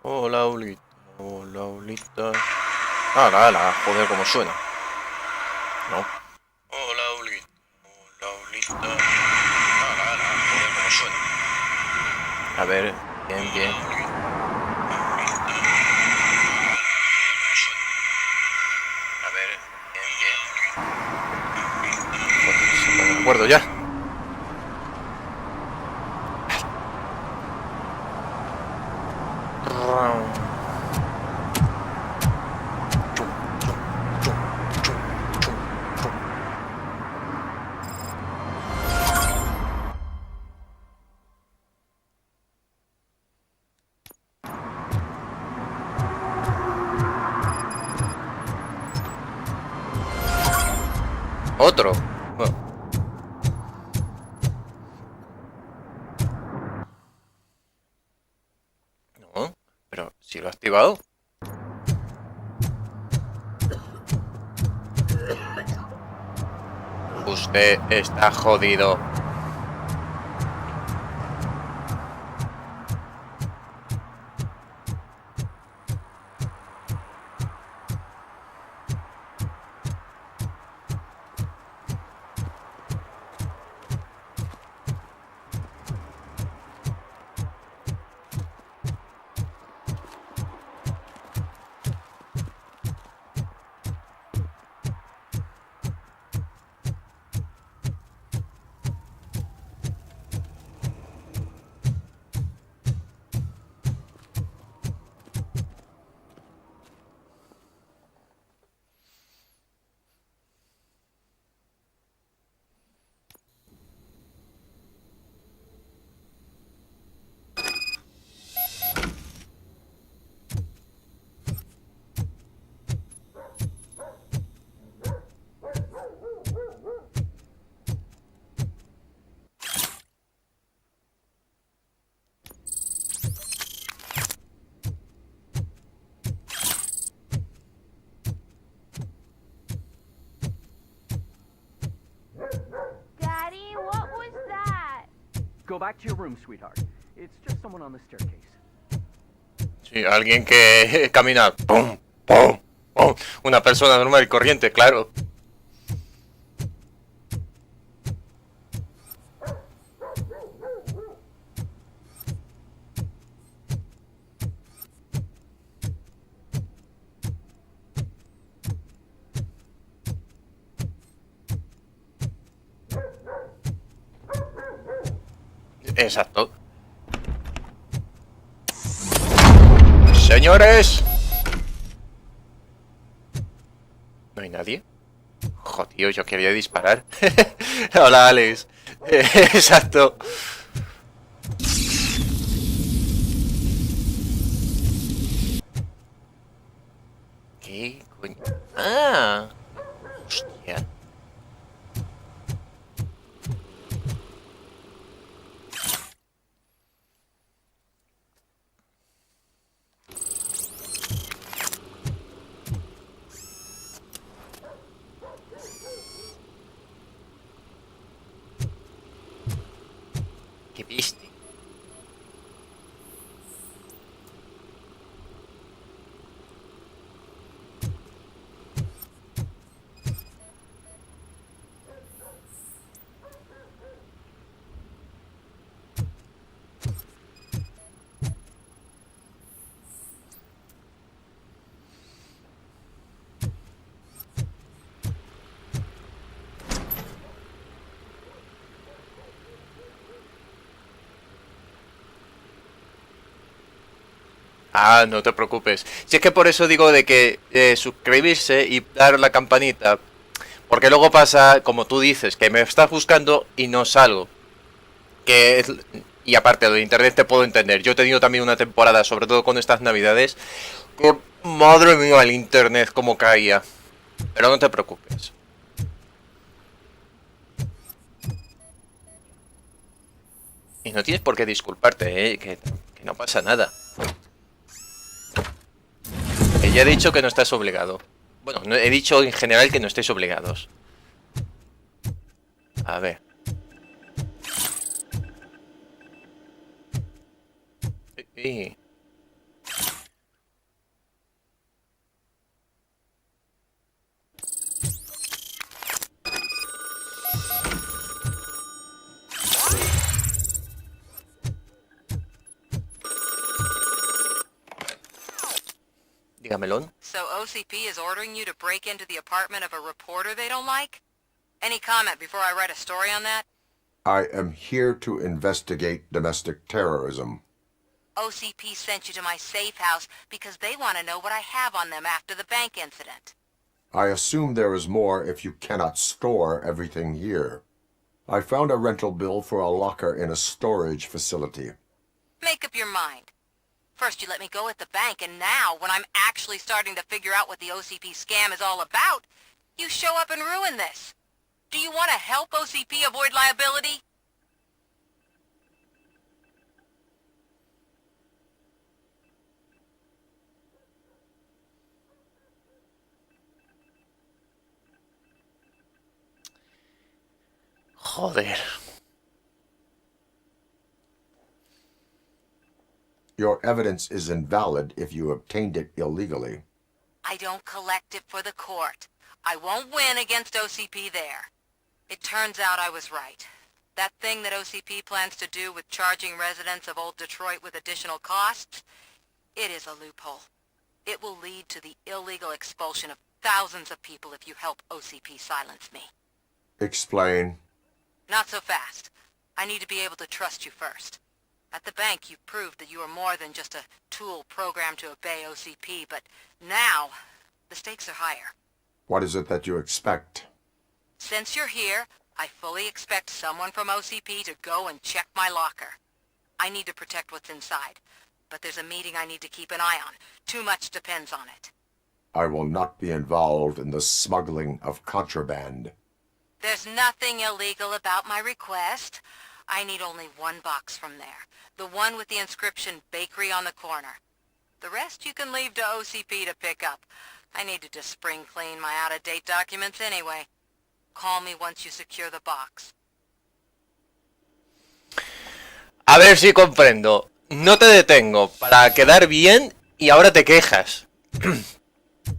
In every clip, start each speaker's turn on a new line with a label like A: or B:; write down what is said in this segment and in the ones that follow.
A: Hola, Ulita. Hola, Ulita. Ala, ala, joder, cómo suena. No. Hola, Ulita. Hola, Ulita. Ala, ala, joder, cómo suena. A ver, bien, bien. A ver, bien, bien. Joder, se pone de acuerdo ya. Otro. Bueno, no, pero si lo he activado. Usted está jodido.
B: Daddy, what was that?
C: Go back to your room, sweetheart. It's just someone on the staircase.
A: Sí, alguien que camina. ¡Pum! ¡Pum! ¡Pum! Una persona normal y corriente, claro. Exacto. Señores. ¿No hay nadie? Joder, yo quería disparar. Hola, Alex. Exacto. ¿Qué coño? Ah. Hostia. ¿Qué viste? Ah, no te preocupes. Si es que por eso digo de que suscribirse y dar la campanita. Porque luego pasa, como tú dices, que me estás buscando y no salgo. Que es- y aparte, lo de internet te puedo entender. Yo he tenido también una temporada, sobre todo con estas navidades, que madre mía, el internet como caía. Pero no te preocupes. Y no tienes por qué disculparte, que no pasa nada. Que ya he dicho que no estás obligado. Bueno, he dicho en general que no estéis obligados. A ver. Dígamelo.
D: So OCP is ordering you to break into the apartment of a reporter they don't like? Any comment before I write a story on that?
E: I am here to investigate domestic terrorism.
D: OCP sent you to my safe house because they want to know what I have on them after the bank incident.
E: I assume there is more if you cannot store everything here. I found a rental bill for a locker in a storage facility.
D: Make up your mind. First you let me go at the bank, and now, when I'm actually starting to figure out what the OCP scam is all about, you show up and ruin this. Do you want to help OCP avoid liability?
A: Joder.
E: Your evidence is invalid if you obtained it illegally.
D: I don't collect it for the court. I won't win against OCP there. It turns out I was right. That thing that OCP plans to do with charging residents of Old Detroit with additional costs, it is a loophole. It will lead to the illegal expulsion of thousands of people if you help OCP silence me.
E: Explain.
D: Not so fast. I need to be able to trust you first. At the bank, you proved that you are more than just a tool programmed to obey OCP, but now, the stakes are higher.
E: What is it that you expect?
D: Since you're here, I fully expect someone from OCP to go and check my locker. I need to protect what's inside, but there's a meeting I need to keep an eye on. Too much depends on it.
E: I will not be involved in the smuggling of contraband.
D: There's nothing illegal about my request. I need only one box from there. The one with the inscription Bakery on the corner. The rest you can leave to OCP to pick up. I need to just spring clean my out-of-date documents anyway. Call me once you secure the box.
A: A ver si comprendo. No te detengo para quedar bien y ahora te quejas.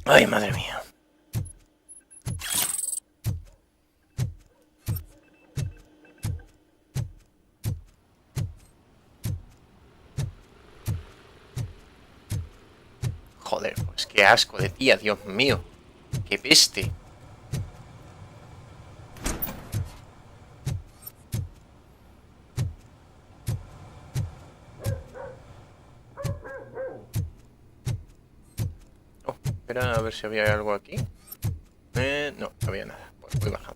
A: Ay, madre mía. Joder, pues qué asco de tía, Dios mío. Qué peste. Oh, espera a ver si había algo aquí. No, no había nada. Pues voy bajando.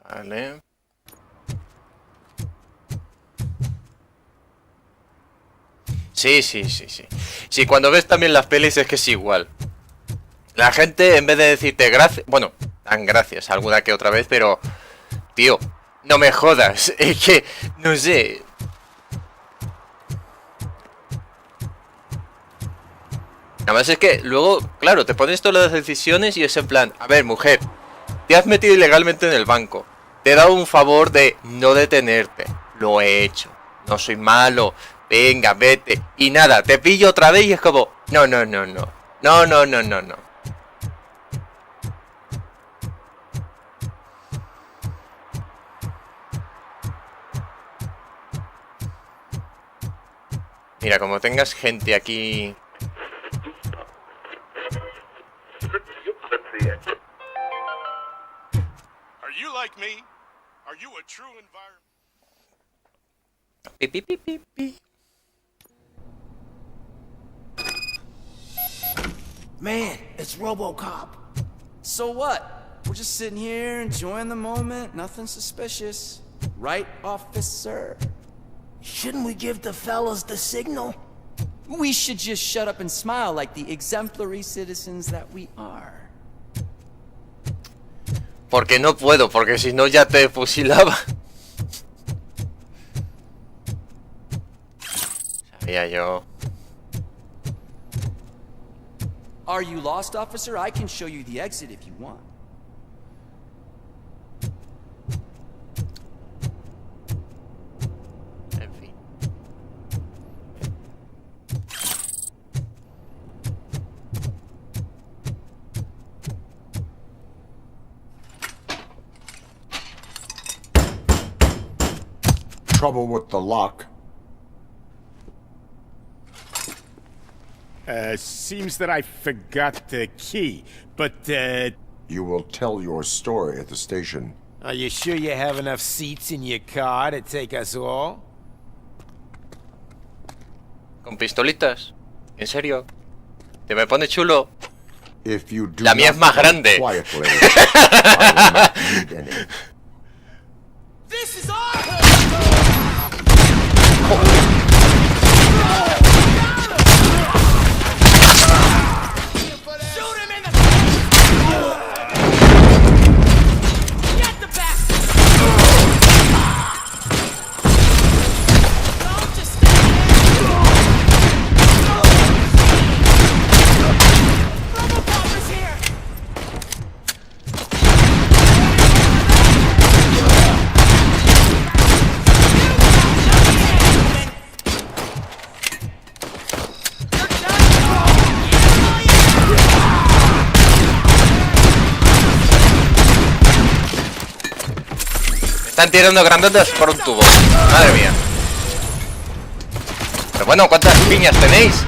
A: Vale. Sí, sí, sí, sí. Sí, cuando ves también las pelis es que es igual. La gente, en vez de decirte gracias... Bueno, dan gracias alguna que otra vez, pero... Tío, no me jodas. Es que, no sé... Además es que luego, claro, te pones todas las decisiones y es en plan... A ver, mujer, te has metido ilegalmente en el banco. Te he dado un favor de no detenerte. Lo he hecho. No soy malo. Venga, vete. Y nada, te pillo otra vez y es como... No, no, no, no. No, no, no, no, no. Mira, como tengas gente aquí...
F: Are you like me? Are you a true environment?
A: Pi, pi, pi, pi, pi.
G: Man, it's Robocop. So what? We're just sitting here enjoying the moment, nothing suspicious. Right, officer?
H: Shouldn't we give the fellas the signal?
G: We should just shut up and smile like the exemplary citizens that we are.
A: Porque no puedo, porque si no ya te fusilaba. Sabía yo.
G: Are you lost, officer? I can show you the exit if you want.
A: En fin.
E: Trouble with the lock.
I: Seems that I forgot the key, but,
E: You will tell your story at the station.
J: Are you sure you have enough seats in your car to take us all?
A: ¿Con pistolitas? ¿En serio? ¿Te me pone chulo?
E: If you do
A: La mía
E: not
A: es más
E: come
A: grande.
E: quietly, I will not need any.
G: This is our Shoot him in the Get the back! Don't just stand there! Robocop is here!
A: Están tirando grandotas por un tubo. Madre mía. Pero bueno, ¿cuántas piñas tenéis?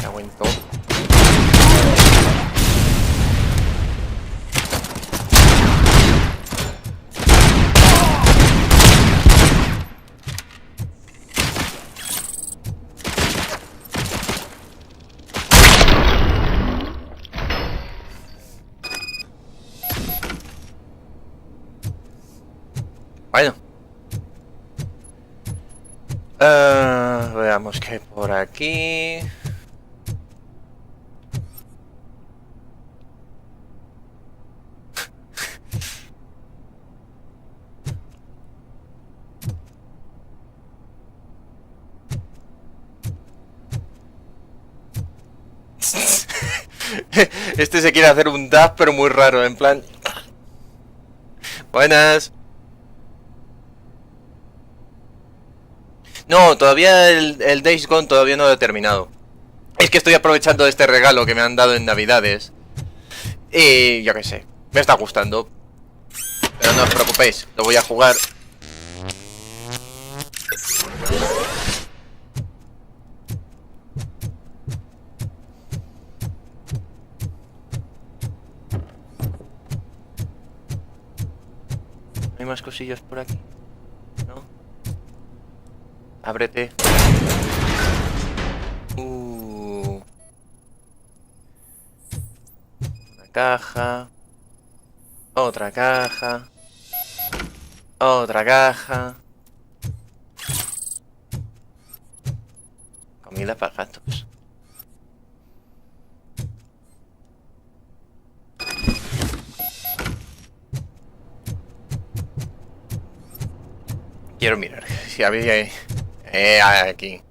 A: Me aguento. Bueno. Veamos qué hay por aquí. Este se quiere hacer un dash, pero muy raro, en plan... Buenas. No, todavía el Days Gone todavía no lo he terminado. Es que estoy aprovechando este regalo que me han dado en Navidades. Y yo qué sé, me está gustando. Pero no os preocupéis, lo voy a jugar. ¿Hay más cosillas por aquí? ¿No? Ábrete. Una caja. Otra caja. Otra caja. Comida para gatos. Quiero mirar si había aquí.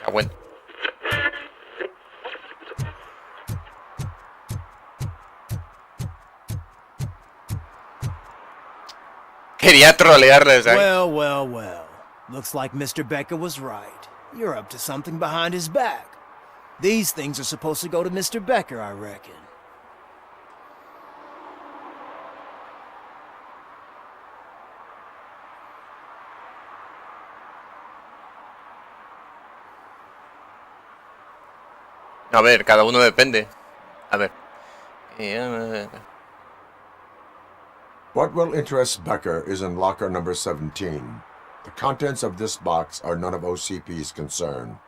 A: Ah, bueno. Quería trolearles, ¿eh?
H: Well, well, well. Looks like Mr. Becker was right. You're up to something behind his back. These things are supposed to go to Mr. Becker, I reckon.
A: A ver, cada uno depende. A ver.
E: What will interest Becker is in locker number 17. The contents of this box are none of OCP's concern.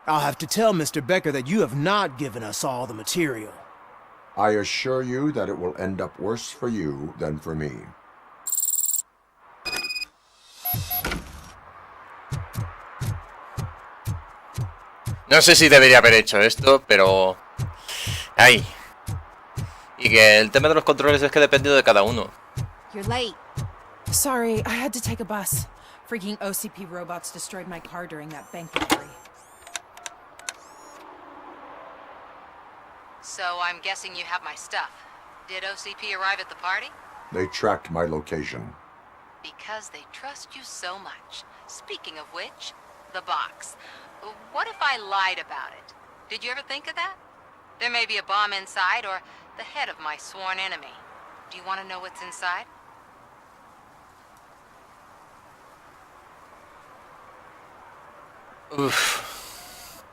H: I'll have to tell Mr. Becker that you have not given us all the material.
E: I assure you that it will end up worse for you than for me.
A: No sé si debería haber hecho esto, pero... ¡Ay! Y que el tema de los controles es que depende de cada uno.
K: You're late. Sorry, I had to take a bus. Freaking OCP robots destroyed my car during that bank robbery.
D: So I'm guessing you have my stuff. Did OCP arrive at the party?
E: They tracked my location.
D: Because they trust you so much. Speaking of which, the box. What if I lied about it? Did you ever think of that? There may be a bomb inside or the head of my sworn enemy. Do you want to know what's inside?
A: Uf.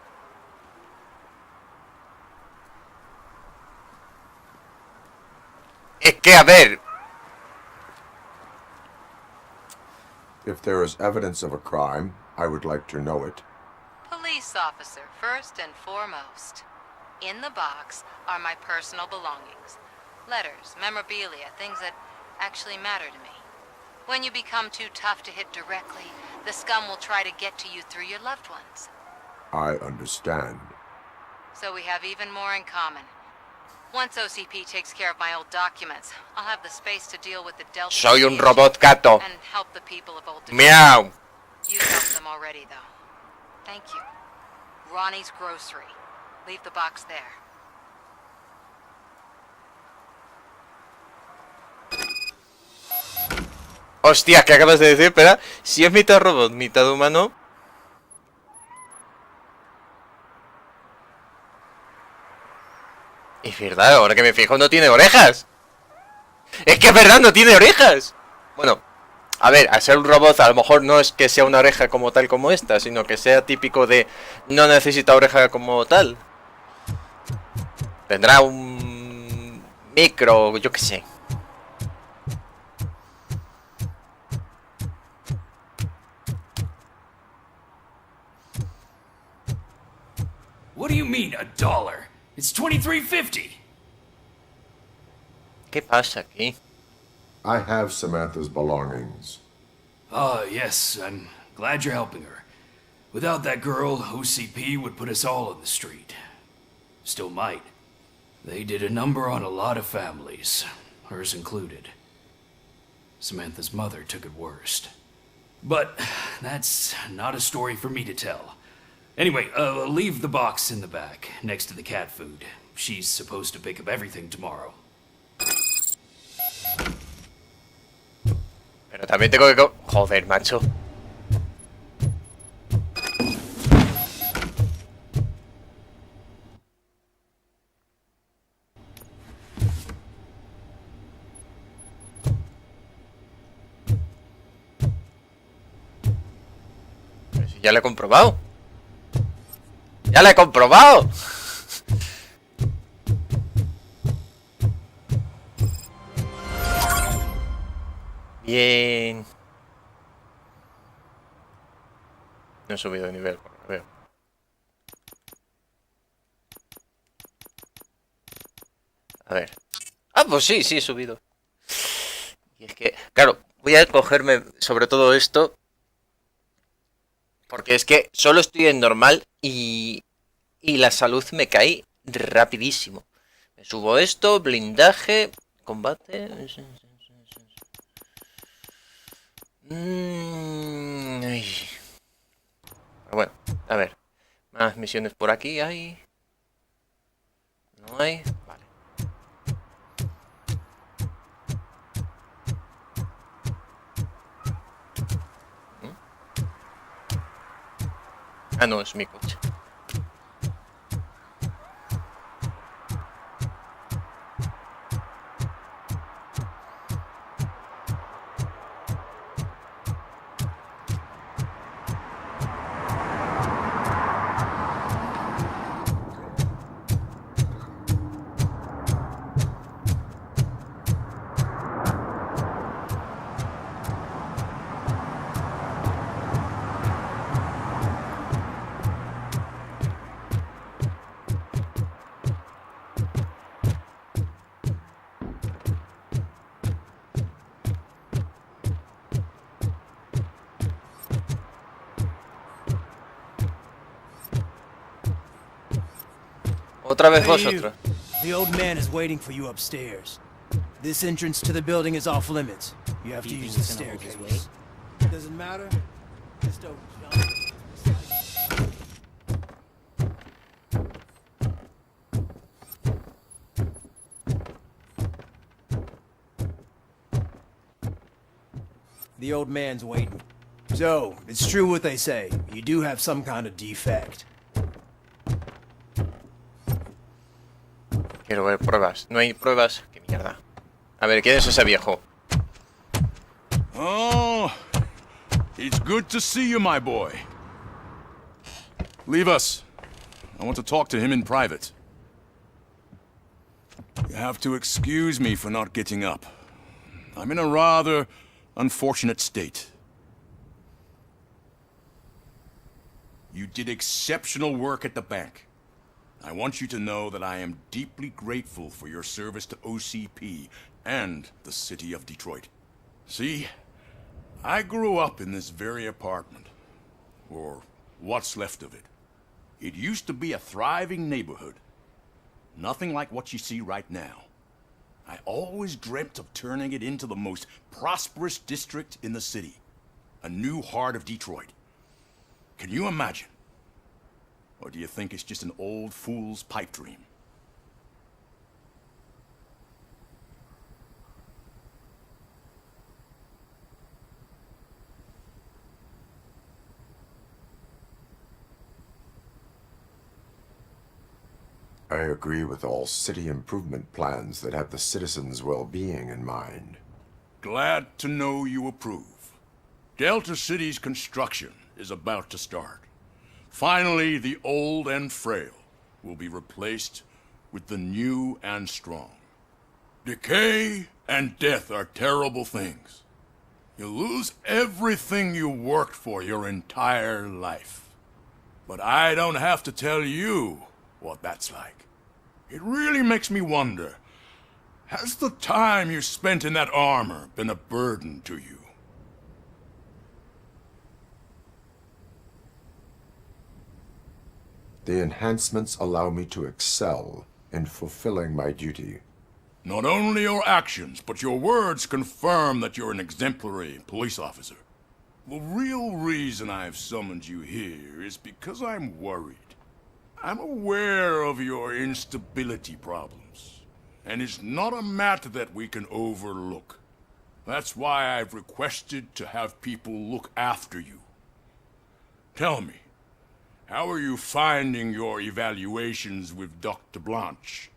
A: Es que, a ver...
E: If there is evidence of a crime, I would like to know it.
D: Police officer, first and foremost. In the box are my personal belongings. Letters, memorabilia, things that actually matter to me. When you become too tough to hit directly, the scum will try to get to you through your loved ones.
E: I understand.
D: So we have even more in common. Once OCP takes care of my old documents, I'll have the space to deal with the Delta
A: Soy un robot gato.
D: and help the people of Old Detroit.
A: Miau.
D: You helped them already, though. Thank you. Ronnie's Grocery. Leave the box there.
A: Hostia, ¿qué acabas de decir? Espera, si es mitad robot, mitad humano... Es verdad, ahora que me fijo no tiene orejas. Es que es verdad, no tiene orejas. Bueno, a ver, al ser un robot a lo mejor no es que sea una oreja como tal como esta, sino que sea típico de no necesita oreja como tal. Tendrá un micro, yo qué sé.
L: What do you mean, $1? It's $23.50.
A: ¿Qué pasa aquí?
E: I have Samantha's belongings.
L: Yes, I'm glad you're helping her. Without that girl, OCP would put us all in the street. Still might. They did a number on a lot of families, hers included. Samantha's mother took it worst. But that's not a story for me to tell. Anyway, leave the box in the back, next to the cat food. She's supposed to pick up everything tomorrow.
A: Pero también tengo que... Joder, macho. Pero si ya lo he comprobado. ¡Ya lo he comprobado! Bien. No he subido de nivel, por lo que veo. A ver. Ah, pues sí, sí he subido. Y es que, claro, voy a cogerme sobre todo esto. Porque es que solo estoy en normal y la salud me cae rapidísimo. Me subo esto, blindaje, combate... Ay. Bueno, a ver. Más misiones por aquí hay. No hay. Vale. Ah, no, es mi coche. Otra vez
H: Hey,
A: vosotros.
H: the old man is waiting for you upstairs. This entrance to the building is off limits. You have to use the staircase. Doesn't matter. Just don't jump. The old man's waiting. So, it's true what they say. You do have some kind of defect.
A: Quiero ver pruebas. No hay pruebas. Qué mierda. A ver, ¿quién es ese viejo?
F: Oh, it's good to see you, my boy. Leave us. I want to talk to him in private. You have to excuse me for not getting up. I'm in a rather unfortunate state. You did exceptional work at the bank. I want you to know that I am deeply grateful for your service to OCP and the city of Detroit. See, I grew up in this very apartment, or what's left of it. It used to be a thriving neighborhood. Nothing like what you see right now. I always dreamt of turning it into the most prosperous district in the city. A new heart of Detroit. Can you imagine? Or do you think it's just an old fool's pipe dream?
E: I agree with all city improvement plans that have the citizens' well-being in mind.
F: Glad to know you approve. Delta City's construction is about to start. Finally, the old and frail will be replaced with the new and strong. Decay and death are terrible things. You lose everything you worked for your entire life. But I don't have to tell you what that's like. It really makes me wonder, has the time you spent in that armor been a burden to you?
E: The enhancements allow me to excel in fulfilling my duty.
F: Not only your actions, but your words confirm that you're an exemplary police officer. The real reason I've summoned you here is because I'm worried. I'm aware of your instability problems, and it's not a matter that we can overlook. That's why I've requested to have people look after you. Tell me, how are you finding your evaluations with Dr. Blanche?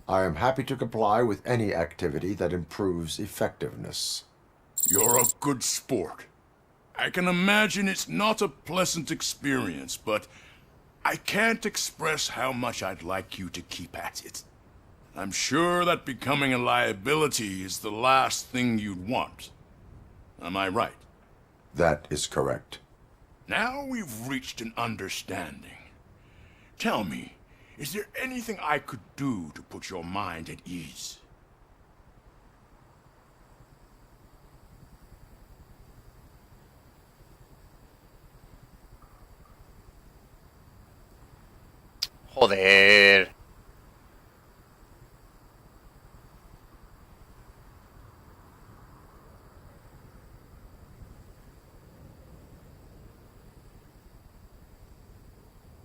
E: I am happy to comply with any activity that improves effectiveness.
F: You're a good sport. I can imagine it's not a pleasant experience, but I can't express how much I'd like you to keep at it. I'm sure that becoming a liability is the last thing you'd want. Am I right?
E: That is correct.
F: Now we've reached an understanding. Tell me, is there anything I could do to put your mind at ease?
A: Joder.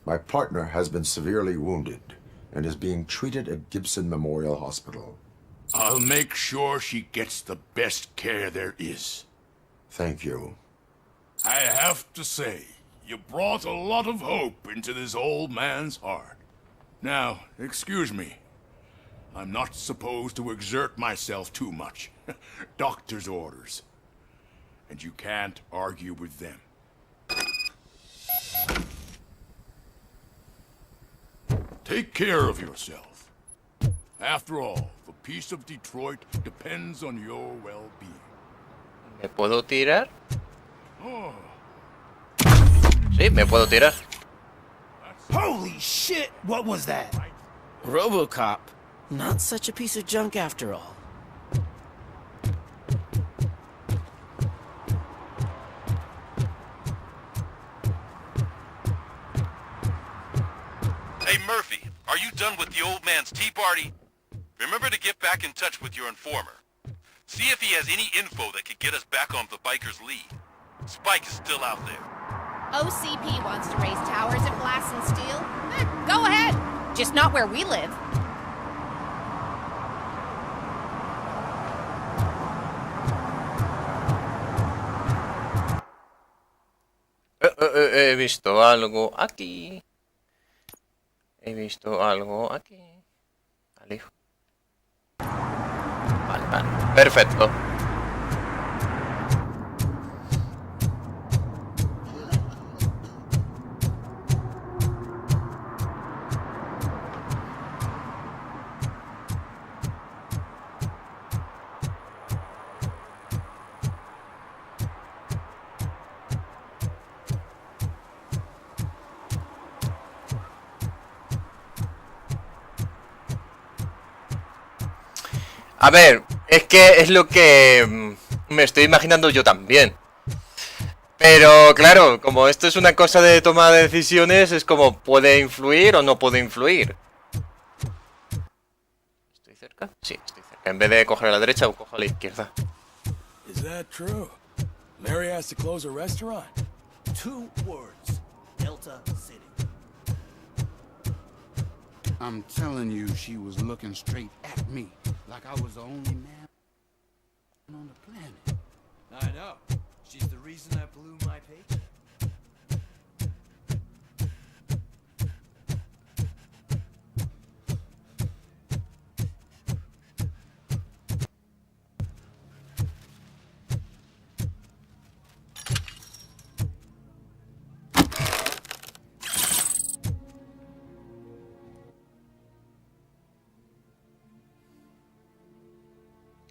E: My partner has been severely wounded and is being treated at Gibson Memorial Hospital.
F: I'll make sure she gets the best care there is.
E: Thank you.
F: I have to say, you brought a lot of hope into this old man's heart. Now, excuse me. I'm not supposed to exert myself too much. Doctor's orders. And you can't argue with them. Take care of yourself. After all, the peace of Detroit depends on your well-being.
A: ¿Me puedo tirar?
F: Oh.
A: Sí, me puedo tirar.
H: Holy shit! What was that?
G: Robocop. Not such a piece of junk after all.
M: Murphy, are you done with the old man's tea party? Remember to get back in touch with your informer. See if he has any info that could get us back on the biker's lead. Spike is still out there.
B: OCP wants to raise towers of glass and steel? Go ahead! Just not where we live.
A: He visto algo aquí. He visto algo aquí. Vale. Vale. Perfecto. A ver, es que es lo que me estoy imaginando yo también. Pero claro, como esto es una cosa de toma de decisiones, es como puede influir o no puede influir. ¿Estoy cerca? Sí, estoy cerca. En vez de coger a la derecha, cojo a la izquierda.
N: Is that true? Mary has to close a restaurant.
H: 2 words. Delta City.
O: I'm telling you, she was looking straight at me, like I was the only man on the planet.
G: I know. She's the reason I blew my paycheck.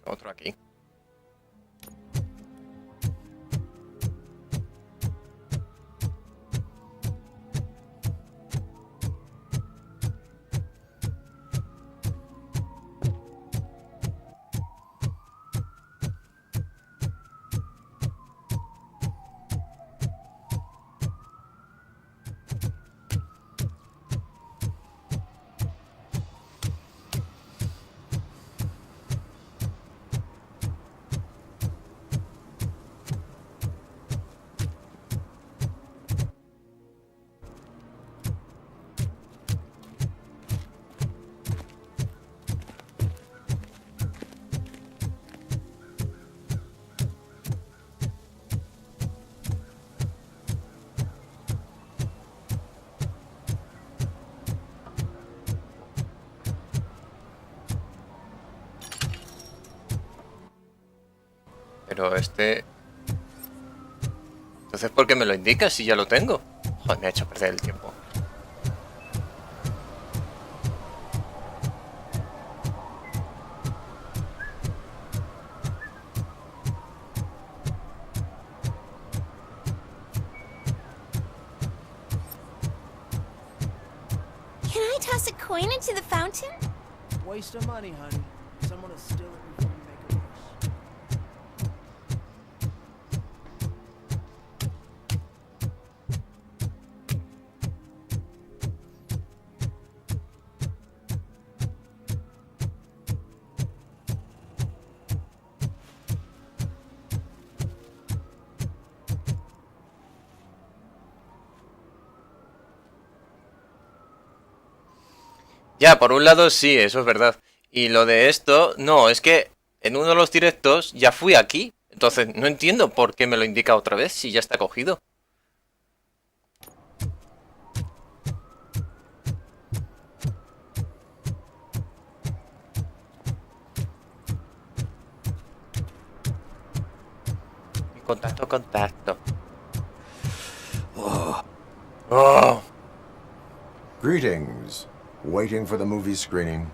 A: Otro aquí. Pero este... Entonces, ¿por qué me lo indicas si ya lo tengo? Joder, me ha hecho perder el tiempo.
B: Can I toss a coin into the fountain?
H: Waste of money, honey. Someone will steal it before you make a wish.
A: Ya, por un lado sí, eso es verdad. Y lo de esto, no, es que en uno de los directos ya fui aquí. Entonces no entiendo por qué me lo indica otra vez si ya está cogido. Contacto. Oh.
E: Greetings. Waiting for the movie screening.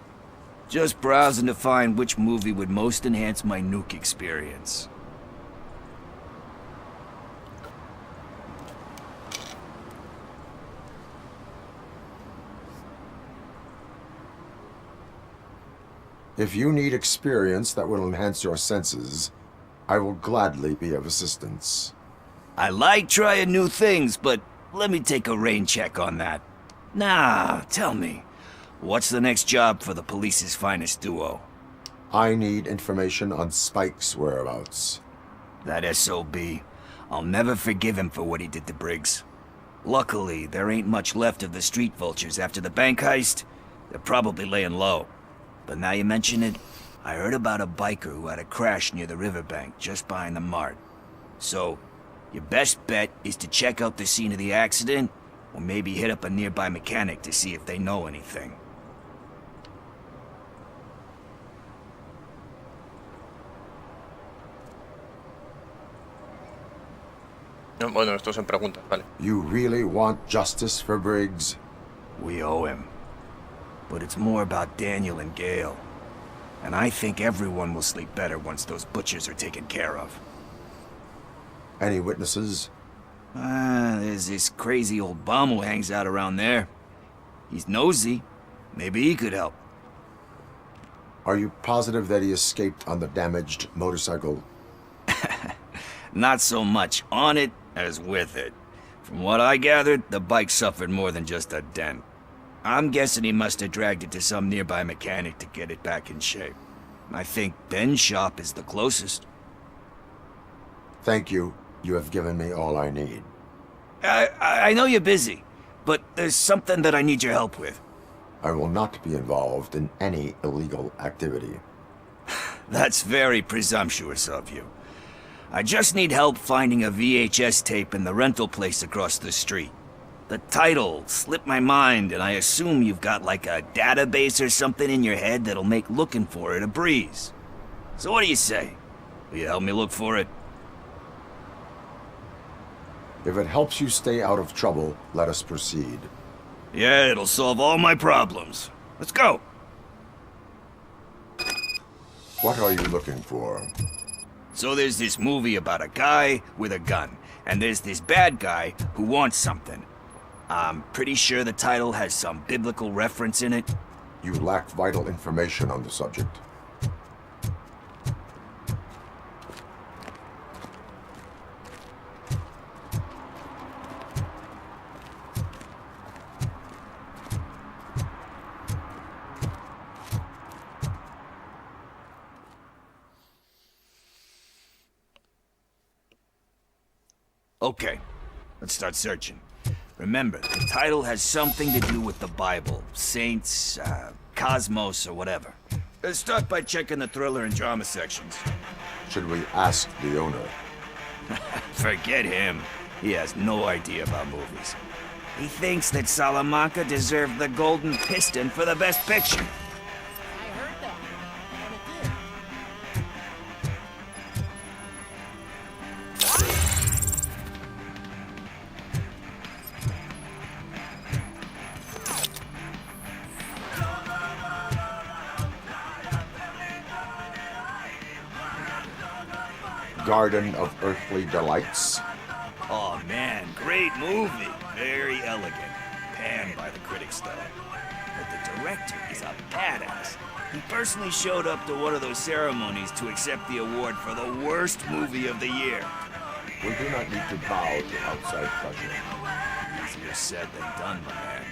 G: Just browsing to find which movie would most enhance my nuke experience.
E: If you need experience that will enhance your senses, I will gladly be of assistance.
G: I like trying new things, but let me take a rain check on that. Now, tell me, what's the next job for the police's finest duo?
E: I need information on Spike's whereabouts.
G: That SOB. I'll never forgive him for what he did to Briggs. Luckily, there ain't much left of the street vultures after the bank heist. They're probably laying low. But now you mention it, I heard about a biker who had a crash near the riverbank just behind the mart. So, your best bet is to check out the scene of the accident, or maybe hit up a nearby mechanic to see if they know anything.
A: Bueno, estos son preguntas, vale.
E: You really want justice for Briggs?
G: We owe him. But it's more about Daniel and Gale. And I think everyone will sleep better once those butchers are taken care of.
E: Any witnesses?
G: There's this crazy old bum who hangs out around there. He's nosy. Maybe he could help.
E: Are you positive that he escaped on the damaged motorcycle?
G: Not so much on it as with it. From what I gathered, the bike suffered more than just a dent. I'm guessing he must have dragged it to some nearby mechanic to get it back in shape. I think Ben's shop is the closest.
E: Thank you. You have given me all I need.
G: I know you're busy, but there's something that I need your help with.
E: I will not be involved in any illegal activity.
G: That's very presumptuous of you. I just need help finding a VHS tape in the rental place across the street. The title slipped my mind, and I assume you've got like a database or something in your head that'll make looking for it a breeze. So what do you say? Will you help me look for it?
E: If it helps you stay out of trouble, let us proceed.
G: Yeah, it'll solve all my problems. Let's go.
E: What are you looking for?
G: So there's this movie about a guy with a gun, and there's this bad guy who wants something. I'm pretty sure the title has some biblical reference in it.
E: You lack vital information on the subject.
G: Okay, let's start searching. Remember, the title has something to do with the Bible, saints, cosmos, or whatever. Let's start by checking the thriller and drama sections.
E: Should we ask the owner?
G: Forget him. He has no idea about movies. He thinks that Salamanca deserved the Golden Piston for the Best Picture.
B: I heard that. And it did.
E: Garden of Earthly Delights?
G: Oh man, great movie. Very elegant. Panned by the critics though. But the director is a badass. He personally showed up to one of those ceremonies to accept the award for the worst movie of the year.
E: We do not need to bow to outside pressure.
G: Easier said than done, my man.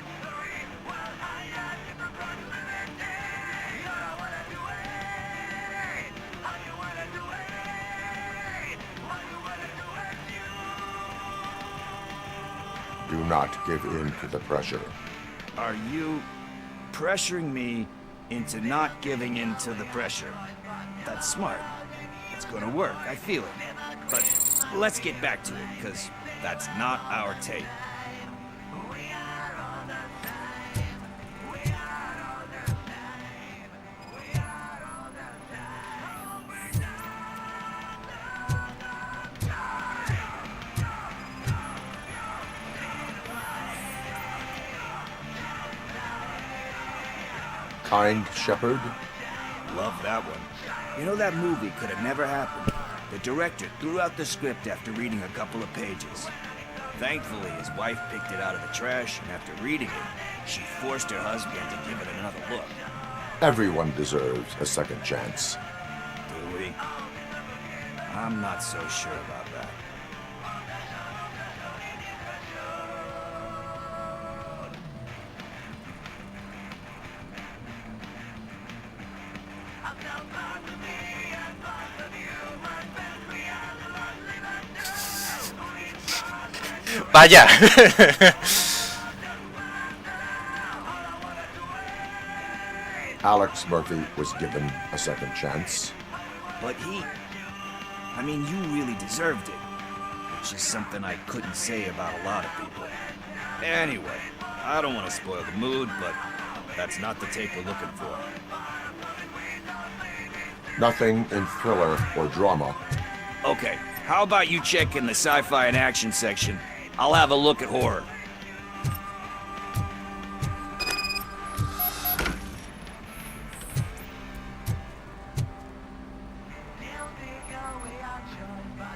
E: Do not give in to the pressure.
G: Are you pressuring me into not giving in to the pressure? That's smart. It's gonna work, I feel it. But let's get back to it, because that's not our tape.
E: Kind Shepherd?
G: Love that one. You know, that movie could have never happened. The director threw out the script after reading a couple of pages. Thankfully, his wife picked it out of the trash, and after reading it, she forced her husband to give it another look.
E: Everyone deserves a second chance.
G: Do we? I'm not so sure about that.
A: Vaya.
E: Alex Murphy was given a second chance.
G: But I mean, you really deserved it. Which is something I couldn't say about a lot of people. Anyway, I don't want to spoil the mood, but that's not the tape we're looking for.
E: Nothing in thriller or drama.
G: Okay, how about you check in the sci-fi and action section? I'll have a look at horror.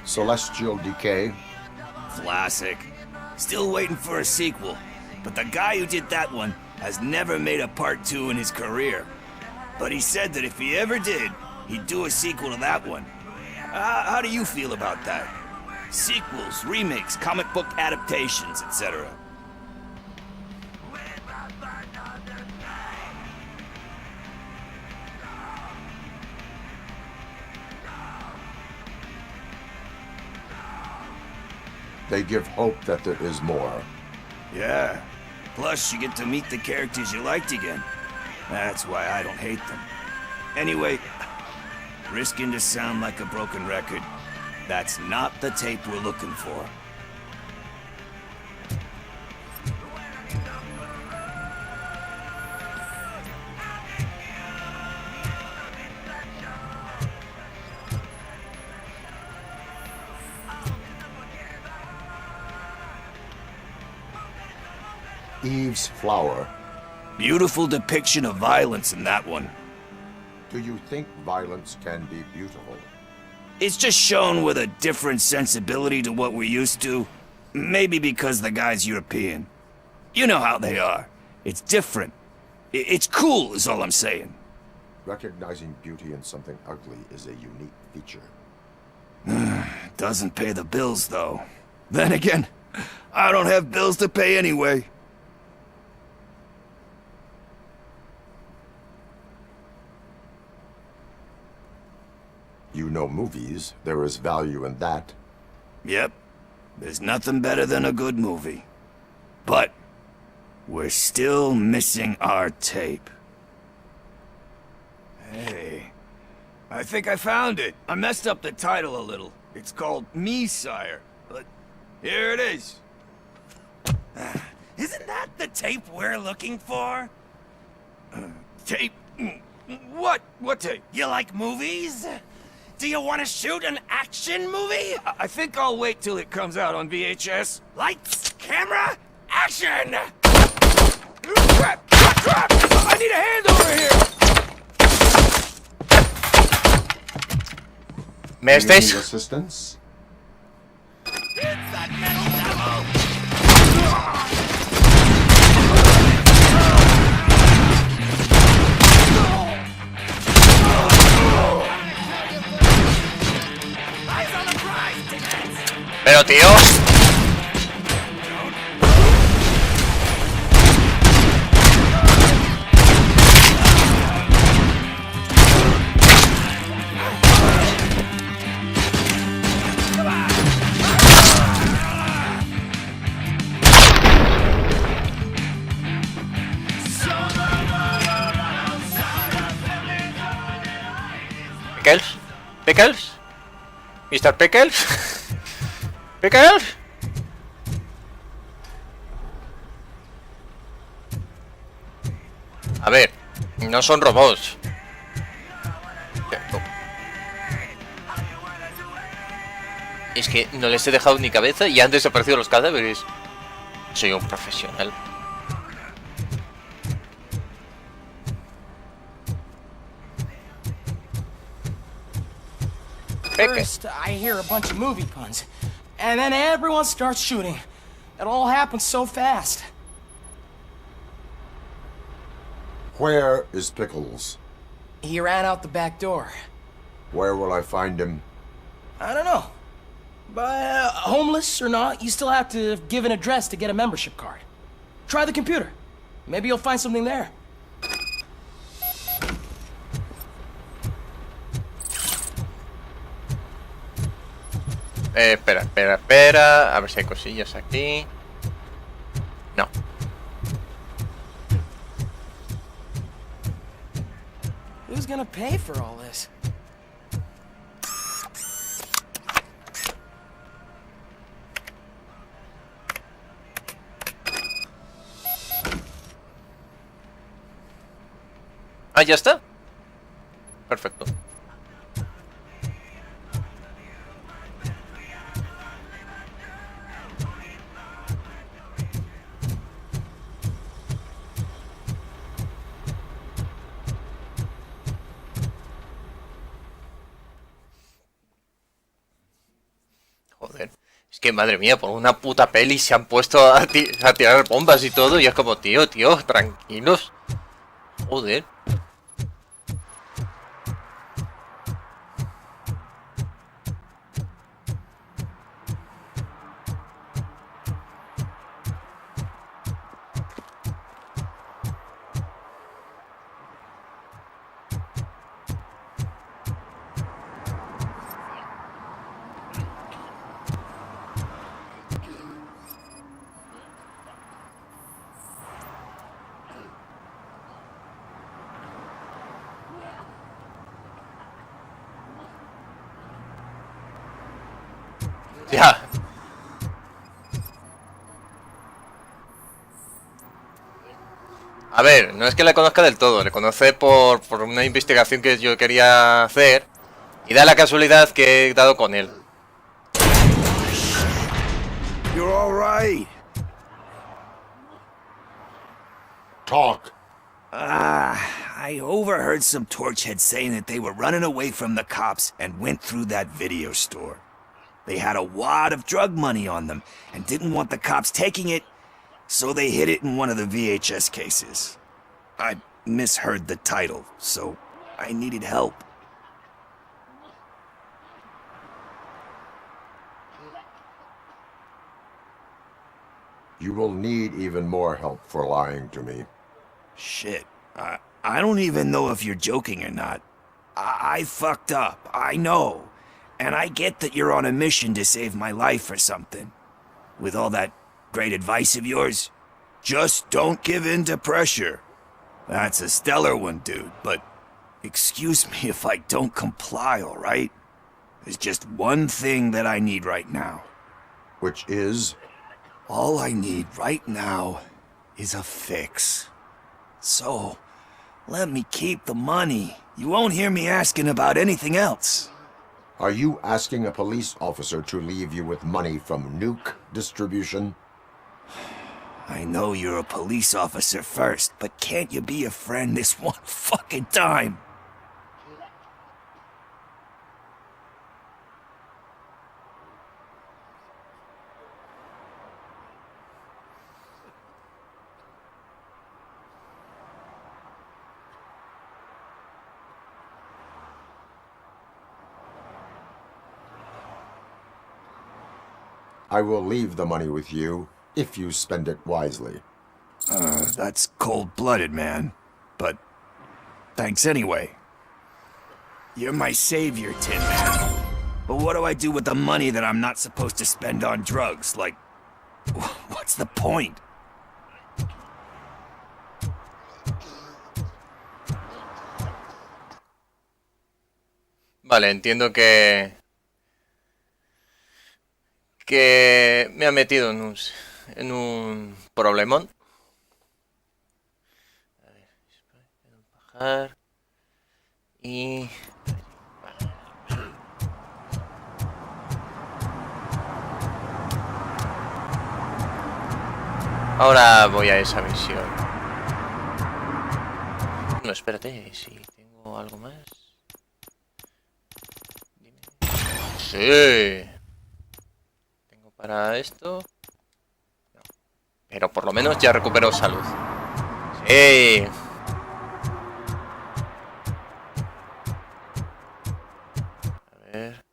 E: Celestial Decay.
G: Classic. Still waiting for a sequel, but the guy who did that one has never made a part 2 in his career. But he said that if he ever did, he'd do a sequel to that one. How do you feel about that? Sequels, remakes, comic book adaptations, etc.
E: They give hope that there is more.
G: Yeah. Plus, you get to meet the characters you liked again. That's why I don't hate them. Anyway, risking to sound like a broken record, that's not the tape we're looking for.
E: Eve's Flower.
G: Beautiful depiction of violence in that one.
E: Do you think violence can be beautiful?
G: It's just shown with a different sensibility to what we're used to. Maybe because the guy's European. You know how they are. It's different. It's cool, is all I'm saying.
E: Recognizing beauty in something ugly is a unique feature.
G: Doesn't pay the bills, though. Then again, I don't have bills to pay anyway.
E: You know movies. There is value in that.
G: Yep. There's nothing better than a good movie. But we're still missing our tape. Hey, I think I found it. I messed up the title a little. It's called Me, Sire. But here it is.
P: Isn't that the tape we're looking for?
G: Tape? What? What tape?
P: You like movies? Do you want to shoot an action movie?
G: I think I'll wait till it comes out on VHS.
P: Lights, camera, action!
G: Crap! Crap! I need a hand over here!
A: ¿Me
E: Do you need
A: estáis?
E: assistance?
A: Pero tío. Pickles? Pickles? Mr. Pickles? Pickles? A ver, no son robots. Es que no les he dejado ni cabeza y han desaparecido los cadáveres. Soy un profesional.
H: First, I hear a bunch of movie puns, and then everyone starts shooting. It all happens so fast.
E: Where is Pickles?
H: He ran out the back door.
E: Where will I find him?
H: I don't know. But homeless or not, you still have to give an address to get a membership card. Try the computer. Maybe you'll find something there.
A: Espera. A ver si hay cosillas aquí. No.
P: Who's gonna pay for all this?
A: Ah, ya está. Perfecto. Joder. Es que madre mía, por una puta peli se han puesto a tirar bombas y todo. Y es como, tío, tranquilos. Joder. Ya. A ver, no es que la conozca del todo, le conoce por una investigación que yo quería hacer y da la casualidad que he dado con él.
G: You're all right.
E: Talk.
G: I overheard some torchheads saying that they were running away from the cops and went through that video store. They had a wad of drug money on them and didn't want the cops taking it, so they hid it in one of the VHS cases. I misheard the title, so I needed help.
E: You will need even more help for lying to me.
G: Shit, I don't even know if you're joking or not. I fucked up, I know. And I get that you're on a mission to save my life or something. With all that great advice of yours, just don't give in to pressure. That's a stellar one, dude, but excuse me if I don't comply, all right? There's just one thing that I need right now.
E: Which is?
G: All I need right now is a fix. So, let me keep the money. You won't hear me asking about anything else.
E: Are you asking a police officer to leave you with money from nuke distribution?
G: I know you're a police officer first, but can't you be a friend this one fucking time?
E: I will leave the money with you, if you spend it wisely.
G: That's cold-blooded, man. But thanks anyway. You're my savior, Tin Man. But what do I do with the money that I'm not supposed to spend on drugs? Like, what's the point?
A: Vale, entiendo que me ha metido en un problemón. A ver, bajar y ahora voy a esa misión. No, espérate, si tengo algo más. Dime. Sí. Para esto no. Pero por lo menos ya recupero salud. Sí. A ver.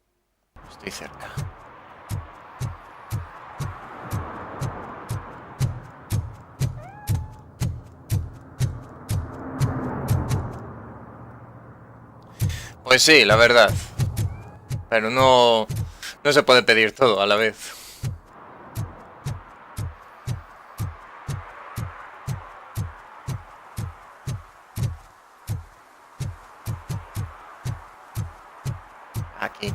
A: Estoy cerca. Pues sí, la verdad. Pero no No se puede pedir todo a la vez. Aquí.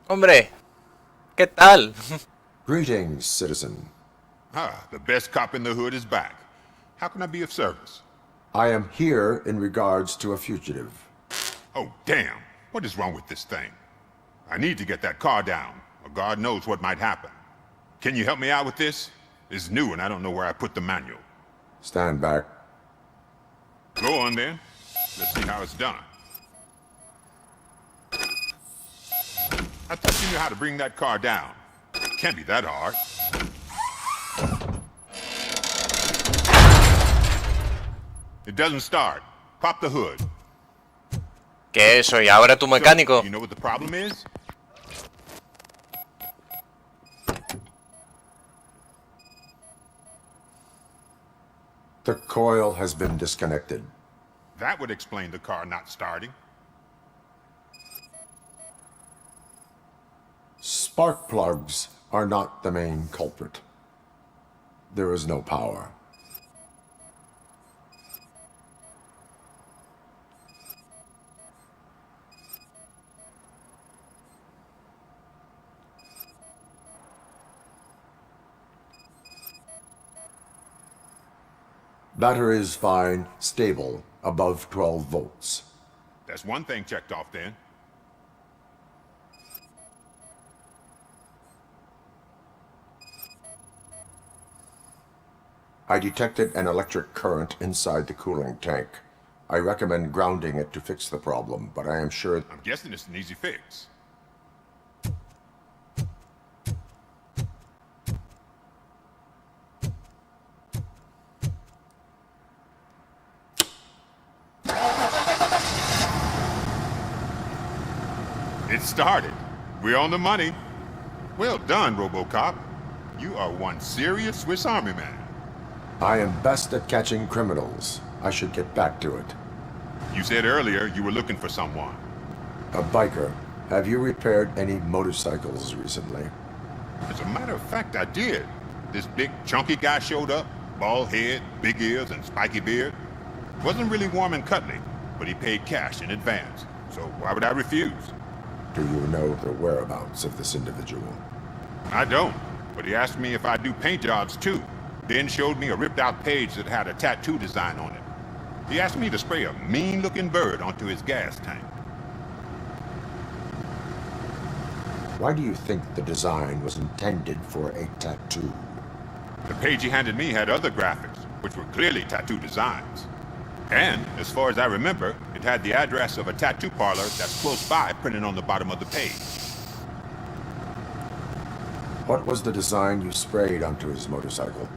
A: Hombre, ¿qué tal?
E: Greetings, citizen.
Q: Ah, the best cop in the hood is back. How can I be of service?
E: I am here in regards to a fugitive.
Q: Oh, damn. What is wrong with this thing? I need to get that car down, or God knows what might happen. Can you help me out with this? It's new and I don't know where I put the manual.
E: Stand back.
Q: Go on then. Let's see how it's done. I thought you knew how to bring that car down. Can't be that hard. It doesn't start. Pop the hood.
A: ¿Qué soy ahora tu mecánico?
Q: You know what the problem is?
E: The coil has been disconnected.
Q: That would explain the car not starting.
E: Spark plugs are not the main culprit. There is no power. Battery is fine, stable, above 12 volts.
Q: That's one thing checked off then.
E: I detected an electric current inside the cooling tank. I recommend grounding it to fix the problem, but I am sure...
Q: I'm guessing it's an easy fix. It started. We're on the money. Well done, Robocop. You are one serious Swiss Army man.
E: I am best at catching criminals. I should get back to it.
Q: You said earlier you were looking for someone.
E: A biker. Have you repaired any motorcycles recently?
Q: As a matter of fact, I did. This big, chunky guy showed up. Bald head, big ears, and spiky beard. Wasn't really warm and cuddly, but he paid cash in advance. So why would I refuse?
E: Do you know the whereabouts of this individual?
Q: I don't, but he asked me if I do paint jobs too. Then showed me a ripped-out page that had a tattoo design on it. He asked me to spray a mean-looking bird onto his gas tank.
E: Why do you think the design was intended for a tattoo?
Q: The page he handed me had other graphics, which were clearly tattoo designs. And, as far as I remember, it had the address of a tattoo parlor that's close by printed on the bottom of the page.
E: What was the design you sprayed onto his motorcycle?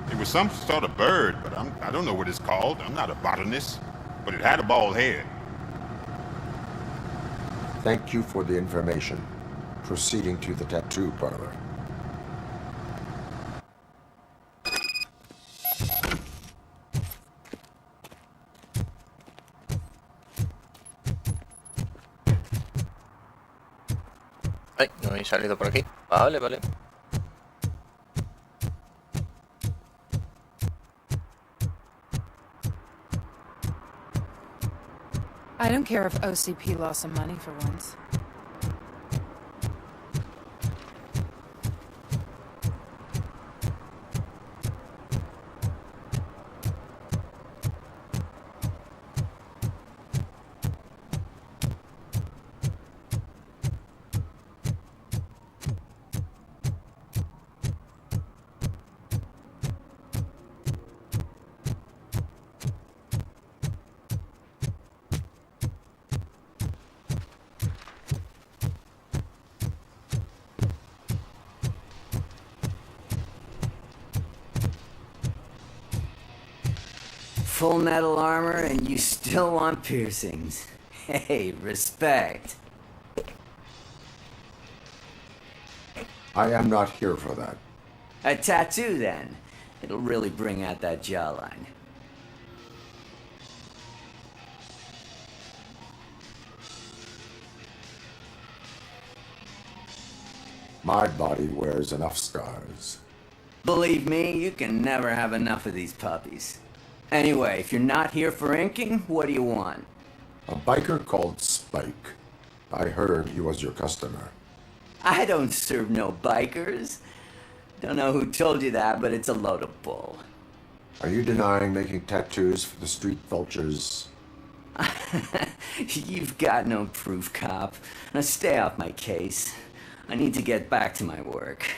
Q: It was some sort of bird, but I don't know what it's called. I'm not a botanist. But it had a bald head.
E: Thank you for the information. Proceeding to the tattoo parlor.
A: Ay, no he salido por aquí. Vale, vale.
K: I don't care if OCP lost some money for once.
R: full metal armor and you still want piercings. Hey, respect.
E: I am not here for that.
R: A tattoo, then. It'll really bring out that jawline.
E: My body wears enough scars.
R: Believe me, you can never have enough of these puppies. Anyway, if you're not here for inking, what do you want?
E: A biker called Spike. I heard he was your customer.
R: I don't serve no bikers. Don't know who told you that, but it's a load of bull.
E: Are you denying making tattoos for the street vultures?
R: You've got no proof, cop. Now stay off my case. I need to get back to my work.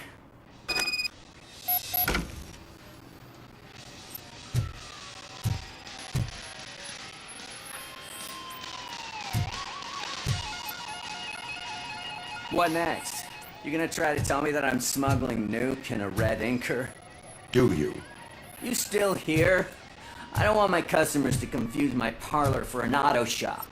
R: What next? You gonna try to tell me that I'm smuggling nuke in a red inker?
E: Do you?
R: You still here? I don't want my customers to confuse my parlor for an auto shop.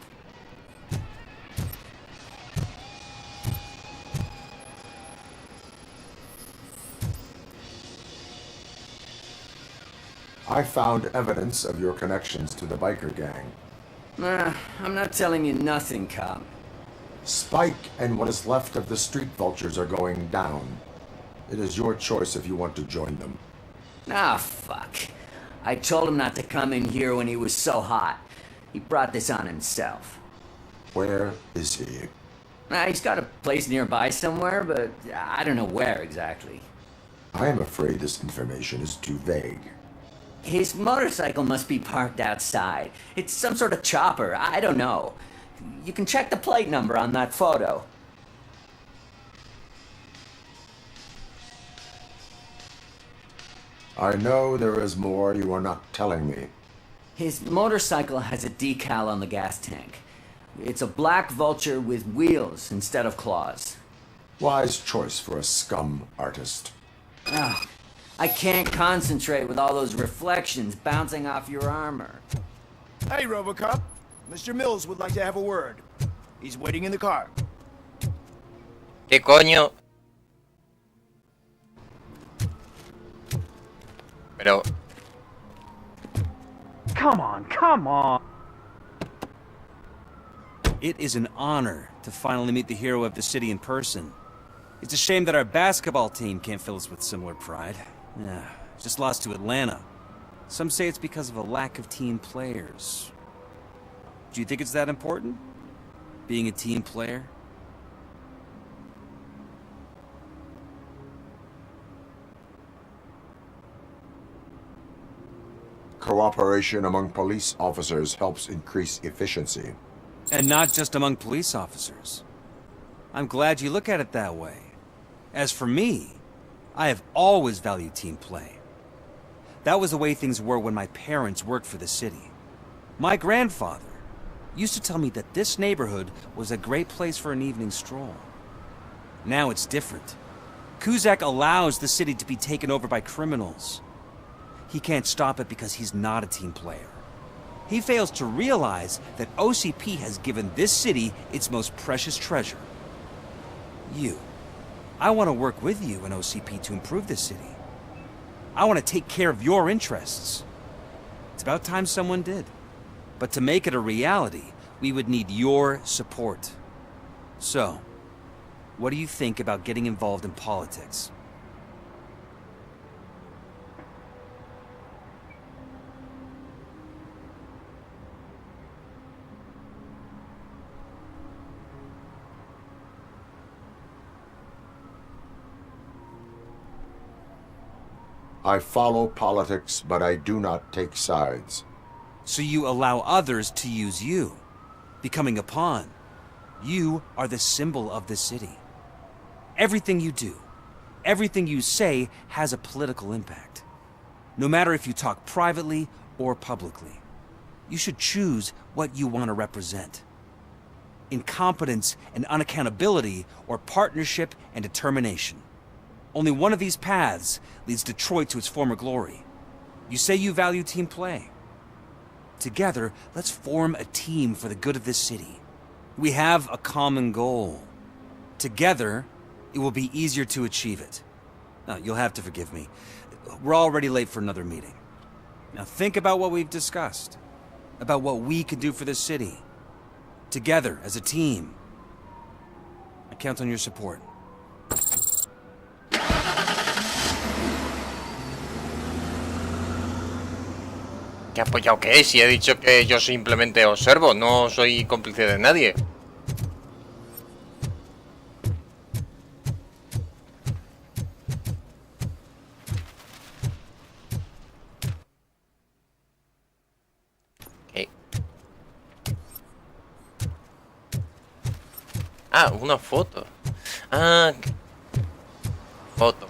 E: I found evidence of your connections to the biker gang.
R: I'm not telling you nothing, cop.
E: Spike and what is left of the street vultures are going down. It is your choice if you want to join them.
R: Ah, fuck. I told him not to come in here when he was so hot. He brought this on himself.
E: Where is he?
R: He's got a place nearby somewhere, but I don't know where exactly.
E: I am afraid this information is too vague.
R: His motorcycle must be parked outside. It's some sort of chopper. I don't know. You can check the plate number on that photo.
E: I know there is more you are not telling me.
R: His motorcycle has a decal on the gas tank. It's a black Vulture with wheels instead of claws.
E: Wise choice for a scum artist.
R: Ah, I can't concentrate with all those reflections bouncing off your armor.
H: Hey, Robocop. Mr. Mills would like to have a word. He's waiting in the car.
A: ¿Qué coño? Pero...
C: Come on.
S: It is an honor to finally meet the hero of the city in person. It's a shame that our basketball team can't fill us with similar pride. Just lost to Atlanta. Some say it's because of a lack of team players. Do you think it's that important? Being a team player?
E: Cooperation among police officers helps increase efficiency.
S: And not just among police officers. I'm glad you look at it that way. As for me, I have always valued team play. That was the way things were when my parents worked for the city. My grandfather used to tell me that this neighborhood was a great place for an evening stroll. Now it's different. Kuzak allows the city to be taken over by criminals. He can't stop it because he's not a team player. He fails to realize that OCP has given this city its most precious treasure. You. I want to work with you and OCP to improve this city. I want to take care of your interests. It's about time someone did. But to make it a reality, we would need your support. So, what do you think about getting involved in politics?
E: I follow politics, but I do not take sides.
S: So you allow others to use you, becoming a pawn. You are the symbol of the city. Everything you do, everything you say has a political impact. No matter if you talk privately or publicly. You should choose what you want to represent. Incompetence and unaccountability, or partnership and determination. Only one of these paths leads Detroit to its former glory. You say you value team play. Together, let's form a team for the good of this city. We have a common goal. Together, it will be easier to achieve it. Now, you'll have to forgive me. We're already late for another meeting. Now think about what we've discussed. About what we can do for this city. Together, as a team. I count on your support.
A: ¿Qué apoyado qué es? Si he dicho que yo simplemente observo, no soy cómplice de nadie. Ah, una foto. Ah, foto.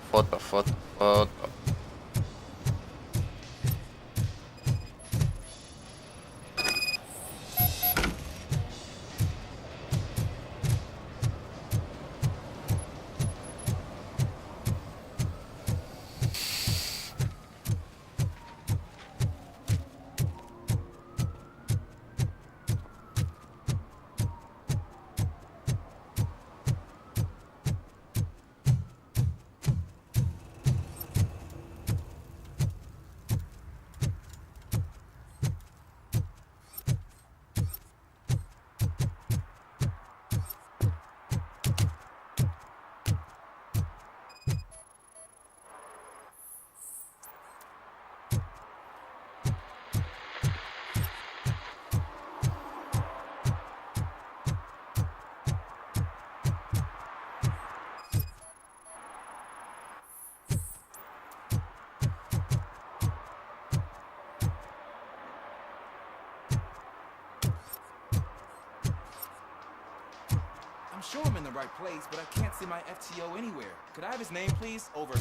T: I'm sure I'm in the right place, but I can't see my FTO anywhere. Could I have his name, please? Over.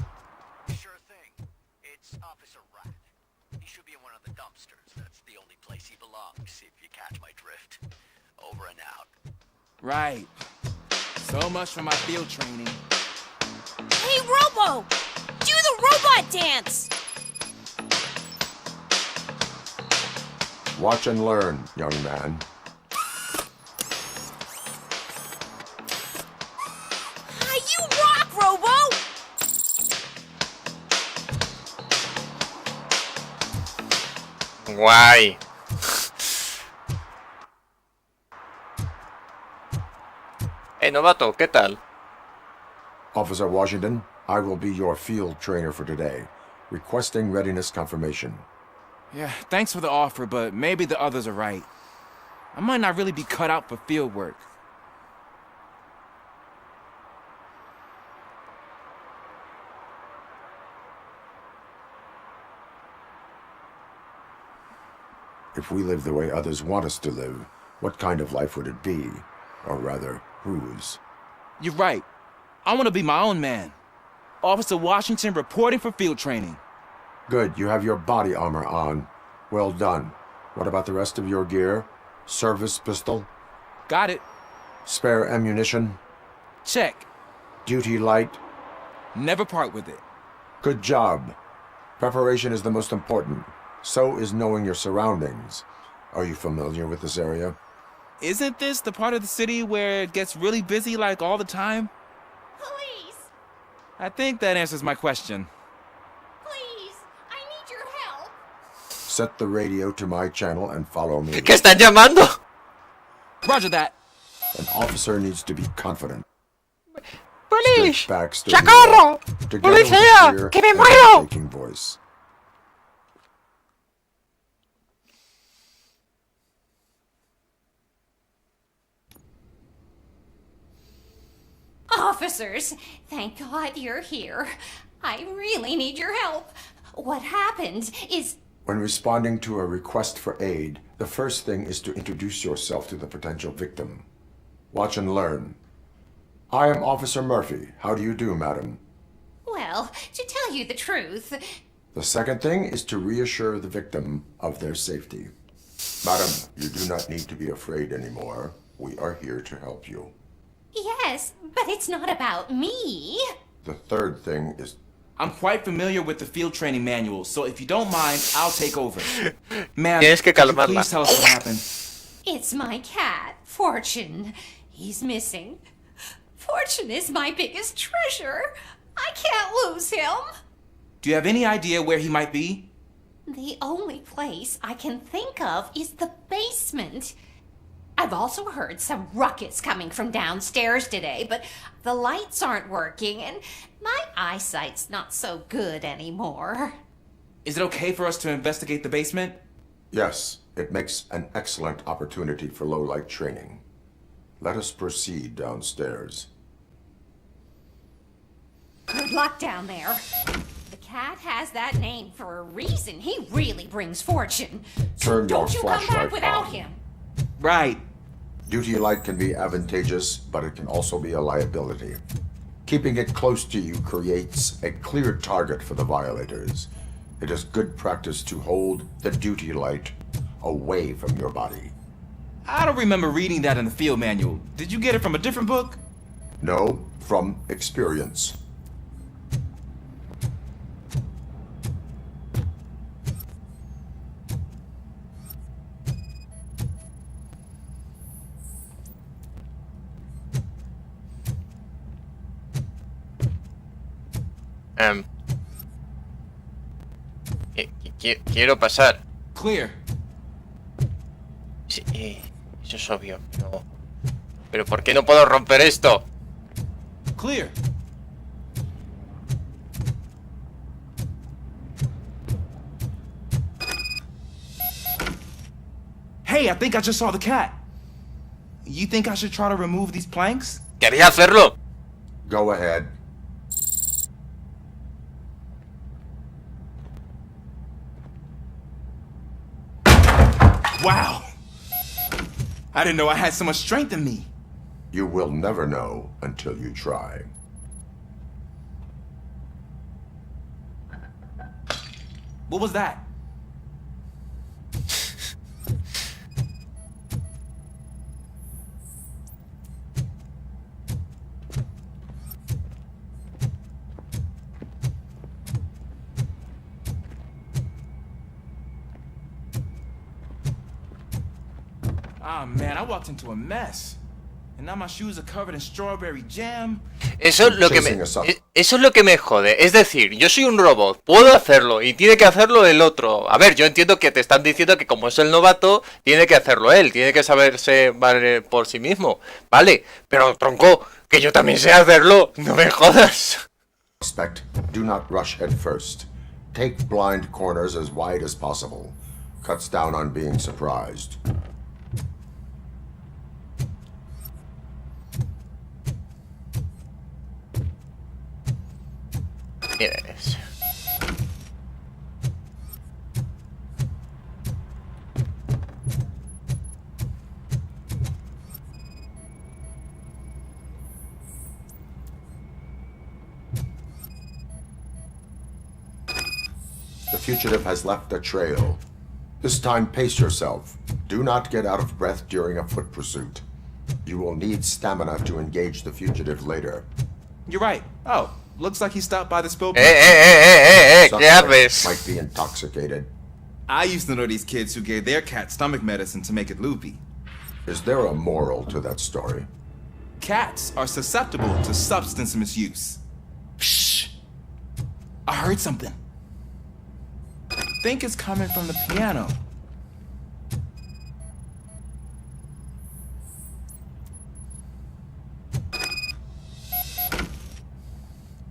P: Sure thing. It's Officer Rat. He should be in one of the dumpsters. That's the only place he belongs, if you catch my drift. Over and out.
T: Right. So much for my field training.
B: Hey, Robo! Do the robot dance!
E: Watch and learn, young man.
B: You rock, Robo!
A: Guay. Hey, novato, ¿qué tal?
E: Officer Washington, I will be your field trainer for today. Requesting readiness confirmation.
T: Yeah, thanks for the offer, but maybe the others are right. I might not really be cut out for field work.
E: If we live the way others want us to live, what kind of life would it be? Or rather, whose?
T: You're right. I want to be my own man. Officer Washington reporting for field training.
E: Good, you have your body armor on. Well done. What about the rest of your gear? Service pistol?
T: Got it.
E: Spare ammunition?
T: Check.
E: Duty light?
T: Never part with it.
E: Good job. Preparation is the most important. So is knowing your surroundings. Are you familiar with this area?
T: Isn't this the part of the city where it gets really busy like all the time?
B: Please!
T: I think that answers my question.
B: Please! I need your help!
E: Set the radio to my channel and follow me.
A: ¿Qué están llamando?
T: Roger that.
E: An officer needs to be confident.
A: Police!
E: Baxter,
A: ¡Socorro! ¡Policía! ¡Que me muero!
E: Taking voice.
U: Officers, thank God you're here. I really need your help. What happened is...
E: When responding to a request for aid, the first thing is to introduce yourself to the potential victim. Watch and learn. I am Officer Murphy. How do you do, madam?
U: Well, to tell you the truth...
E: The second thing is to reassure the victim of their safety. Madam, you do not need to be afraid anymore. We are here to help you.
U: Yes, but it's not about me.
E: The third thing is...
T: I'm quite familiar with the field training manual, so if you don't mind, I'll take over. Ma'am,
A: Tienes que
T: could you
A: calmarla.
T: please tell us what happened?
U: It's my cat, Fortune. He's missing. Fortune is my biggest treasure. I can't lose him.
T: Do you have any idea where he might be?
U: The only place I can think of is the basement. I've also heard some ruckus coming from downstairs today, but the lights aren't working and my eyesight's not so good anymore.
T: Is it okay for us to investigate the basement?
E: Yes, it makes an excellent opportunity for low-light training. Let us proceed downstairs.
U: Good luck down there. The cat has that name for a reason. He really brings fortune. So
E: Turn your
U: don't you come back
E: flashlight
U: without
E: on.
U: him.
T: Right.
E: Duty light can be advantageous, but it can also be a liability. Keeping it close to you creates a clear target for the violators. It is good practice to hold the duty light away from your body.
T: I don't remember reading that in the field manual. Did you get it from a different book?
E: No, from experience.
A: Quiero pasar.
T: Clear.
A: Sí, eso es obvio. No. Pero ¿por qué no puedo romper esto?
T: Clear. Hey, I think I just saw the cat. You think I should try to remove these planks?
A: Quería hacerlo.
E: Go ahead.
T: Wow. I didn't know I had so much strength in me.
E: You will never know until you try.
T: What was that? Ah, man, I walked into a mess. And now my shoes are covered in strawberry jam.
A: Eso es lo que me jode. Es decir, yo soy un robot, puedo hacerlo y tiene que hacerlo el otro. A ver, yo entiendo que te están diciendo que como es el novato, tiene que hacerlo él, tiene que saberse valer por sí mismo. Vale, pero tronco, que yo también sé hacerlo, no me jodas.
E: Suspect, do not rush head first. Take blind corners as wide as possible. Cuts down on being surprised.
A: Mira eso.
E: The fugitive has left a trail. This time, pace yourself. Do not get out of breath during a foot pursuit. You will need stamina to engage the fugitive later.
T: You're right. Oh, looks like he stopped by the spill.
A: ¿Qué haces?
E: Might be intoxicated.
T: I used to know these kids who gave their cat stomach medicine to make it loopy.
E: Is there a moral to that story?
T: Cats are susceptible to substance misuse. Shh. I heard something. I think it's coming from the piano.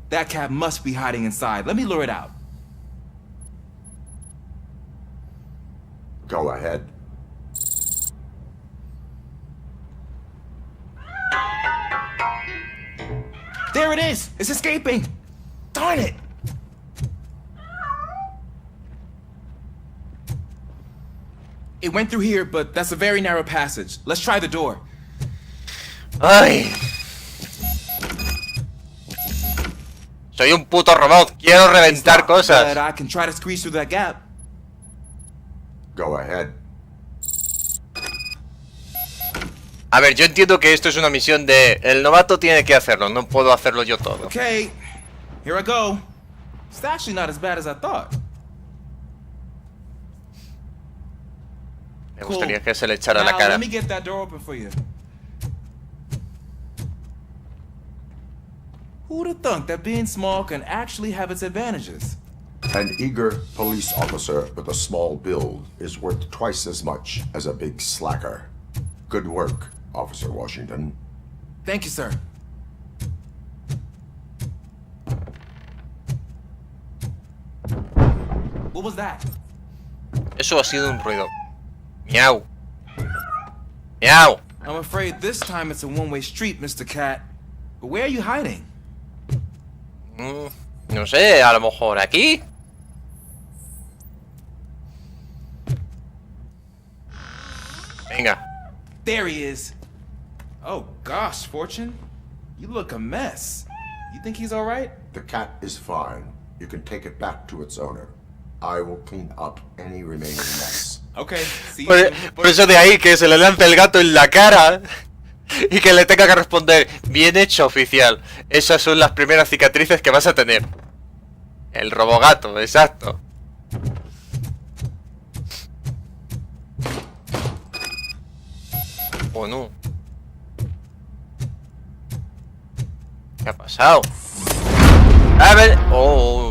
T: That cat must be hiding inside. Let me lure it out.
E: Go ahead.
T: There it is! It's escaping! Darn it! It went through here, but that's a very narrow passage. Let's try the door.
A: Ay. Soy un puto robot. Quiero reventar cosas.
T: But I can try to squeeze through that gap.
E: Go ahead.
A: A ver, yo entiendo que esto es una misión de... El novato tiene que hacerlo, no puedo hacerlo yo todo.
T: Okay, here I go. It's actually not as bad as I thought.
A: Me gustaría que se le echara la
T: Now,
A: cara.
T: let me get that door open for you. Who'd have thunk that being small can actually have its advantages?
E: An eager police officer with a small build is worth twice as much as a big slacker. Good work, Officer Washington.
T: Thank you, sir. What was that?
A: Eso ha sido un ruido. Miau. Miau.
T: I'm afraid this time it's a one-way street, Mr. Cat. But where are you hiding?
A: No sé, a lo mejor aquí. Venga.
T: There he is. Oh gosh, Fortune. You look a mess. You think he's alright?
E: The cat is fine. You can take it back to its owner. I will clean up any remaining mess.
T: Okay, see you.
A: Por eso de ahí que se le lance el gato en la cara y que le tenga que responder: bien hecho, oficial. Esas son las primeras cicatrices que vas a tener. El robogato, exacto. Oh no. ¿Qué ha pasado? A ver. Oh.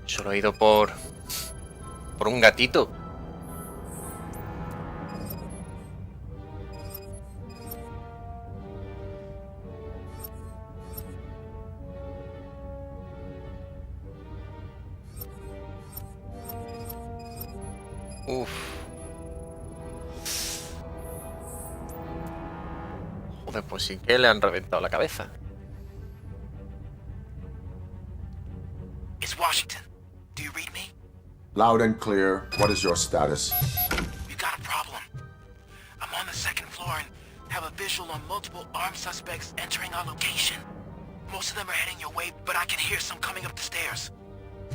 A: Solo he ido por un gatito. Uf. Joder, pues sí que le han reventado la cabeza.
P: It's Washington. Do you read me?
E: Loud and clear. What is your status?
P: We've got a problem. I'm on the second floor and have a visual on multiple armed suspects entering our location. Most of them are heading your way, but I can hear some coming up the stairs.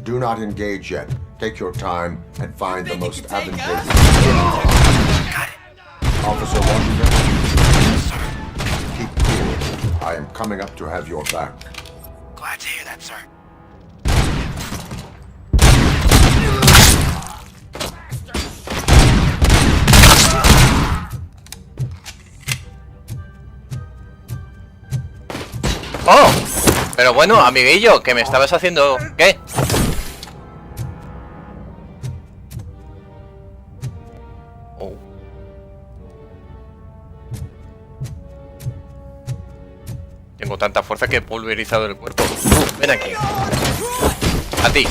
E: Do not engage yet. Take your time and find the most advantageous. Officer Washington?
P: Yes, sir.
E: Keep cool. I am coming up to have your back.
P: Glad to hear that, sir.
A: ¡Oh! Pero bueno, amiguillo, que me estabas haciendo... ¿Qué? Oh. Tengo tanta fuerza que he pulverizado el cuerpo. Ven aquí. A ti.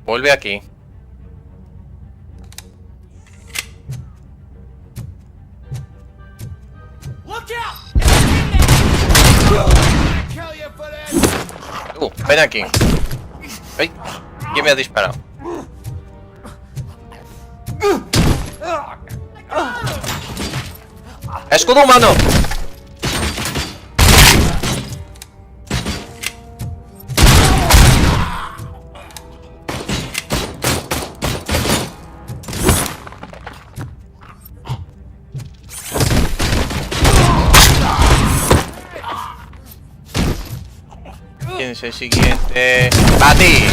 A: Vuelve aquí. Ven aquí. ¡Ay! ¿Quién me ha disparado? ¡Escudo humano! ¿Quién es el siguiente? ¡Bati!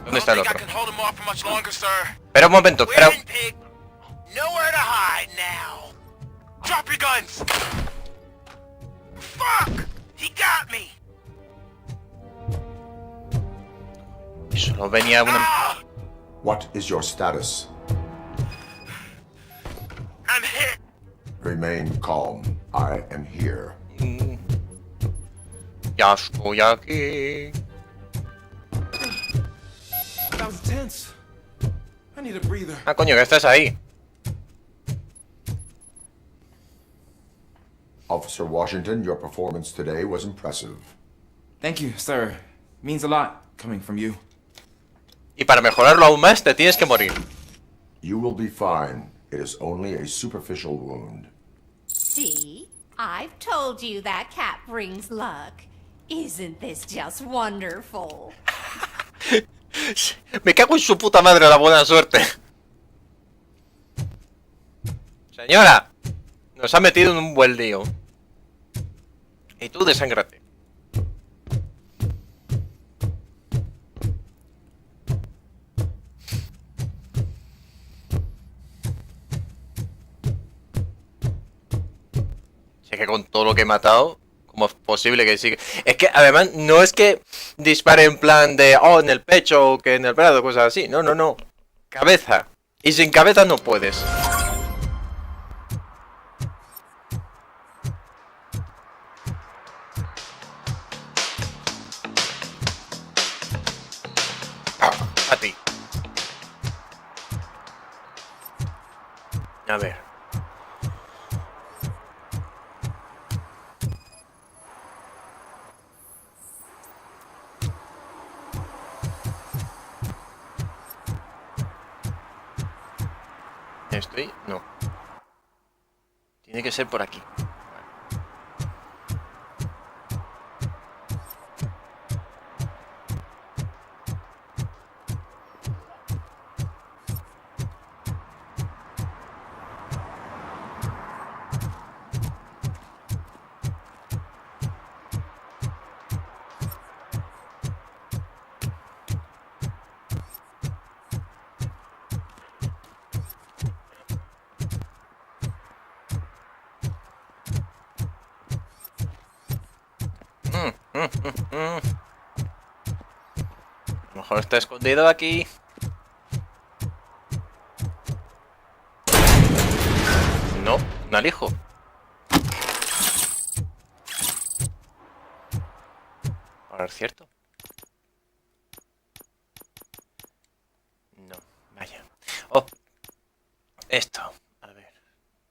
A: ¿Dónde está el otro? Espera un momento, espera.
P: Nowhere to hide now. Drop your guns. Fuck! He got me.
A: Solo venía una...
E: What is your status?
P: I'm hit.
E: Remain calm. I am here.
A: Ya estoy aquí.
T: That was tense. I need a breather.
A: Ah, coño, que estás ahí.
E: Officer Washington, your performance today was impressive.
T: Thank you, sir. Means a lot coming from you.
A: Y para mejorarlo aún más, te tienes que morir.
E: You will be fine. It is only a superficial wound.
U: See? I've told you that cat brings luck. Isn't this just wonderful?
A: Me cago en su puta madre la buena suerte. Señora, nos ha metido en un buen lío. Y tú desángrate. Si es que con todo lo que he matado, ¿cómo es posible que siga? Es que además no es que dispare en plan de, oh, en el pecho o que en el brazo, cosas así. No, no, no. Cabeza. Y sin cabeza no puedes. A ti. A ver. ¿Estoy? No. Tiene que ser por aquí. A lo mejor está escondido aquí. No, un alijo. Ahora es cierto. No, vaya. Oh, esto. A ver.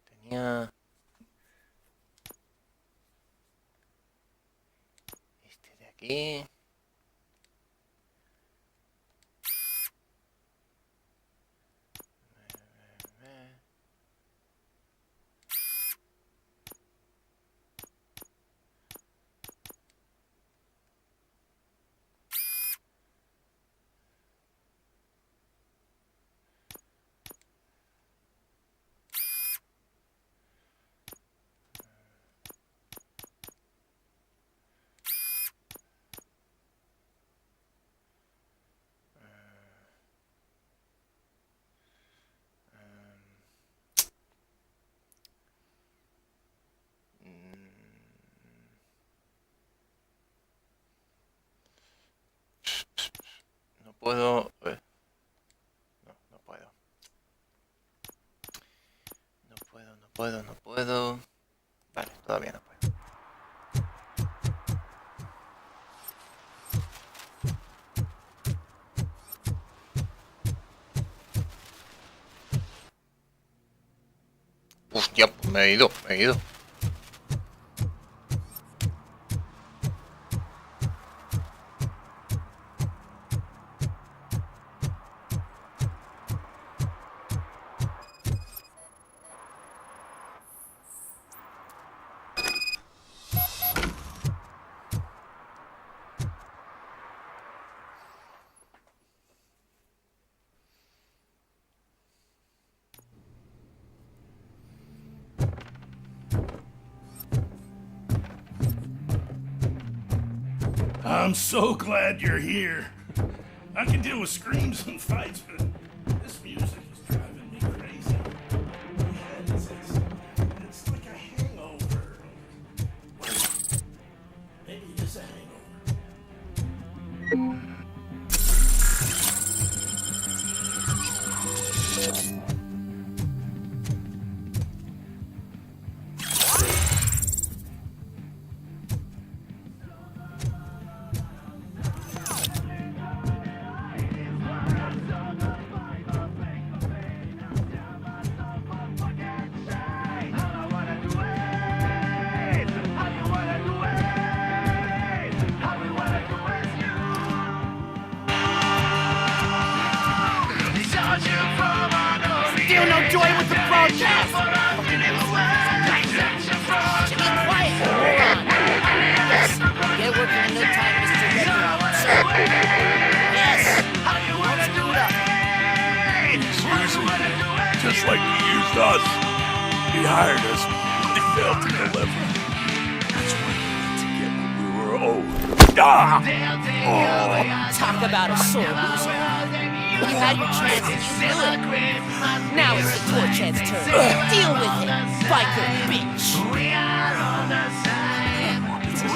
A: Tenía... Aquí. No puedo... No, no puedo. No puedo, no puedo, no puedo. Vale, todavía no puedo. Hostia, pues me he ido, me he ido.
M: I'm so glad you're here. I can deal with screams and fights, but this music is driving me crazy. It's like a hangover. Maybe it is a hangover.
P: toying with the broadcast! Be quiet, moron! Yes, get working in no time, Mr. Redrow. Sir. Yes, let's do it up.
I: Just like he used us. He hired us, but he failed to deliver. That's why we had to get what we were owed. Ah! Oh.
P: Talk about a sore loser. You had your chance and you blew it. Now it's the Torchhead's turn. Deal with it, biker bitch.
I: It's a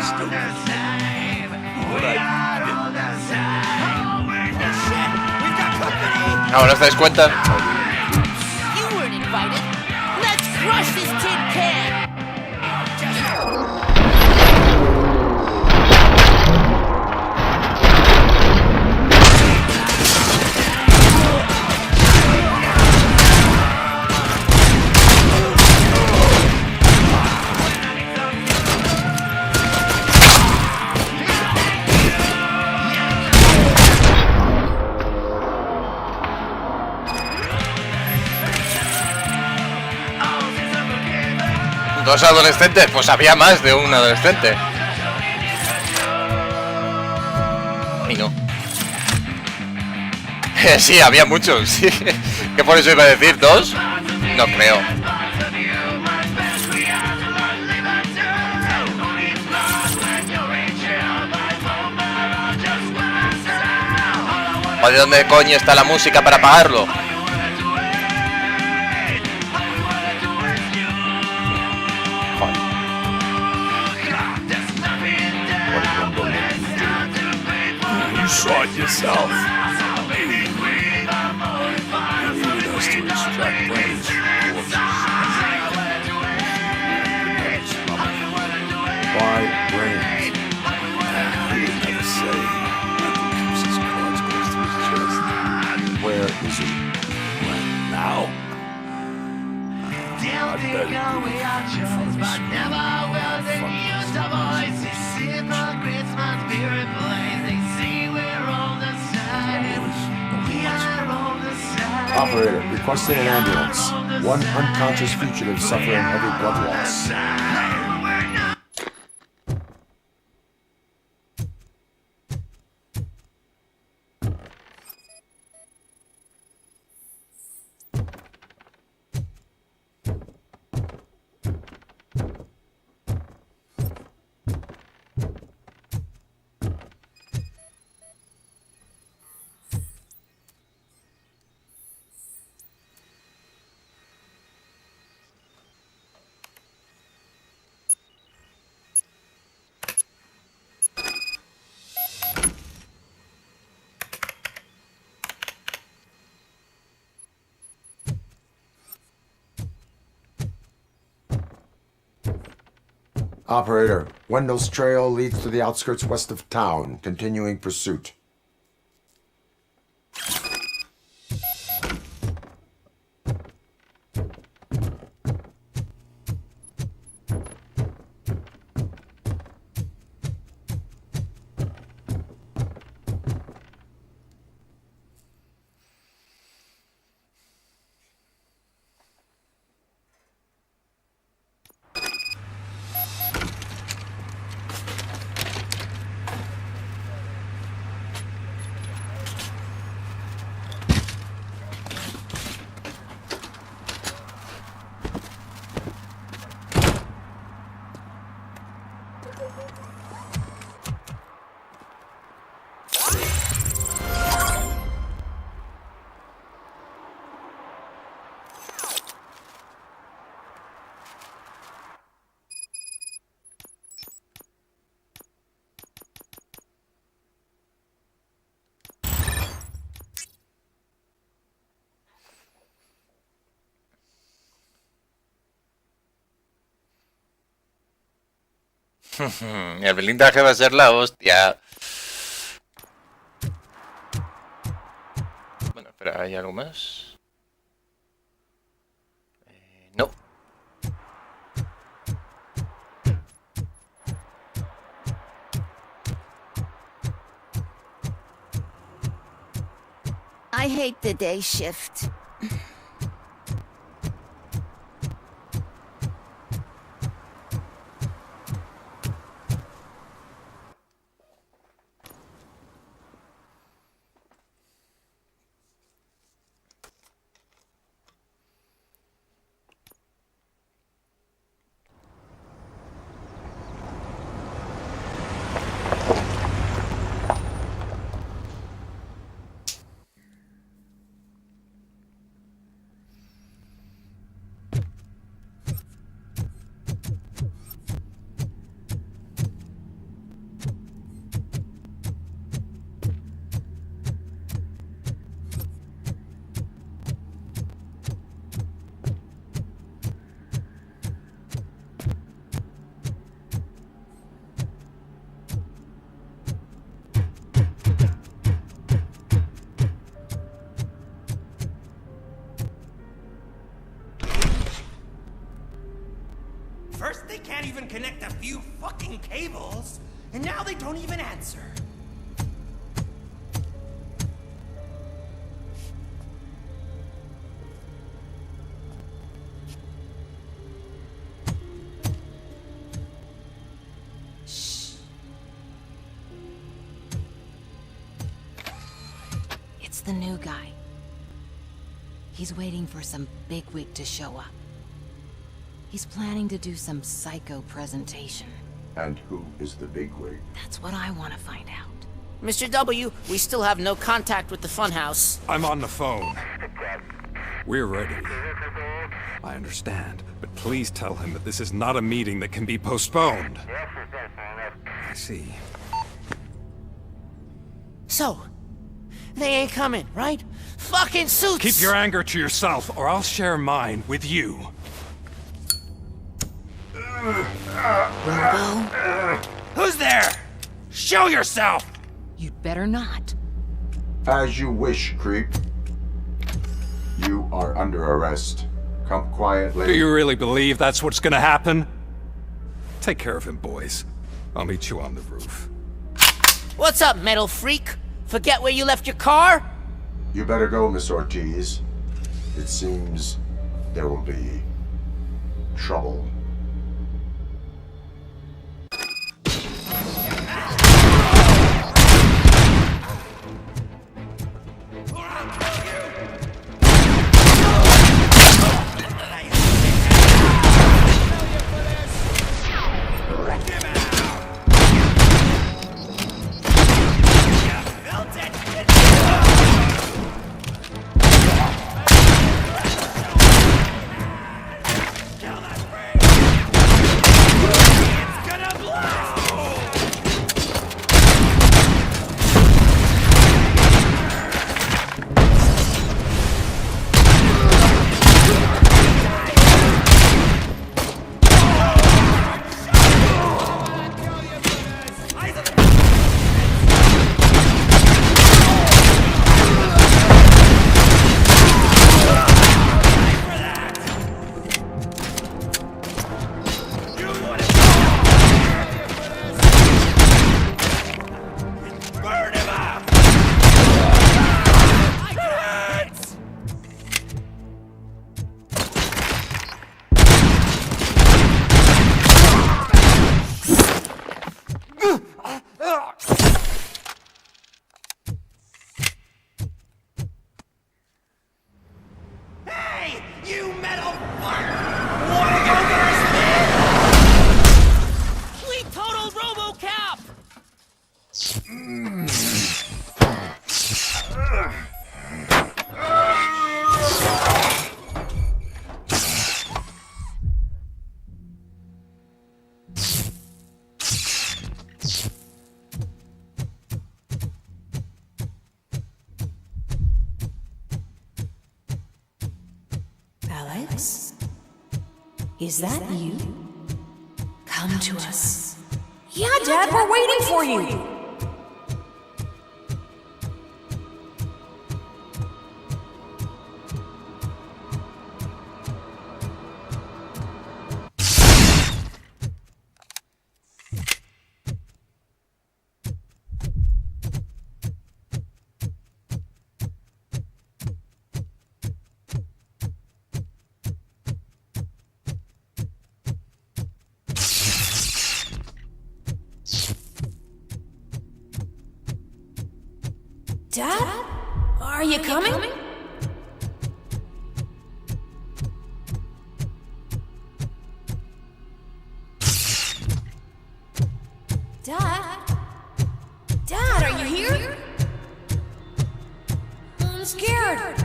I: stupid. What I
A: Ahora os dais cuenta.
P: You weren't invited. Let's crush this tin can.
A: ¿Dos adolescentes? Pues había más de un adolescente. Y no. Sí, había muchos, sí. Que por eso iba a decir dos. No creo. ¿De dónde coño está la música para apagarlo?
I: You saw it yourself. You needed us to extract brains. Why brains? He would never say. He keeps his cards close to his chest. Where is he? Right now? I bet
E: Operator, requesting an ambulance. One unconscious fugitive suffering heavy blood loss. Operator, Wendell's trail leads to the outskirts west of town, continuing pursuit.
A: El blindaje va a ser la hostia. Bueno, espera, ¿hay algo más? No.
V: I hate the day shift.
H: even connect a few fucking cables, and now they don't even answer.
D: It's the new guy. He's waiting for some bigwig to show up. He's planning to do some psycho presentation.
E: And who is the bigwig?
D: That's what I want to find out.
J: Mr. W, we still have no contact with the funhouse.
V: I'm on the phone. We're ready. I understand, but please tell him that this is not a meeting that can be postponed. I see.
J: So, they ain't coming, right? Fucking suits!
V: Keep your anger to yourself, or I'll share mine with you.
J: Robo?
V: Who's there? Show yourself!
D: You'd better not.
E: As you wish, creep. You are under arrest. Come quietly.
V: Do you really believe that's what's gonna happen? Take care of him, boys. I'll meet you on the roof.
J: What's up, metal freak? Forget where you left your car?
E: You better go, Miss Ortiz. It seems there will be trouble.
W: Alex? Is that you? Come to us. Yeah, Dad, we're waiting for you! Dad? Are you coming? Dad? Dad, are you here? I'm scared.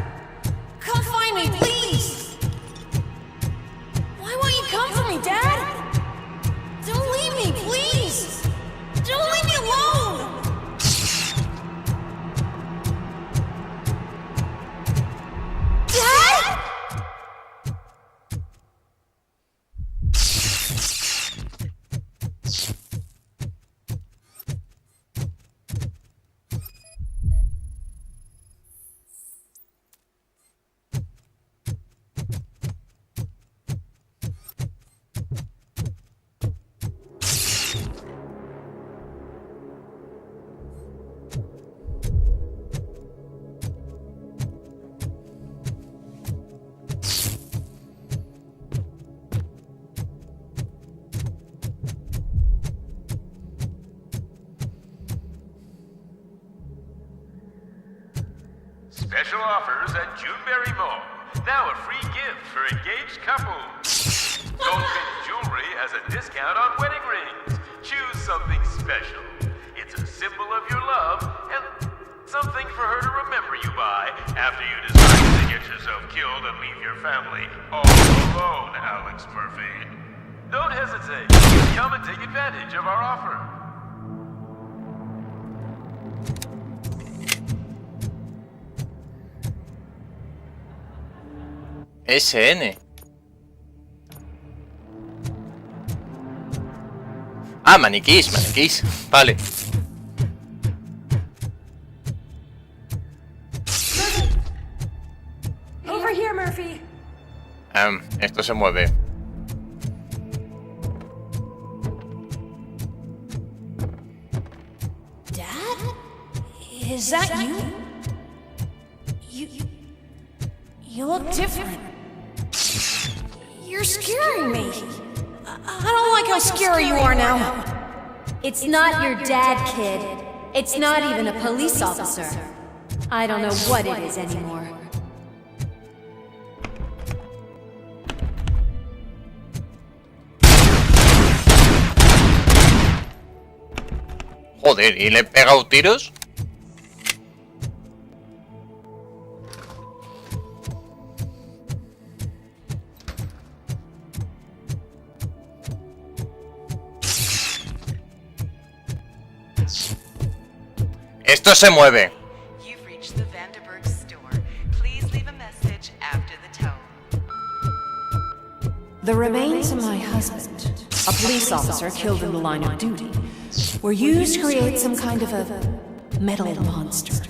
W: Come find me, please. Why won't you come for me, Dad? Don't leave me, please. Don't leave me alone.
F: Special offers at Juneberry Mall. Now a free gift for engaged couples. Gold Vintage Jewelry has a discount on wedding rings. Choose something special. It's a symbol of your love and something for her to remember you by after you decide to get yourself killed and leave your family all alone, Alex Murphy. Don't hesitate. Come and take advantage of our offer.
A: SN. Ah, maniquís. Vale.
W: Over here, Murphy.
A: Esto se mueve.
W: Dad? Is that you? You look different. You're scaring me. I don't like how scary you are now.
L: It's not your dad, kid. It's not even a police officer. I don't know what it is anymore.
A: Joder, ¿y le he pegado tiros? Esto se mueve.
N: You've reached the Vanderburg store. Please leave a message after the tone.
X: The remains of my husband, a police officer killed in the line of duty, were used to create some kind of a metal monster.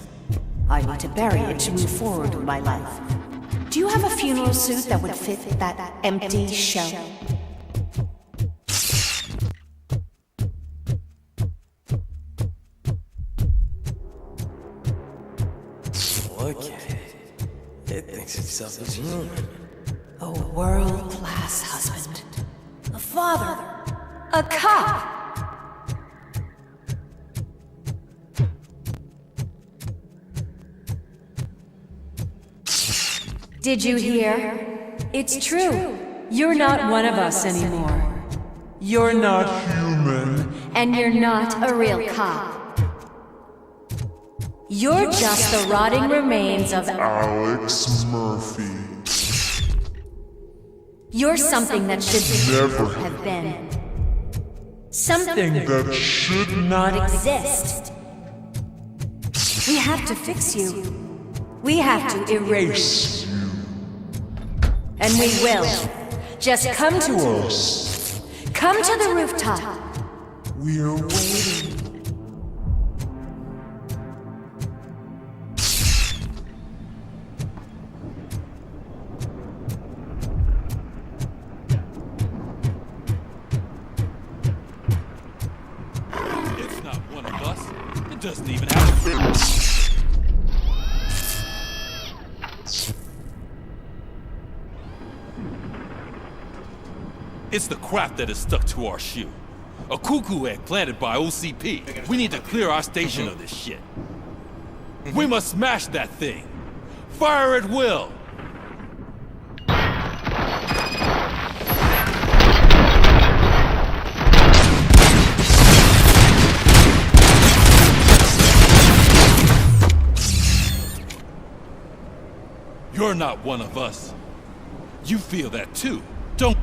X: I need to bury it to move forward with my life. Do you have a funeral suit that would fit that empty shell?
H: Look at it. It thinks itself as human.
X: A world-class husband.
W: A father.
L: A cop. Did you hear? It's true. You're not one of us anymore.
I: You're not human.
L: And you're not a real cop. You're just the rotting remains of
I: Alex Murphy.
L: You're something that should
I: Never
L: have been.
I: Something that should
L: not exist. We have to fix you. We have to erase you. And we will. Just come to us. Come to the rooftop.
I: We're waiting.
M: It's not one of us. It doesn't even have a It's the crap that is stuck to our shoe. A cuckoo egg planted by OCP. We need to clear our station of this shit. We must smash that thing. Fire at will. You're not one of us. You feel that too, don't?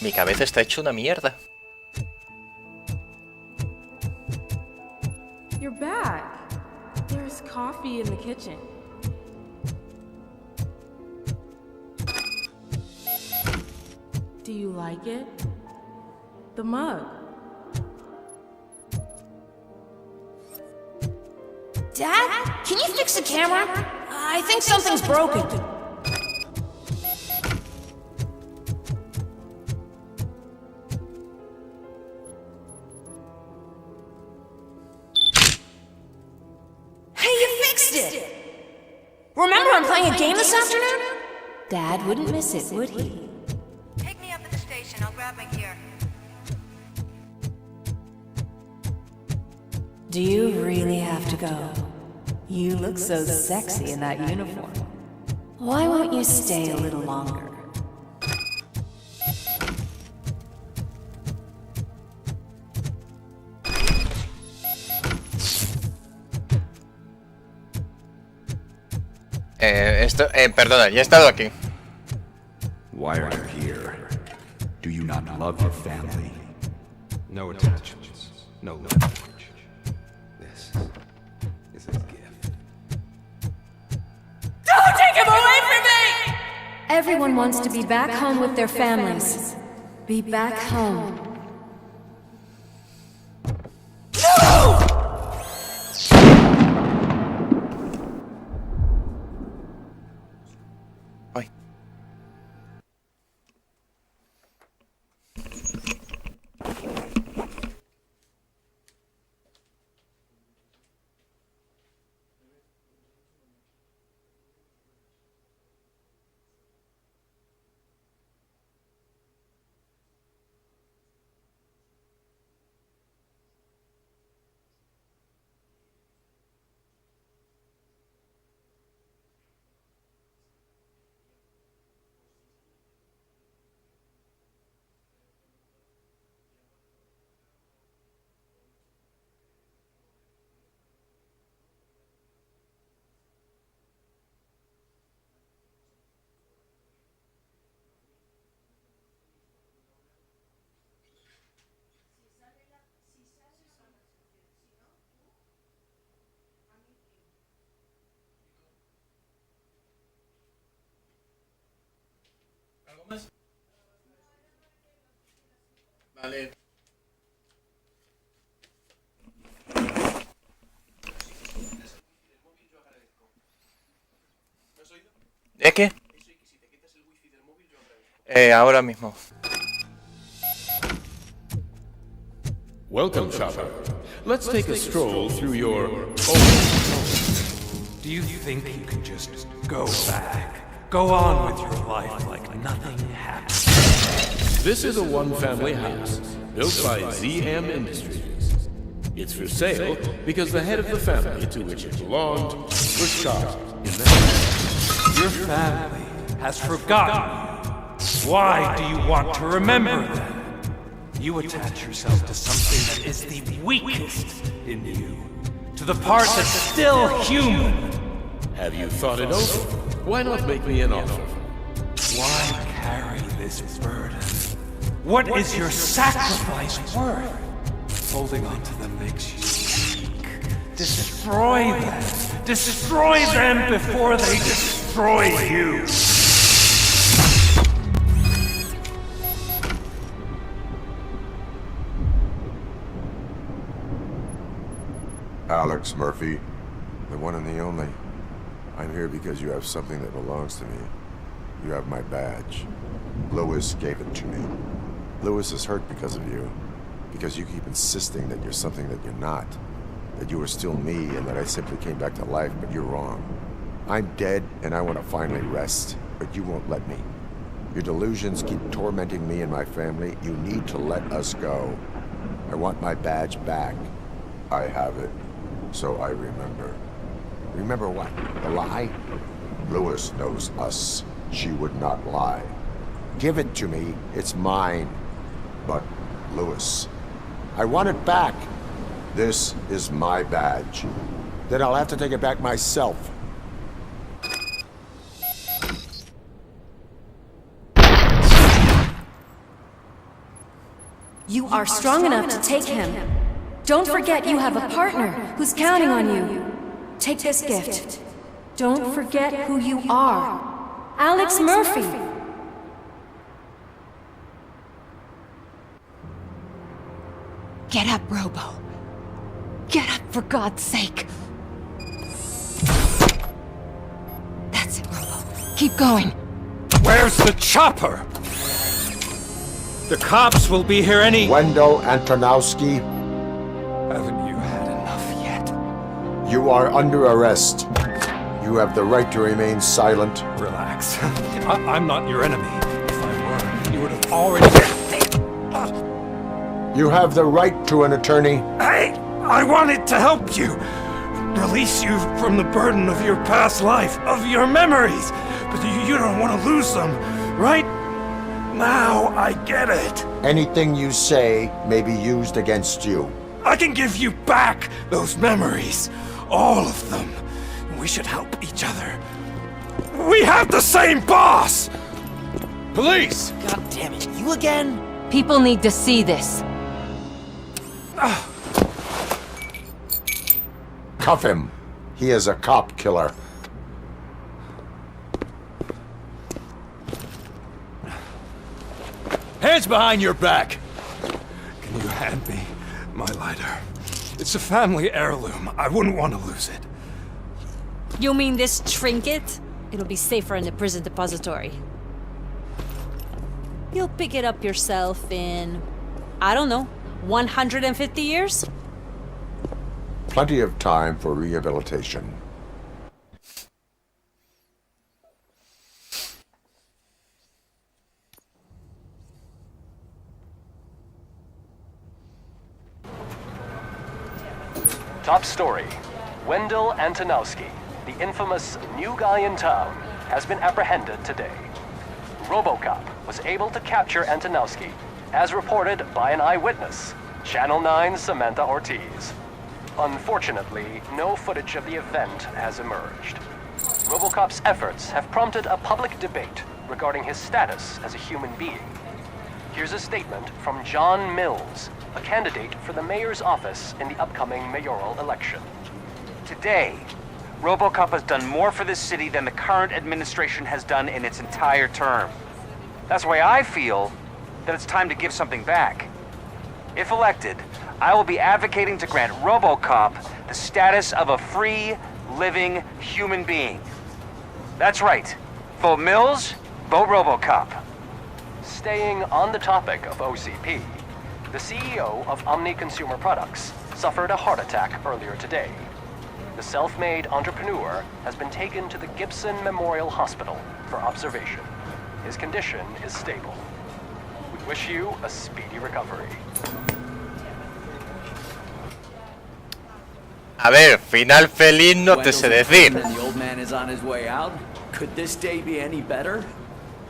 A: Mi cabeza está hecha una mierda.
K: You're back. There's coffee in the kitchen. Do you like it? The mug.
W: Dad? Can you fix the camera? I think something's broken. Hey, you fixed it! Remember I'm playing a game this afternoon?
X: Dad wouldn't miss it, would he?
D: Take me up at the station. I'll grab my gear.
X: Do you really have to go? You look so sexy in that uniform. Why won't you stay a little longer?
A: Perdona, ya he estado aquí.
V: Why are you here? Do you not love your family? No attachments. No language. This is a gift.
W: Don't take him away from me!
X: Everyone wants to be back home with their families. Be back home.
A: ¿Algo más? Vale. ¿De qué? Ahora mismo.
F: Welcome, Chopper. Let's take a stroll through your
V: Do you think you can just go back? Go on with your life like nothing happened?
F: This is a one-family house built by ZM Industries. It's for sale because the head of the family to which it belonged was shot in the head.
V: Your family has forgotten you. Why do you want to remember them? You attach yourself to something that is the weakest in you, to the part that's still human.
F: Have you thought it over? Why not make me an offer?
V: Why carry this burden? What is your sacrifice worth? Holding on to them makes you weak. Destroy them. Destroy them before they destroy you.
E: Alex Murphy, the one and the only. I'm here because you have something that belongs to me. You have my badge. Lewis gave it to me. Lewis is hurt because of you. Because you keep insisting that you're something that you're not. That you are still me and that I simply came back to life, but you're wrong. I'm dead and I want to finally rest, but you won't let me. Your delusions keep tormenting me and my family. You need to let us go. I want my badge back. I have it. So I remember. Remember what? The lie? Lewis knows us. She would not lie. Give it to me. It's mine. But, Lewis, I want it back. This is my badge. Then I'll have to take it back myself.
X: You are strong enough to take him. Don't forget you have a partner who's counting on you. Take this gift. Don't forget who you are. Alex Murphy.
U: Get up, Robo. Get up, for God's sake. That's it, Robo. Keep going.
V: Where's the chopper? The cops will be here any...
E: Wendell Antonowski.
V: Haven't you had enough yet?
E: You are under arrest. You have the right to remain silent.
V: Relax. I'm not your enemy. If I were, you would have already...
E: You have the right to an attorney.
V: Hey! I wanted to help you. Release you from the burden of your past life, of your memories. But you don't want to lose them, right? Now I get it.
E: Anything you say may be used against you.
V: I can give you back those memories. All of them. We should help each other. We have the same boss!
J: Police! God damn it, you again?
L: People need to see this.
E: Cuff him. He is a cop killer.
V: Hands behind your back! Can you hand me my lighter? It's a family heirloom. I wouldn't want to lose it.
G: You mean this trinket? It'll be safer in the prison depository. You'll pick it up yourself in, I don't know, 150 years?
E: Plenty of time for rehabilitation.
O: Top story. Wendell Antonowski, the infamous new guy in town, has been apprehended today. Robocop was able to capture Antonowski, as reported by an eyewitness, Channel 9's Samantha Ortiz. Unfortunately, no footage of the event has emerged. Robocop's efforts have prompted a public debate regarding his status as a human being. Here's a statement from John Mills, a candidate for the mayor's office in the upcoming mayoral election.
Q: Today, Robocop has done more for this city than the current administration has done in its entire term. That's why I feel that it's time to give something back. If elected, I will be advocating to grant Robocop the status of a free, living human being. That's right. Vote Mills, vote Robocop.
O: Staying on the topic of OCP, the CEO of Omni Consumer Products suffered a heart attack earlier today. The self-made entrepreneur has been taken to the Gibson Memorial Hospital for observation. His condition is stable. We wish you a speedy recovery.
A: A ver, final feliz no te sé decir.
R: The old man is on his way out. Could this day be any better?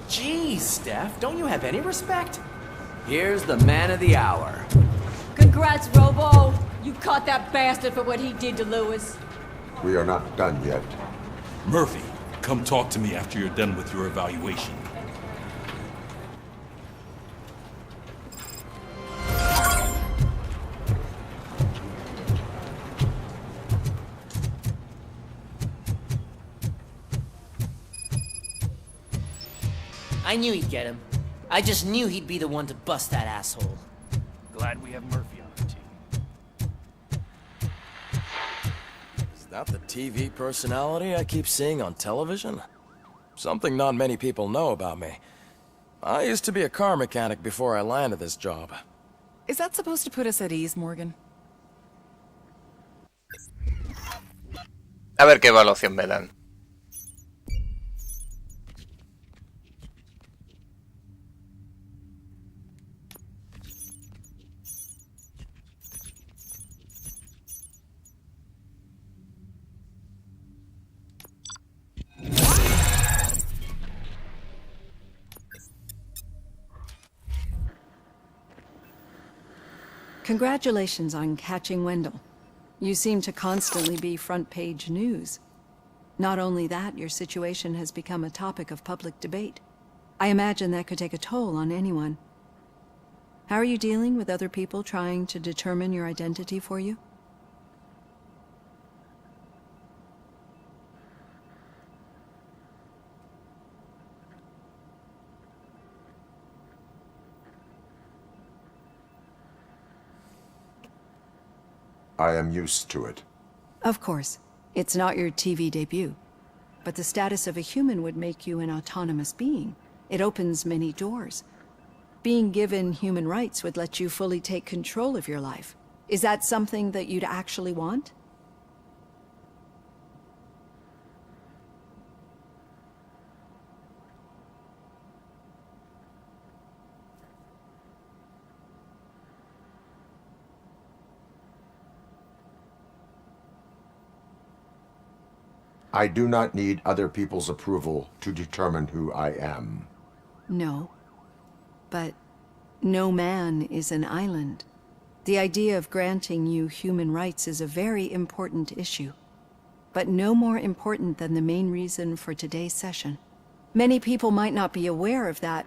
R: Jeez, Steph, don't you have any respect? Here's the man of the hour.
Y: Congrats, Robo. You caught that bastard for what he did to Lewis.
E: We are not done yet.
M: Murphy, come talk to me after you're done with your evaluation.
J: I knew he'd get him. I just knew he'd be the one to bust that asshole.
V: Glad we have Murphy on the team.
Z: Is that the TV personality I keep seeing on television? Something not many people know about me. I used to be a car mechanic before I landed this job.
K: Is that supposed to put us at ease, Morgan?
A: A ver qué evaluación me dan.
X: Congratulations on catching Wendell. You seem to constantly be front-page news. Not only that, your situation has become a topic of public debate. I imagine that could take a toll on anyone. How are you dealing with other people trying to determine your identity for you?
E: I am used to it.
X: Of course. It's not your TV debut. But the status of a human would make you an autonomous being. It opens many doors. Being given human rights would let you fully take control of your life. Is that something that you'd actually want?
E: I do not need other people's approval to determine who I am.
X: No. But no man is an island. The idea of granting you human rights is a very important issue, but no more important than the main reason for today's session. Many people might not be aware of that,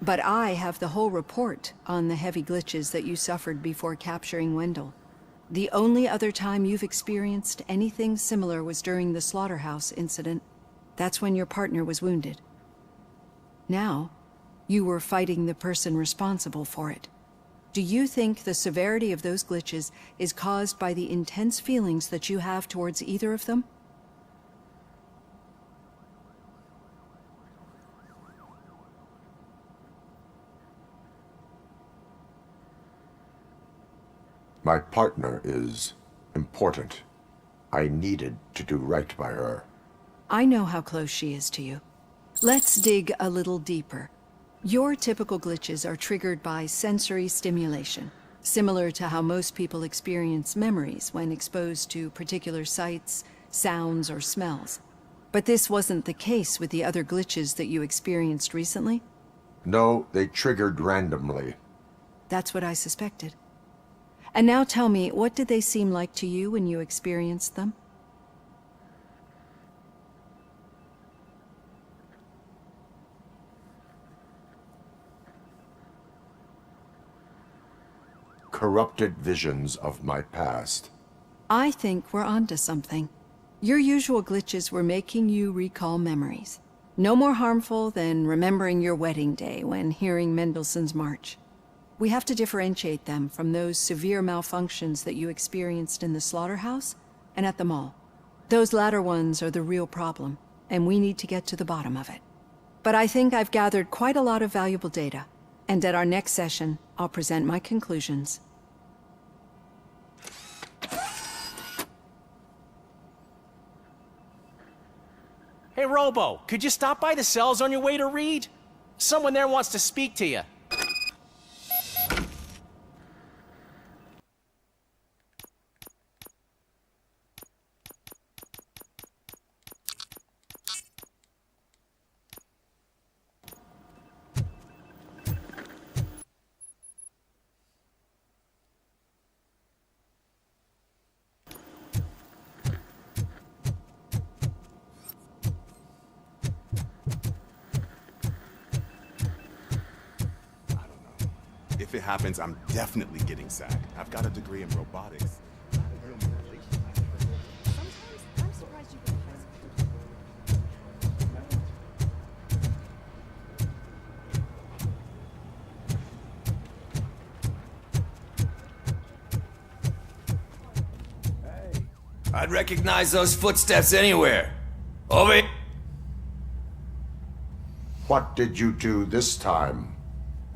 X: but I have the whole report on the heavy glitches that you suffered before capturing Wendell. The only other time you've experienced anything similar was during the slaughterhouse incident. That's when your partner was wounded. Now, you were fighting the person responsible for it. Do you think the severity of those glitches is caused by the intense feelings that you have towards either of them?
E: My partner is important. I needed to do right by her.
X: I know how close she is to you. Let's dig a little deeper. Your typical glitches are triggered by sensory stimulation, similar to how most people experience memories when exposed to particular sights, sounds, or smells. But this wasn't the case with the other glitches that you experienced recently?
E: No, they triggered randomly.
X: That's what I suspected. And now tell me, what did they seem like to you when you experienced them?
E: Corrupted visions of my past.
X: I think we're onto something. Your usual glitches were making you recall memories. No more harmful than remembering your wedding day when hearing Mendelssohn's March. We have to differentiate them from those severe malfunctions that you experienced in the slaughterhouse and at the mall. Those latter ones are the real problem, and we need to get to the bottom of it. But I think I've gathered quite a lot of valuable data, and at our next session, I'll present my conclusions.
J: Hey, Robo, could you stop by the cells on your way to Reed? Someone there wants to speak to you.
B: If it happens, I'm definitely getting sacked. I've got a degree in robotics.
C: I'd recognize those footsteps anywhere. Over.
E: What did you do this time?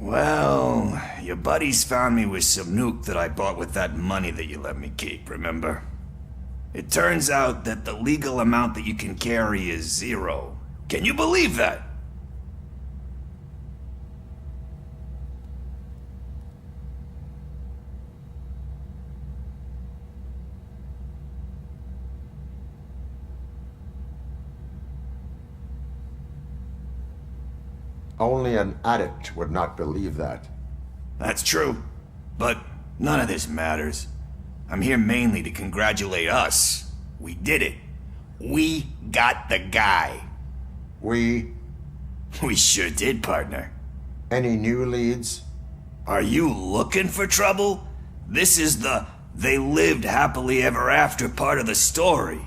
C: Well, your buddies found me with some nuke that I bought with that money that you let me keep, remember? It turns out that the legal amount that you can carry is 0. Can you believe that?
E: Only an addict would not believe that.
C: That's true. But none of this matters. I'm here mainly to congratulate us. We did it. We got the guy.
E: We
C: sure did, partner.
E: Any new leads?
C: Are you looking for trouble? This is the they lived happily ever after part of the story.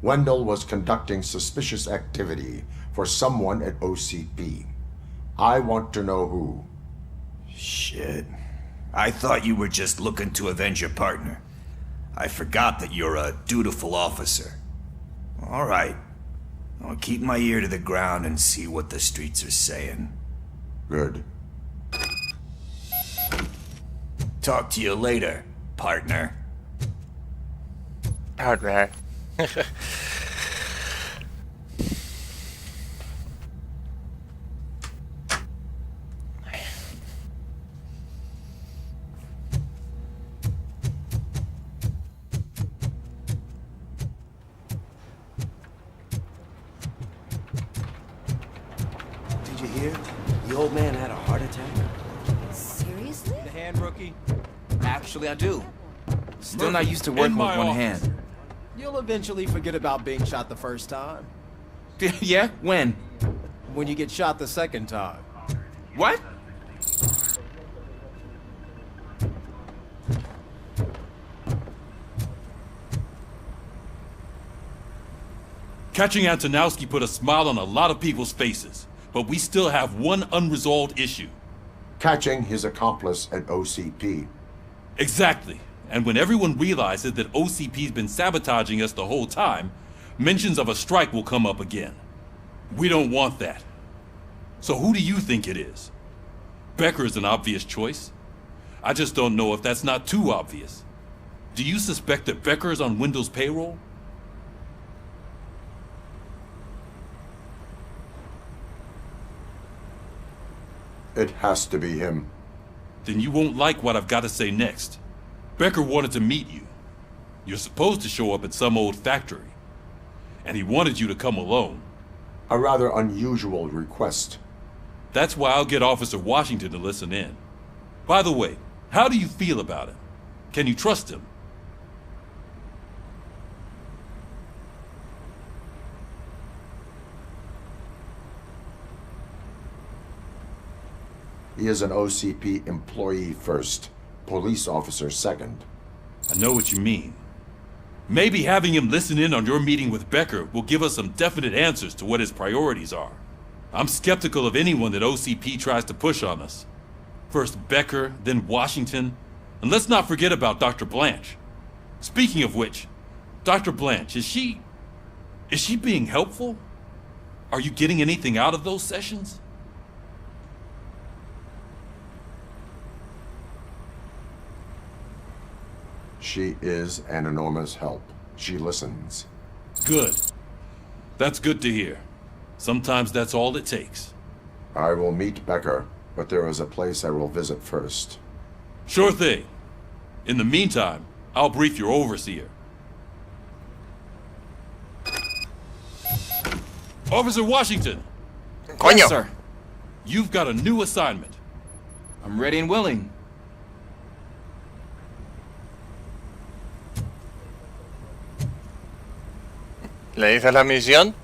E: Wendell was conducting suspicious activity for someone at OCP. I want to know who.
C: Shit. I thought you were just looking to avenge your partner. I forgot that you're a dutiful officer. All right. I'll keep my ear to the ground and see what the streets are saying.
E: Good.
C: Talk to you later, partner.
A: Partner.
R: old man had a heart attack?
Y: Seriously?
H: The hand, rookie? Actually, I do.
I: Still not used to working with one hand.
R: You'll eventually forget about being shot the first time.
I: Yeah? When?
R: When you get shot the second time.
I: What?
M: Catching Antonowski put a smile on a lot of people's faces, but we still have one unresolved issue.
E: Catching his accomplice at OCP.
M: Exactly. And when everyone realizes that OCP's been sabotaging us the whole time, mentions of a strike will come up again. We don't want that. So who do you think it is? Becker is an obvious choice. I just don't know if that's not too obvious. Do you suspect that Becker is on Wendell's payroll?
E: It has to be him.
M: Then you won't like what I've got to say next. Becker wanted to meet you. You're supposed to show up at some old factory. And he wanted you to come alone.
E: A rather unusual request.
M: That's why I'll get Officer Washington to listen in. By the way, how do you feel about him? Can you trust him?
E: He is an OCP employee first, police officer second.
M: I know what you mean. Maybe having him listen in on your meeting with Becker will give us some definite answers to what his priorities are. I'm skeptical of anyone that OCP tries to push on us. First Becker, then Washington, and let's not forget about Dr. Blanche. Speaking of which, Dr. Blanche, is she being helpful? Are you getting anything out of those sessions?
E: She is an enormous help. She listens.
M: Good. That's good to hear. Sometimes that's all it takes.
E: I will meet Becker, but there is a place I will visit first.
M: Sure thing. In the meantime, I'll brief your overseer. Officer Washington!
A: Coño!
I: Yes, sir.
M: You've got a new assignment.
I: I'm ready and willing.
A: ¿Le dices la misión?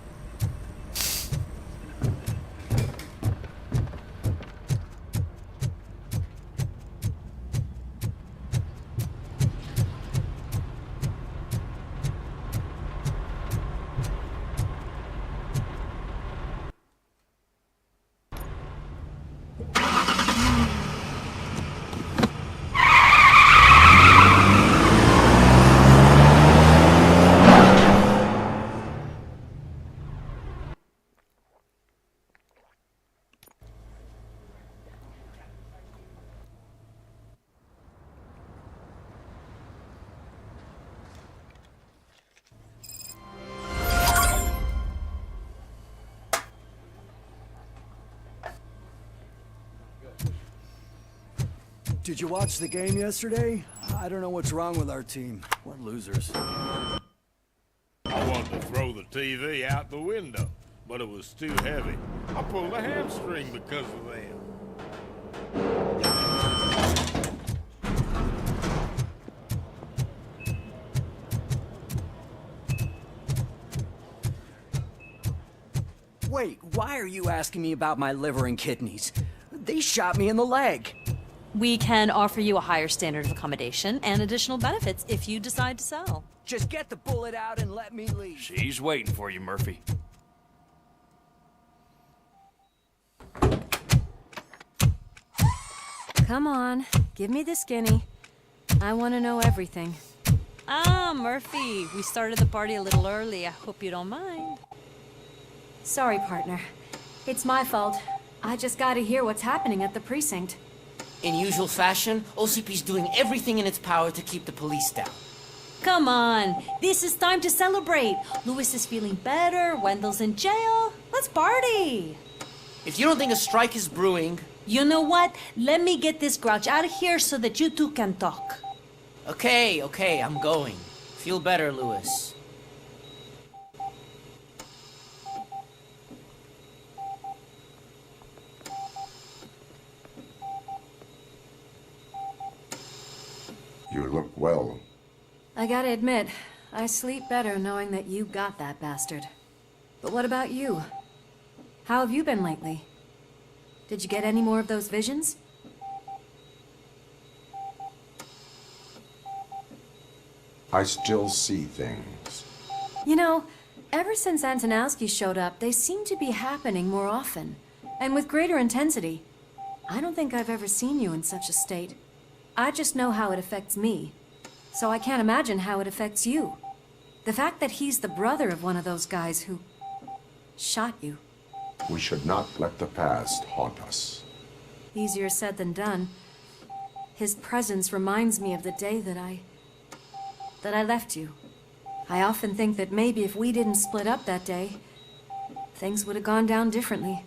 N: Did you watch the game yesterday? I don't know what's wrong with our team.
R: We're losers.
P: I wanted to throw the TV out the window, but it was too heavy. I pulled a hamstring because of them.
N: Wait, why are you asking me about my liver and kidneys? They shot me in the leg.
G: We can offer you a higher standard of accommodation and additional benefits if you decide to sell.
N: Just get the bullet out and let me leave.
R: She's waiting for you, Murphy.
X: Come on, give me the skinny. I want to know everything.
G: Ah, Murphy, we started the party a little early. I hope you don't mind.
X: Sorry, partner. It's my fault. I just gotta hear what's happening at the precinct.
S: In usual fashion, OCP's doing everything in its power to keep the police down.
G: Come on, this is time to celebrate. Louis is feeling better, Wendell's in jail. Let's party.
S: If you don't think a strike is brewing...
G: You know what? Let me get this grouch out of here so that you two can talk.
S: Okay, I'm going. Feel better, Louis.
E: You look well.
X: I gotta admit, I sleep better knowing that you got that bastard. But what about you? How have you been lately? Did you get any more of those visions?
E: I still see things.
X: You know, ever since Antonowski showed up, they seem to be happening more often, and with greater intensity. I don't think I've ever seen you in such a state. I just know how it affects me, so I can't imagine how it affects you. The fact that he's the brother of one of those guys who shot you.
E: We should not let the past haunt us.
X: Easier said than done. His presence reminds me of the day that I left you. I often think that maybe if we didn't split up that day, things would have gone down differently.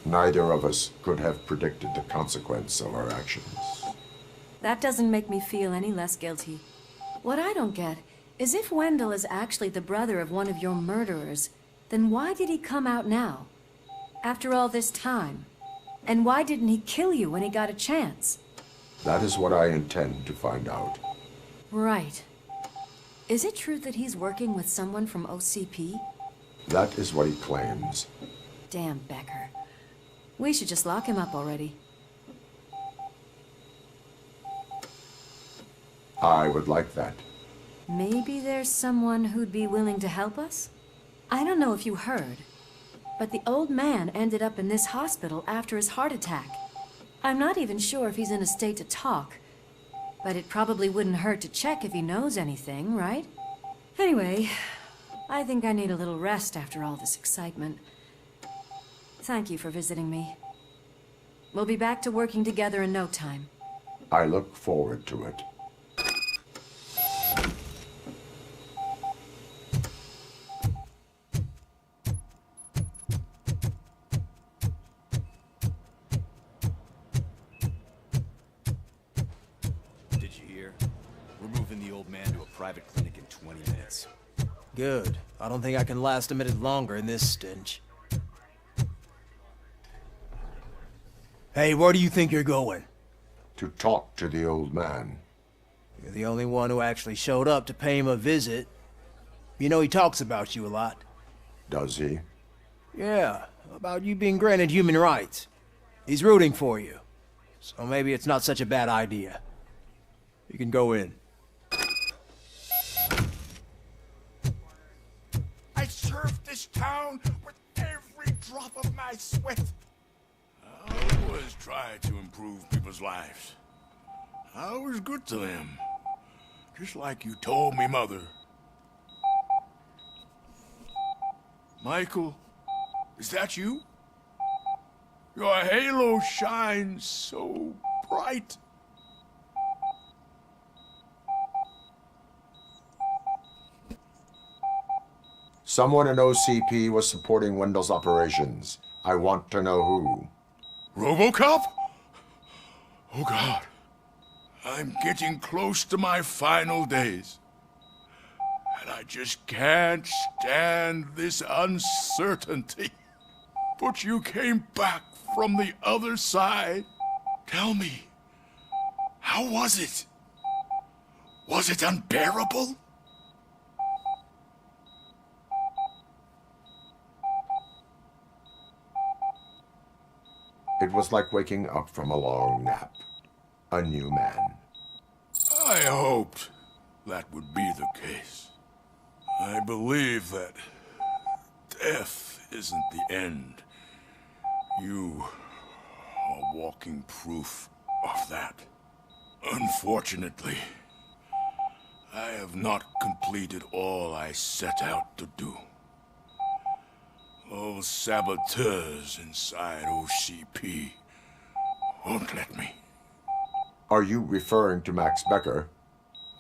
E: Neither of us could have predicted the consequence of our actions.
X: That doesn't make me feel any less guilty. What I don't get is if Wendell is actually the brother of one of your murderers, then why did he come out now? After all this time? And why didn't he kill you when he got a chance?
E: That is what I intend to find out.
X: Right. Is it true that he's working with someone from OCP?
E: That is what he claims.
X: Damn Becker. We should just lock him up already.
E: I would like that.
X: Maybe there's someone who'd be willing to help us? I don't know if you heard, but the old man ended up in this hospital after his heart attack. I'm not even sure if he's in a state to talk, but it probably wouldn't hurt to check if he knows anything, right? Anyway, I think I need a little rest after all this excitement. Thank you for visiting me. We'll be back to working together in no time.
E: I look forward to it.
D: Did you hear? We're moving the old man to a private clinic in 20 minutes.
R: Good. I don't think I can last a minute longer in this stench. Hey, where do you think you're going?
E: To talk to the old man.
R: You're the only one who actually showed up to pay him a visit. You know he talks about you a lot.
E: Does he?
R: Yeah, about you being granted human rights. He's rooting for you. So maybe it's not such a bad idea. You can go in.
P: I served this town with every drop of my sweat. I always try to improve people's lives. I was good to them. Just like you told me, Mother. Michael, is that you? Your halo shines so bright.
E: Someone in OCP was supporting Wendell's operations. I want to know who.
P: Robocop? Oh God. I'm getting close to my final days. And I just can't stand this uncertainty. But you came back from the other side. Tell me, how was it? Was it unbearable?
E: It was like waking up from a long nap. A new man.
P: I hoped that would be the case. I believe that death isn't the end. You are walking proof of that. Unfortunately, I have not completed all I set out to do. Those saboteurs inside OCP won't let me.
E: Are you referring to Max Becker?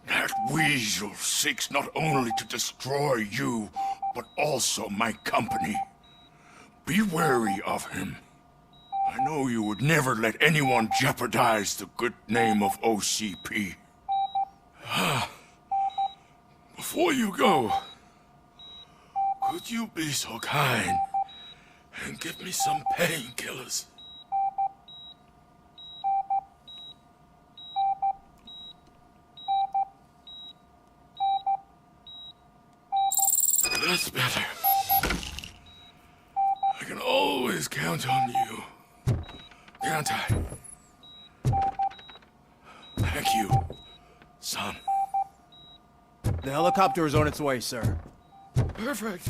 P: That weasel seeks not only to destroy you, but also my company. Be wary of him. I know you would never let anyone jeopardize the good name of OCP. Before you go, Could you be so kind and give me some painkillers? That's better. I can always count on you. Can't I? Thank you, son.
R: The helicopter is on its way, sir.
P: Perfect.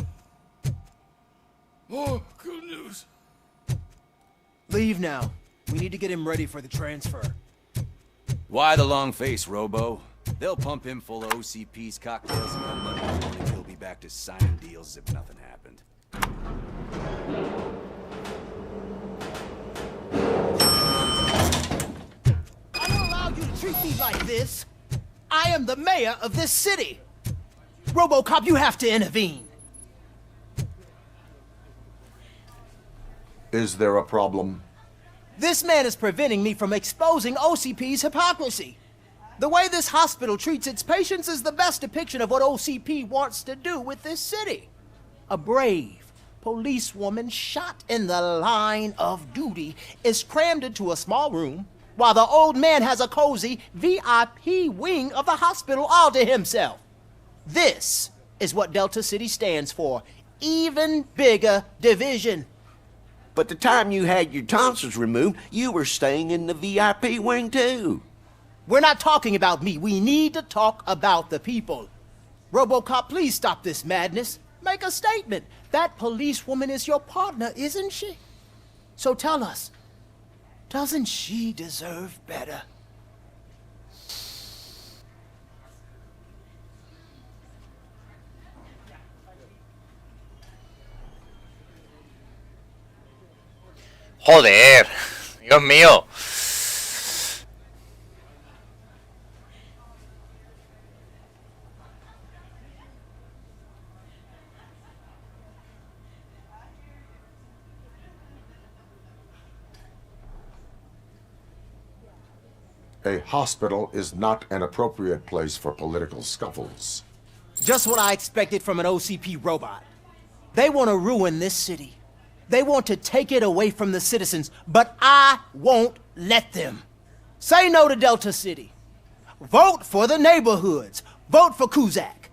P: Oh, good news.
R: Leave now. We need to get him ready for the transfer.
D: Why the long face, Robo? They'll pump him full of OCP's cocktails and money, only he'll be back to signing deals as if nothing happened.
R: I don't allow you to treat me like this. I am the mayor of this city. Robocop, you have to intervene.
E: Is there a problem?
R: This man is preventing me from exposing OCP's hypocrisy. The way this hospital treats its patients is the best depiction of what OCP wants to do with this city. A brave policewoman shot in the line of duty is crammed into a small room, while the old man has a cozy VIP wing of the hospital all to himself. This is what Delta City stands for. Even bigger division.
F: But the time you had your tonsils removed, you were staying in the VIP wing too.
R: We're not talking about me. We need to talk about the people. Robocop, please stop this madness. Make a statement. That policewoman is your partner, isn't she? So tell us, doesn't she deserve better?
A: Joder, Dios mío.
E: A hospital is not an appropriate place for political scuffles.
R: Just what I expected from an OCP robot. They want to ruin this city. They want to take it away from the citizens, but I won't let them. Say no to Delta City. Vote for the neighborhoods. Vote for Kuzak.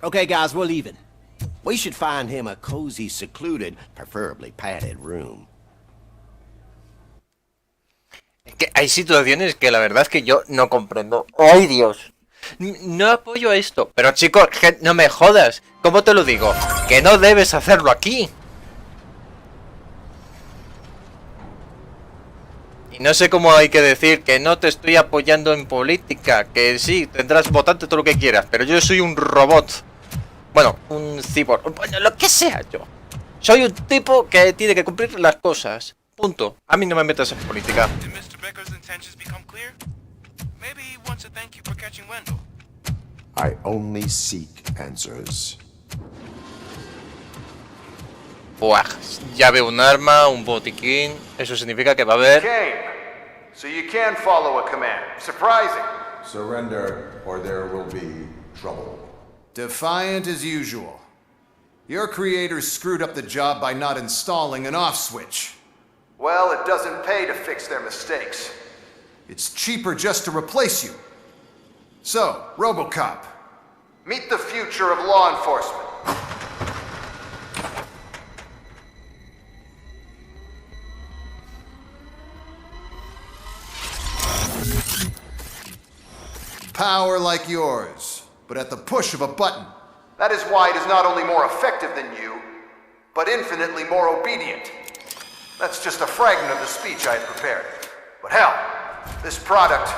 R: Okay, guys, we're leaving.
F: We should find him a cozy, secluded, preferably padded room.
A: Que hay situaciones que la verdad es que yo no comprendo. ¡Ay, Dios! No apoyo esto. Pero chicos, no me jodas. ¿Cómo te lo digo? Que no debes hacerlo aquí. Y no sé cómo hay que decir que no te estoy apoyando en política. Que sí, tendrás votante todo lo que quieras. Pero yo soy un robot. Bueno, un cyborg. Bueno, lo que sea yo. Soy un tipo que tiene que cumplir las cosas. Punto. A mí no me metas en política.
E: I only seek answers.
A: Buah, ya veo un arma, un botiquín. Eso significa que va a haber...
L: So you can follow a command. Surprising.
E: Surrender, or there will be trouble.
L: Defiant as usual. Your creators screwed up the job by not installing an off switch. Well, it doesn't pay to fix their mistakes. It's cheaper just to replace you. So, Robocop, meet the future of law enforcement. Power like yours, but at the push of a button. That is why it is not only more effective than you, but infinitely more obedient. That's just a fragment of the speech I had prepared. But hell, this product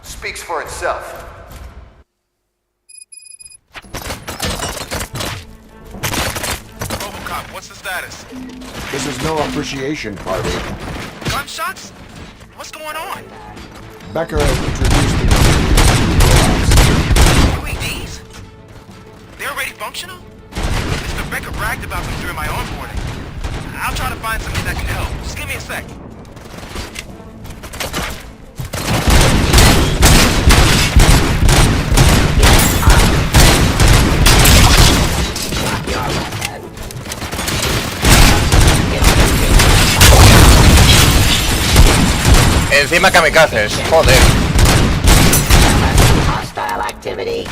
L: speaks for itself. Robocop, what's the status?
E: This is no appreciation party.
L: Gunshots? What's going on?
E: Becker has introduced the
L: UAVs? They're already functional? Mr. Becker bragged about them during my onboarding. I'll try to find something that can help. Just give me a sec.
A: encima kamikazes, joder.
O: Hostile activity.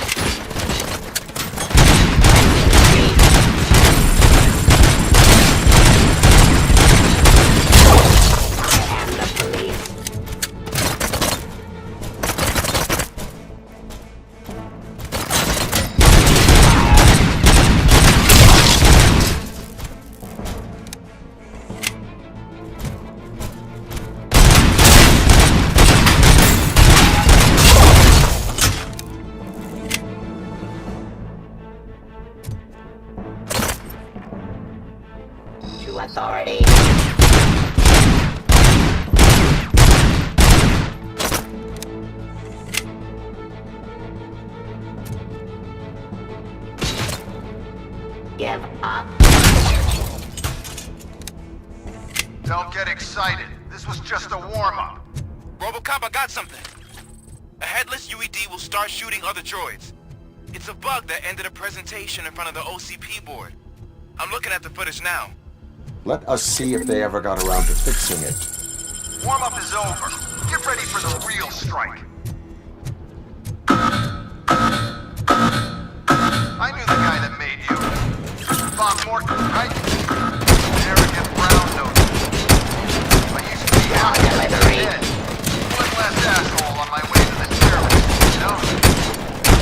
O: Authority. Give up.
L: Don't get excited. This was just a warm-up.
I: Robocop, I got something. A headless UED will start shooting other droids. It's a bug that ended a presentation in front of the OCP board. I'm looking at the footage now.
E: Let us see if they ever got around to fixing it.
L: Warm-up is over. Get ready for the real strike. I knew the guy that made you. Bob Morton, right? Arrogant brown nose. I used to be out dead. One less asshole on my way to the chairman, you know?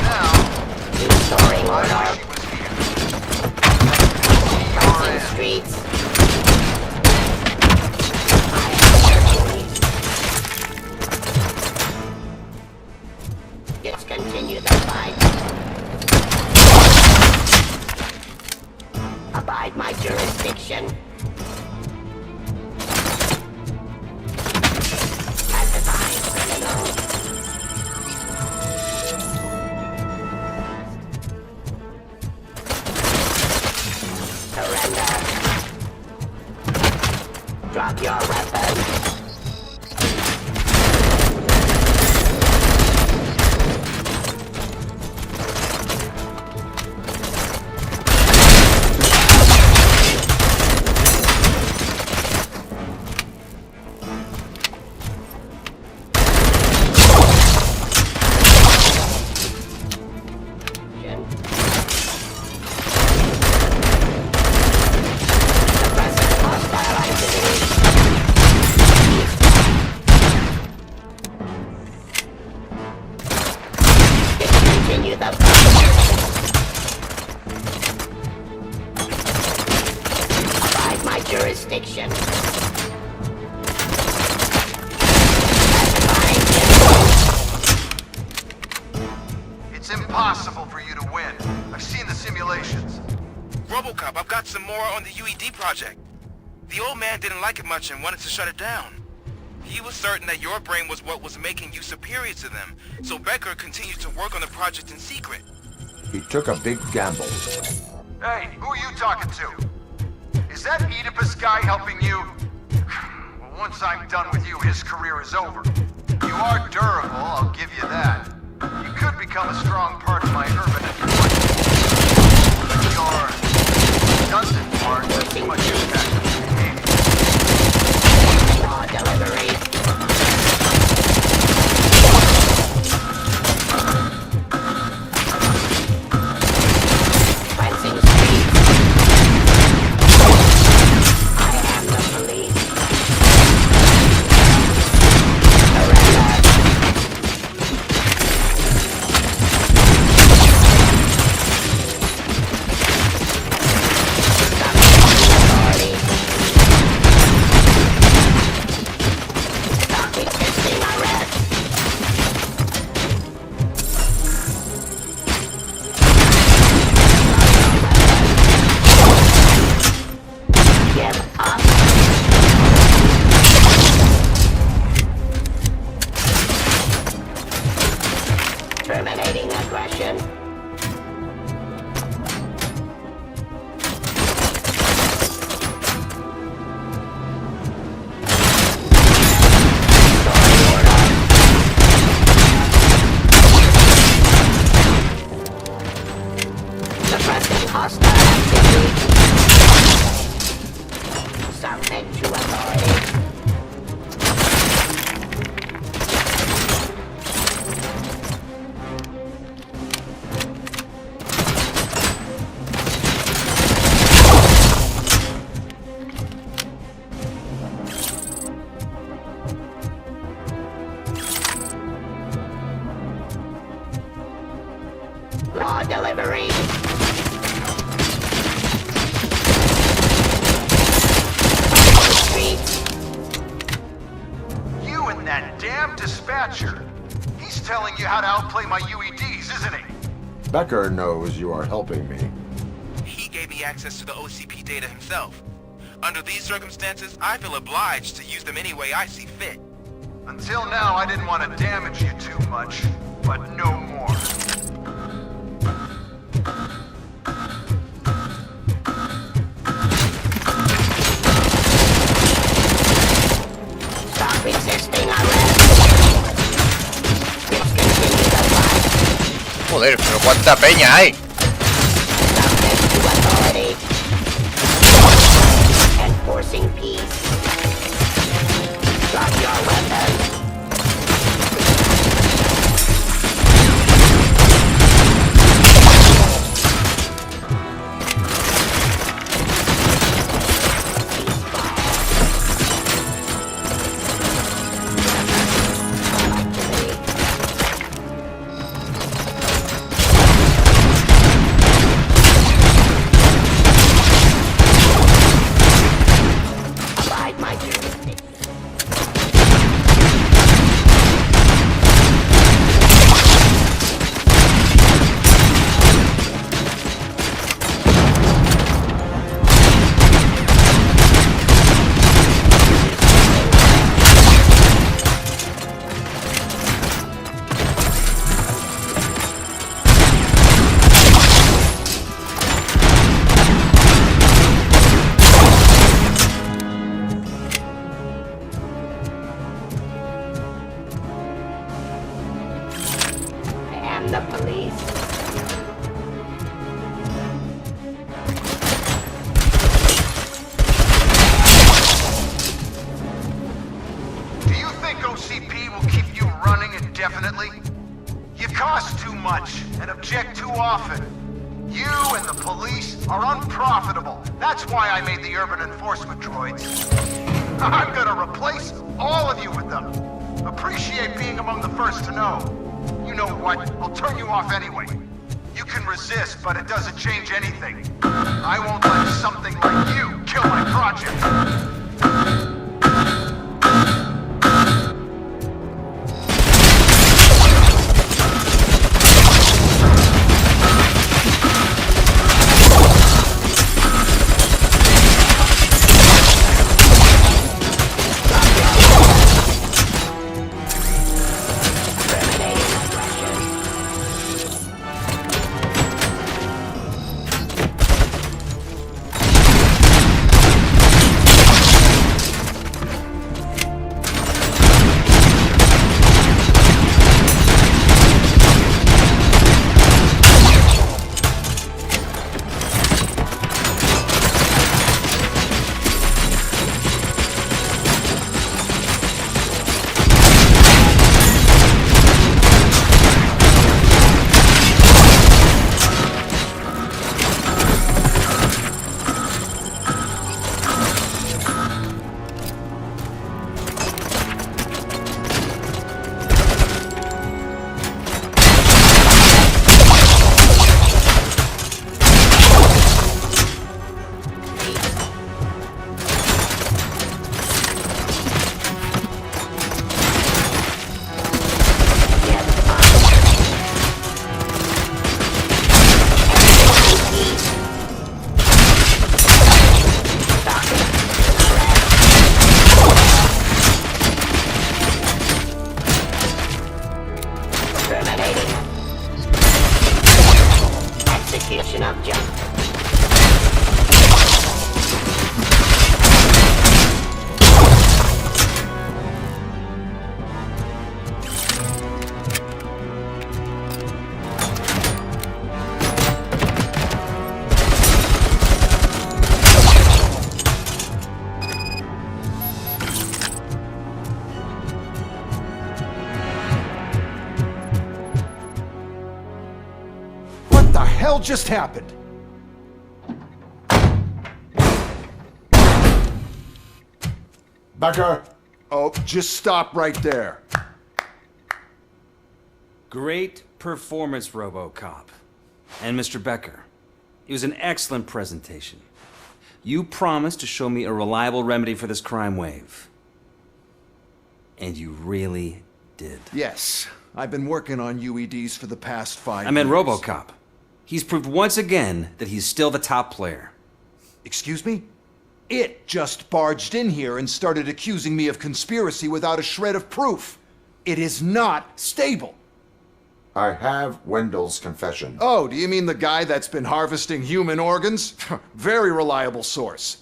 L: Now,
O: restoring
L: I
O: order.
L: wish he was here.
O: Crossing streets. Discontinue the fight. Abide my jurisdiction. Pacify criminal. Surrender. Drop your weapon. Abide my jurisdiction.
L: It's impossible for you to win. I've seen the simulations.
I: Robocop, I've got some more on the UED project. The old man didn't like it much and wanted to shut it down. He was certain that your brain was what was making you superior to them, so Becker continued to work on the project in secret.
E: He took a big gamble.
L: Hey, who are you talking to? Is that Oedipus guy helping you? Well, once I'm done with you, his career is over. You are durable, I'll give you that. You could become a strong part of my urban enterprise. But your redundant part has too much impact on your behavior.
O: Raw delivery. Cleansing streets. I am the police. Surrender. Terminating aggression. Suppressing hostile activity. Submit to authority. Law delivery.
L: You and that damn dispatcher. He's telling you how to outplay my UEDs, isn't he?
E: Becker knows you are helping me.
I: He gave me access to the OCP data himself. Under these circumstances, I feel obliged to use them any way I see fit.
L: Until now, I didn't want to damage you too much, but no more.
O: Stop resisting arrest. Discontinue the fight.
A: Joder, pero cuánta peña hay.
O: Subject to authority. Enforcing peace. Drop your weapons. Abide my jurisdiction. I am the police.
L: Do you think OCP will keep you running indefinitely? You cost too much and object too often. You and the police are unprofitable. That's why I made the urban enforcement droids. I'm gonna replace all of you with them. Appreciate being among the first to know. You know what? I'll turn you off anyway. You can resist, but it doesn't change anything. I won't let something like you kill my project.
O: Execution object.
L: What the hell just happened?
E: Becker!
L: Oh, just stop right there.
N: Great performance, Robocop.
Q: And Mr. Becker, it was an excellent presentation. You promised to show me a reliable remedy for this crime wave. And you really did.
L: Yes, I've been working on UEDs for the past 5 years.
Q: I meant Robocop. He's proved once again that he's still the top player.
L: Excuse me? It just barged in here and started accusing me of conspiracy without a shred of proof. It is not stable.
E: I have Wendell's confession.
L: Oh, do you mean the guy that's been harvesting human organs? Very reliable source.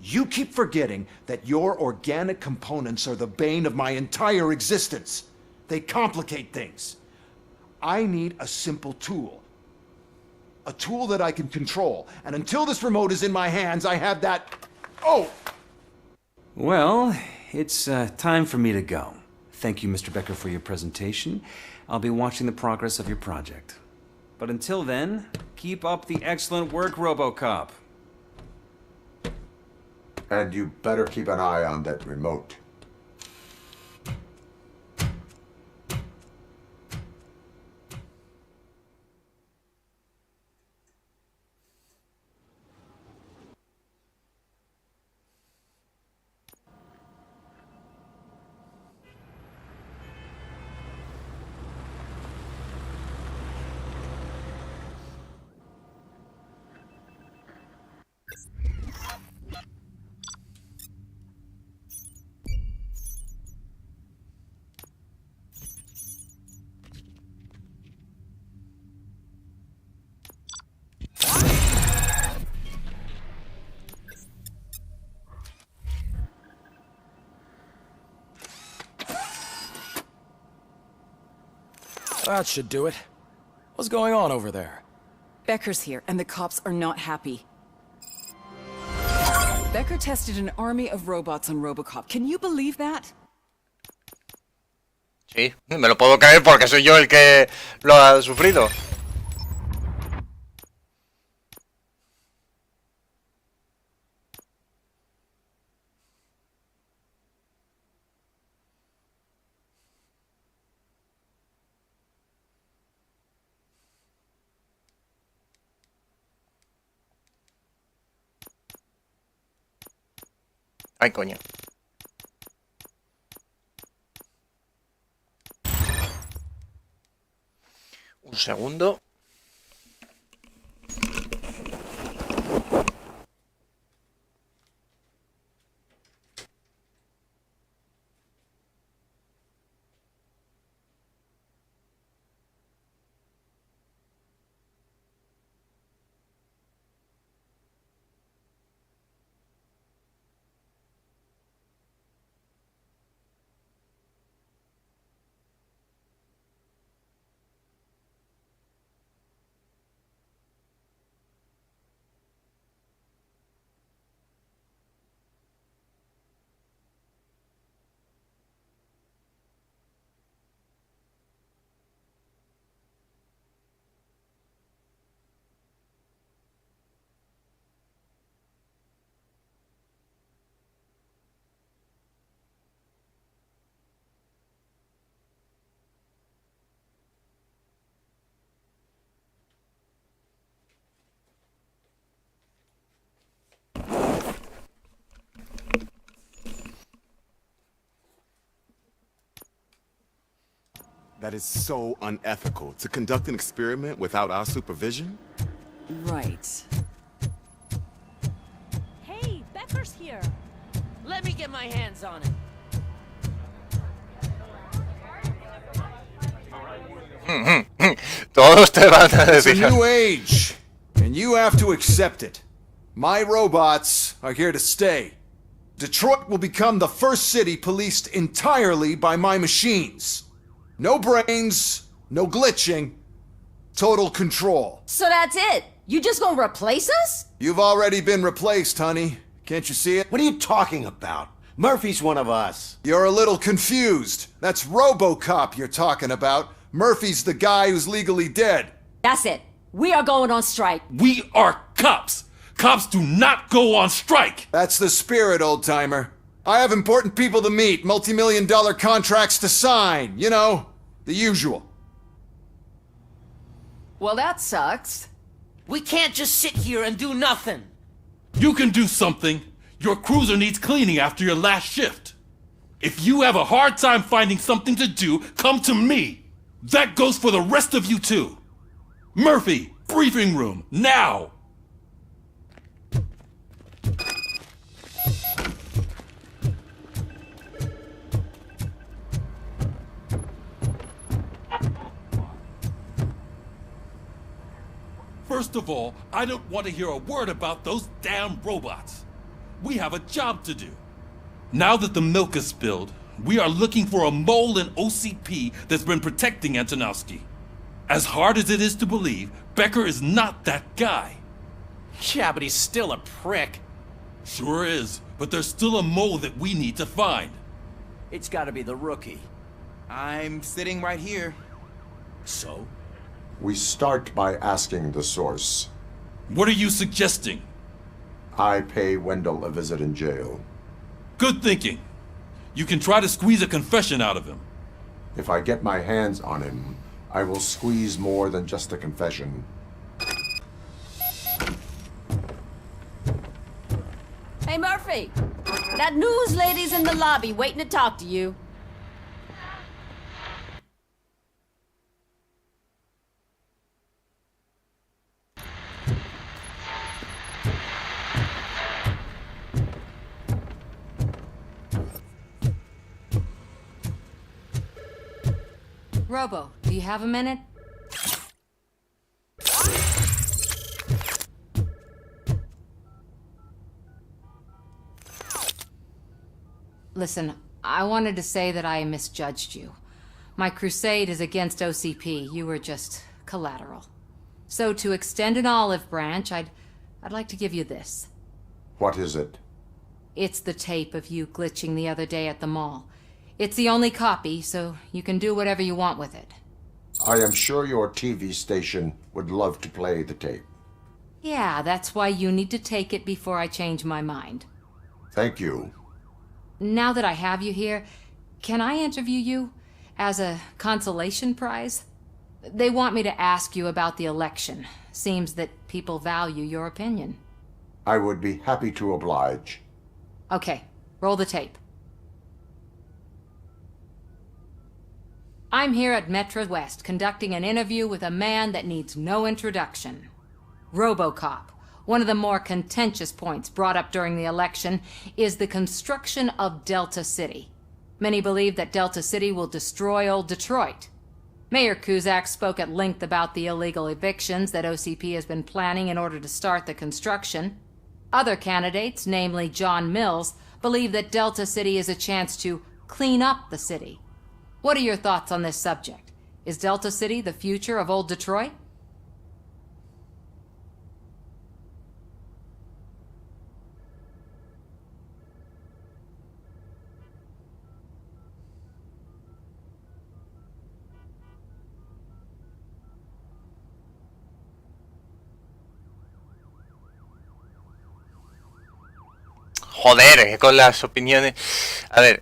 L: You keep forgetting that your organic components are the bane of my entire existence. They complicate things. I need a simple tool. A tool that I can control. And until this remote is in my hands, I have that... Oh!
Q: Well, it's time for me to go. Thank you, Mr. Becker, for your presentation. I'll be watching the progress of your project. But until then, keep up the excellent work, Robocop.
E: And you better keep an eye on that remote.
J: That should do it. What's going on over there?
K: Becker's here, and the cops are not happy. Becker tested an army of robots on Robocop. Can you believe that?
A: Sí, me lo puedo creer porque soy yo el que lo ha sufrido. Ay, coño. Un segundo.
B: That is so unethical. To conduct an experiment without our supervision?
K: Right.
G: Hey, Becker's here.
S: Let me get my hands on it.
A: Todos te van a
L: It's a
A: decir.
L: new age, and you have to accept it. My robots are here to stay. Detroit will become the first city policed entirely by my machines. No brains, no glitching, total control.
Y: So that's it? You just gonna replace us?
L: You've already been replaced, honey. Can't you see it?
F: What are you talking about? Murphy's one of us.
L: You're a little confused. That's Robocop you're talking about. Murphy's the guy who's legally dead.
Y: That's it. We are going on strike.
M: We are cops. Cops do not go on strike.
L: That's the spirit, old-timer. I have important people to meet, multi-million-dollar contracts to sign. You know, the usual.
S: Well, that sucks. We can't just sit here and do nothing.
M: You can do something. Your cruiser needs cleaning after your last shift. If you have a hard time finding something to do, come to me. That goes for the rest of you too. Murphy, briefing room, now! First of all, I don't want to hear a word about those damn robots. We have a job to do. Now that the milk is spilled, we are looking for a mole in OCP that's been protecting Antonowski. As hard as it is to believe, Becker is not that guy.
J: Yeah, but he's still a prick.
M: Sure is, but there's still a mole that we need to find.
N: It's gotta be the rookie.
H: I'm sitting right here.
J: So?
E: We start by asking the source.
M: What are you suggesting?
E: I pay Wendell a visit in jail.
M: Good thinking. You can try to squeeze a confession out of him.
E: If I get my hands on him, I will squeeze more than just a confession.
Y: Hey, Murphy! That news lady's in the lobby waiting to talk to you.
G: Robo, do you have a minute? Listen, I wanted to say that I misjudged you. My crusade is against OCP. You were just collateral. So to extend an olive branch, I'd like to give you this.
E: What is it?
G: It's the tape of you glitching the other day at the mall. It's the only copy, so you can do whatever you want with it.
E: I am sure your TV station would love to play the tape.
G: Yeah, that's why you need to take it before I change my mind.
E: Thank you.
G: Now that I have you here, can I interview you as a consolation prize? They want me to ask you about the election. Seems that people value your opinion.
E: I would be happy to oblige.
G: Okay, roll the tape. I'm here at Metro West conducting an interview with a man that needs no introduction. Robocop. One of the more contentious points brought up during the election is the construction of Delta City. Many believe that Delta City will destroy old Detroit. Mayor Cusack spoke at length about the illegal evictions that OCP has been planning in order to start the construction. Other candidates, namely John Mills, believe that Delta City is a chance to clean up the city. What are your thoughts on this subject? Is Delta City the future of old Detroit?
A: Joder, con las opiniones. A ver.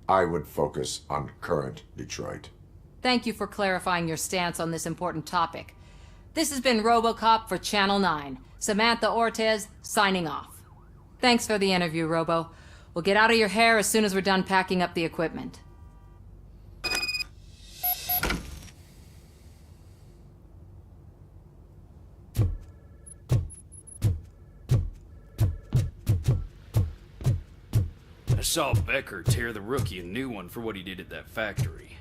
E: I would focus on current Detroit.
G: Thank you for clarifying your stance on this important topic. This has been Robocop for Channel 9. Samantha Ortez, signing off. Thanks for the interview, Robo. We'll get out of your hair as soon as we're done packing up the equipment.
C: I saw Becker tear the rookie a new one for what he did at that factory.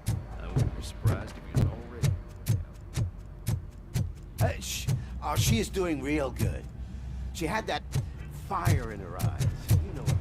C: I wouldn't be surprised if he was already...
F: She is doing real good. She had that fire in her eyes. You know what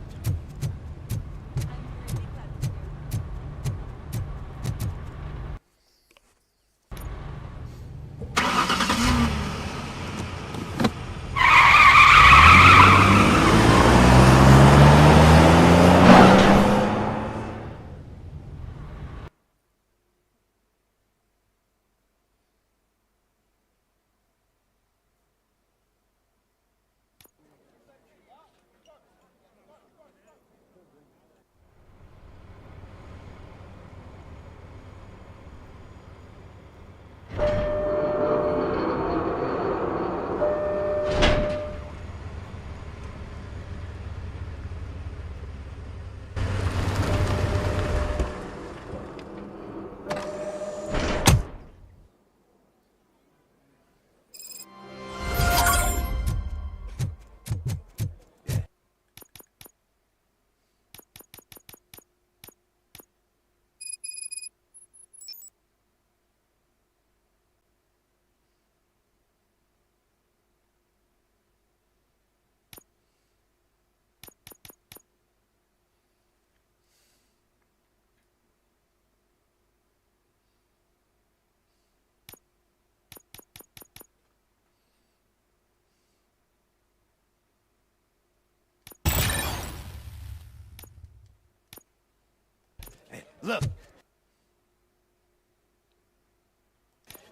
T: Look.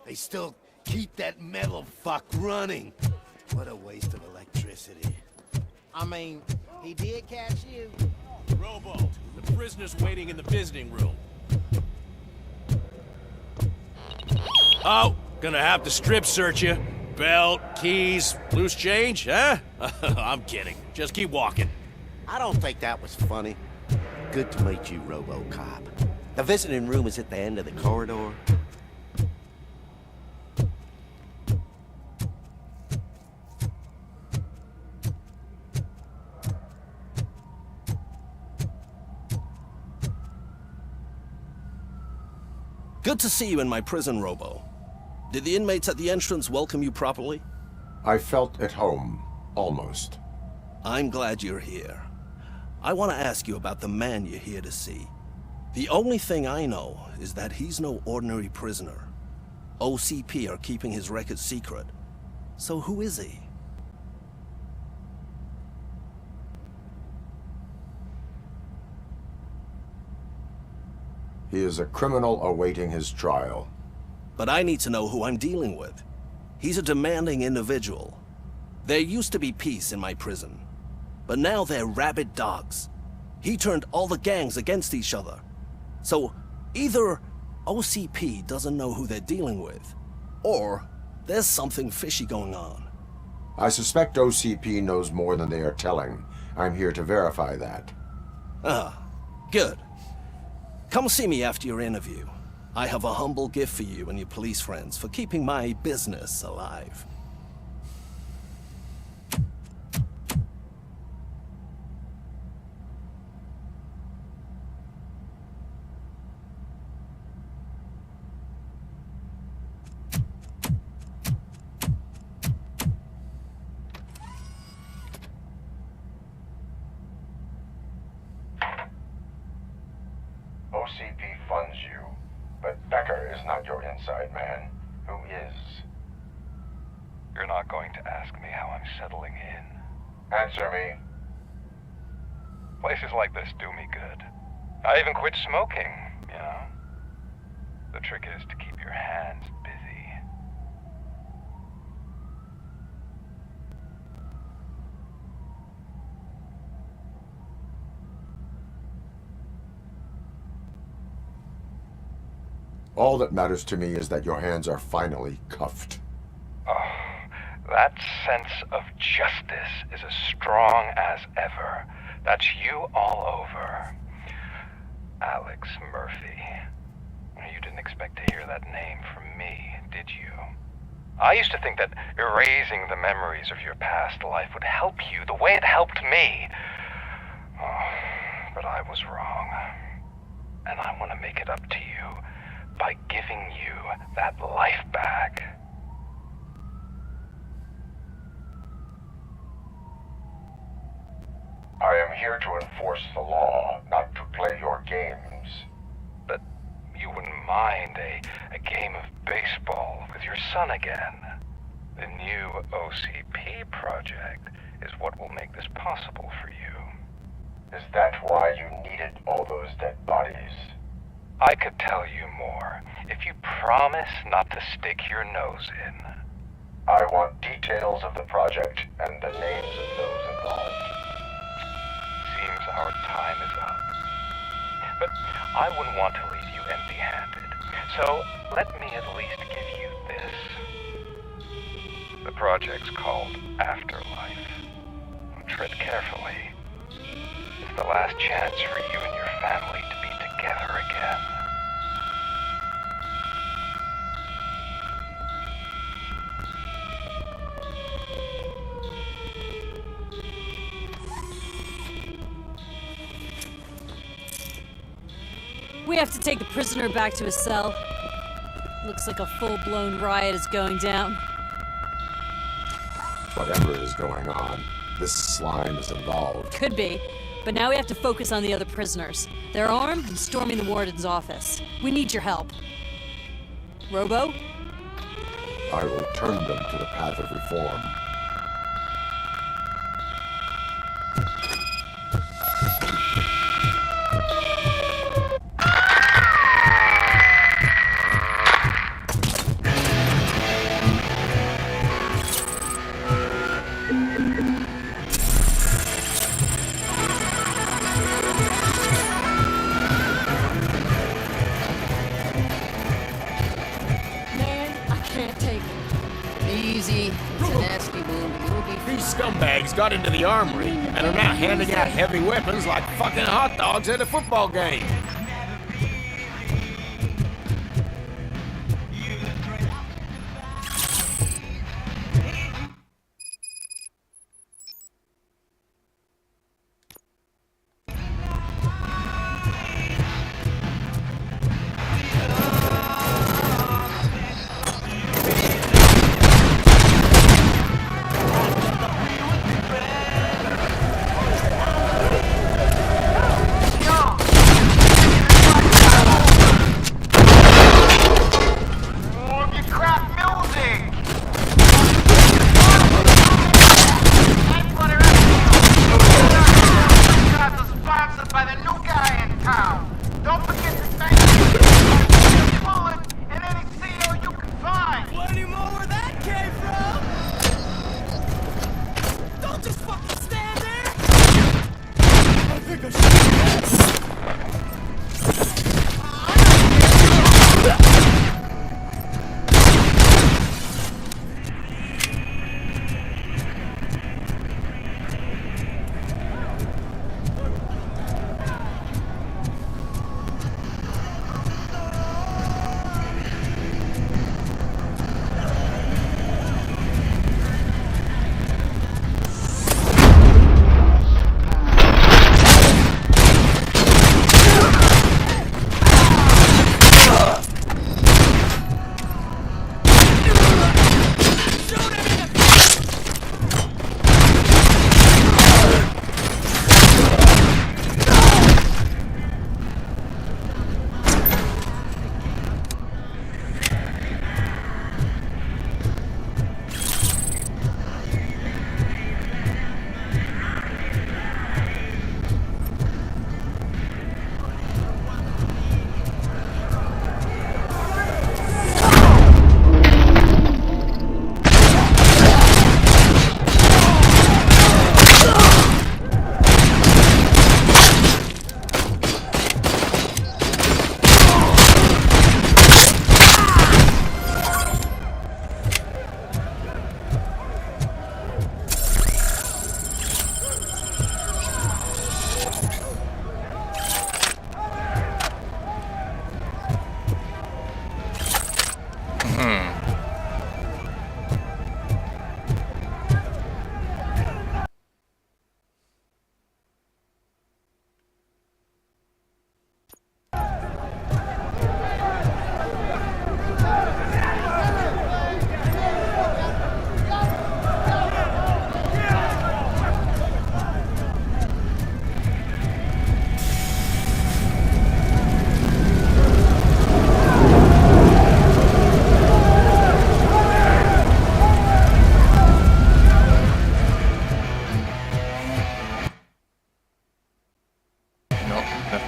T: They still keep that metal fuck running. What a waste of electricity.
R: I mean, he did catch you.
J: Robo, the prisoner's waiting in the visiting room. Oh, gonna have to strip search you. Belt, keys, loose change, huh? I'm kidding. Just keep walking.
F: I don't think that was funny. Good to meet you, Robocop. The visiting room is at the end of the corridor.
T: Good to see you in my prison, Robo. Did the inmates at the entrance welcome you properly?
E: I felt at home, almost.
T: I'm glad you're here. I want to ask you about the man you're here to see. The only thing I know is that he's no ordinary prisoner. OCP are keeping his record secret. So who is he?
E: He is a criminal awaiting his trial.
T: But I need to know who I'm dealing with. He's a demanding individual. There used to be peace in my prison, but now they're rabid dogs. He turned all the gangs against each other. So either OCP doesn't know who they're dealing with, or there's something fishy going on.
E: I suspect OCP knows more than they are telling. I'm here to verify that.
T: Ah, good. Come see me after your interview. I have a humble gift for you and your police friends for keeping my business alive.
E: OCP funds you, but Becker is not your inside man. Who is?
U: You're not going to ask me how I'm settling in.
E: Answer me.
U: Places like this do me good. I even quit smoking, you know. The trick is to keep your hands busy.
E: All that matters to me is that your hands are finally cuffed.
U: Oh, that sense of justice is as strong as ever. That's you all over. Alex Murphy. You didn't expect to hear that name from me, did you? I used to think that erasing the memories of your past life would help you the way it helped me. Oh, but I was wrong. And I want to make it up to you by giving you that life back.
E: I am here to enforce the law, not to play your games.
U: But you wouldn't mind a game of baseball with your son again. The new OCP project is what will make this possible for you.
E: Is that why you needed all those dead bodies?
U: I could tell you more if you promise not to stick your nose in.
E: I want details of the project and the names of those involved.
U: Seems our time is up. But I wouldn't want to leave you empty-handed. So let me at least give you this. The project's called Afterlife. Tread carefully. It's the last chance for you and your family to be together again.
Y: We have to take the prisoner back to his cell. Looks like a full-blown riot is going down.
E: Whatever is going on, this slime is involved.
Y: Could be. But now we have to focus on the other prisoners. They're armed and storming the warden's office. We need your help. Robo?
E: I will turn them to the path of reform.
J: Robots got into the armory and are now handing out heavy weapons like fucking hot dogs at a football game.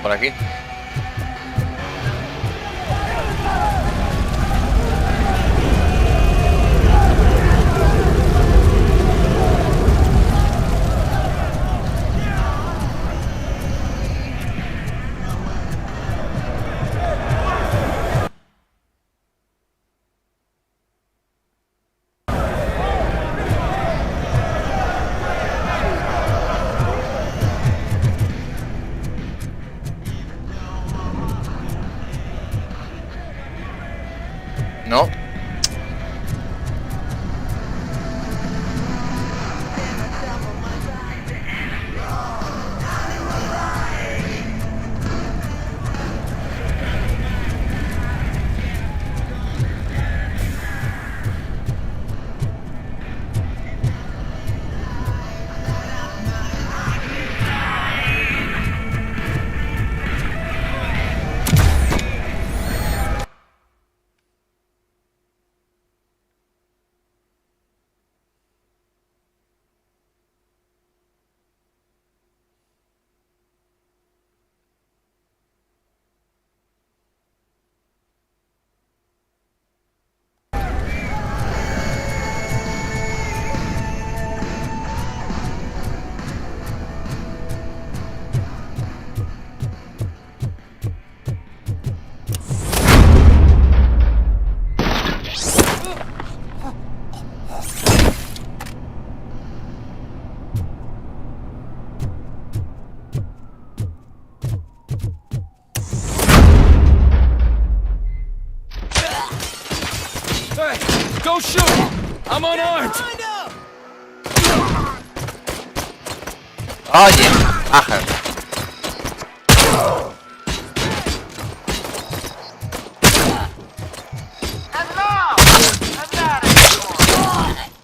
A: por aquí.
J: I'm unarmed!
A: Oye, baja.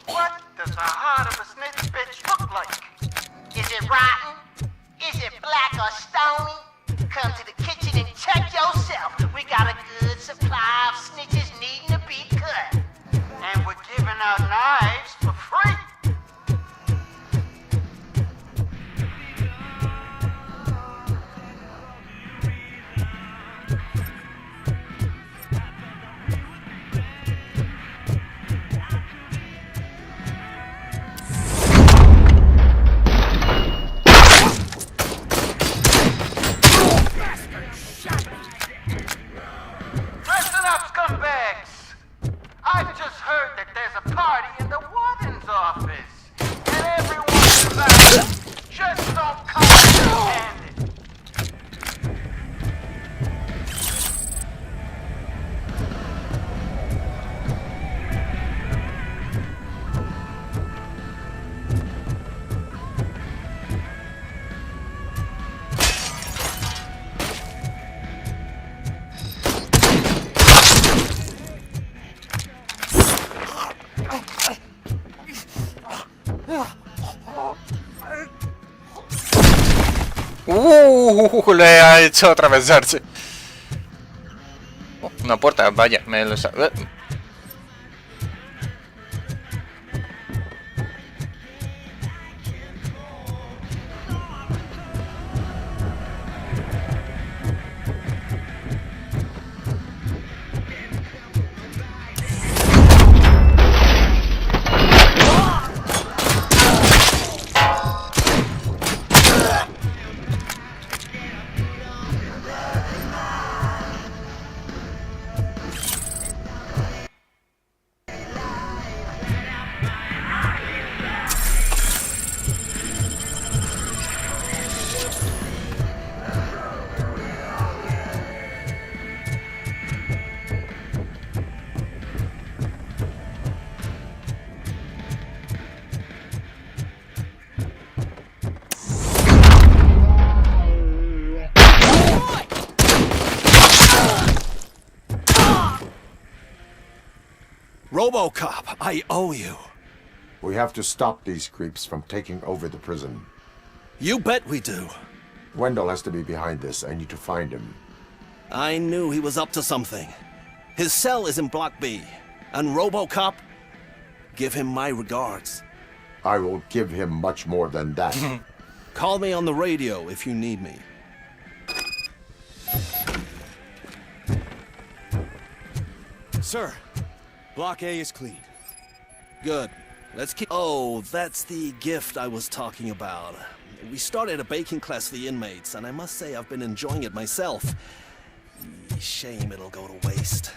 D: What does the heart of a snitch bitch look like? Is it rotten? Is it black or stony? Come to the kitchen and check yourself. We got a good supply of snitches needing to be cut. And we're giving out knives for free. Listen up, scumbags! I've just heard that there's a party in the warden's office. And everyone's invited. Just don't come empty-handed.
A: Le ha hecho atravesarse. Oh, una puerta, vaya, me lo sabe.
T: Robocop, I owe you.
E: We have to stop these creeps from taking over the prison.
T: You bet we do.
E: Wendell has to be behind this. I need to find him.
T: I knew he was up to something. His cell is in Block B. And Robocop, give him my regards.
E: I will give him much more than that.
T: Call me on the radio if you need me.
N: Sir, Block A is clean.
T: Good. Let's keep... Oh, that's the gift I was talking about. We started a baking class for the inmates, and I must say I've been enjoying it myself. Shame it'll go to waste.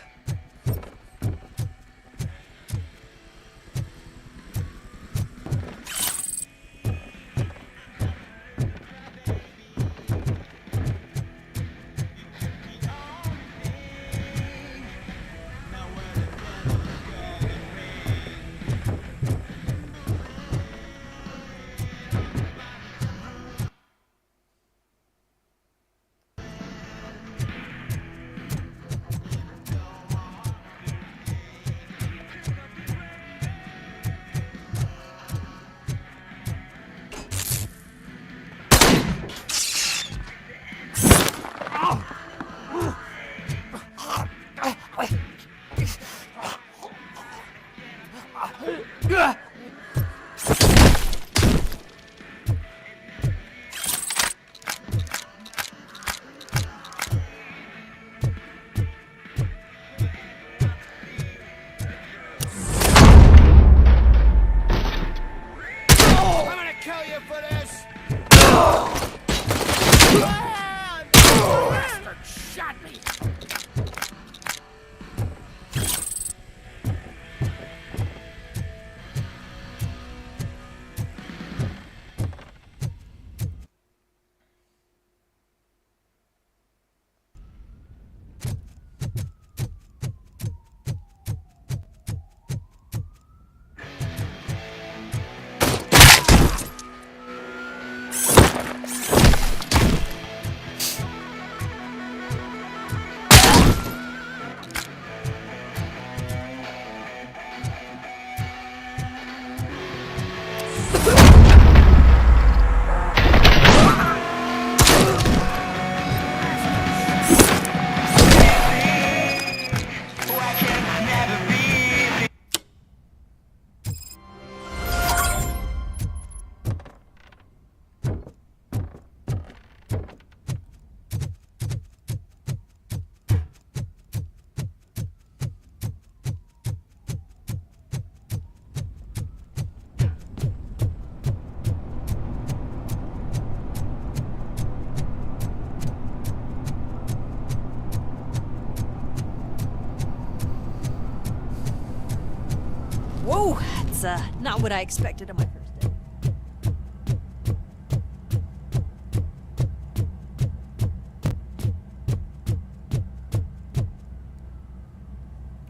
Y: That's not what I expected on my first day.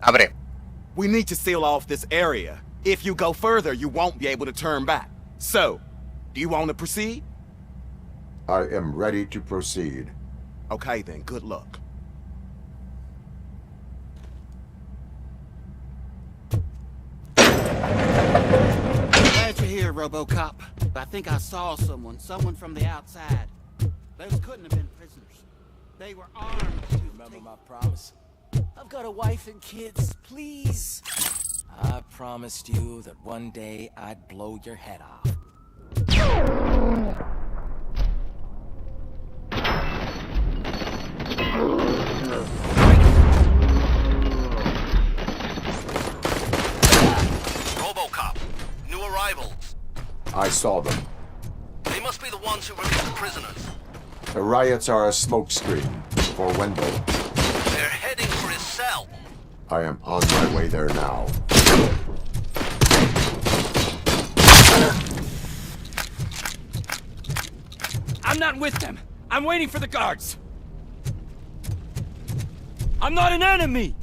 A: Abre.
H: We need to seal off this area. If you go further, you won't be able to turn back. So, do you want to proceed?
E: I am ready to proceed.
H: Okay then, good luck.
I: Glad you're here, Robocop. I think I saw someone from the outside. Those couldn't have been prisoners. They were armed.
J: Remember my promise? I've got a wife and kids, please. I promised you that one day I'd blow your head off.
T: Robocop, new arrivals.
E: I saw them.
T: They must be the ones who released the prisoners.
E: The riots are a smokescreen for Wendell.
T: They're heading for his cell.
E: I am on my way there now.
N: I'm not with them. I'm waiting for the guards. I'm not an enemy!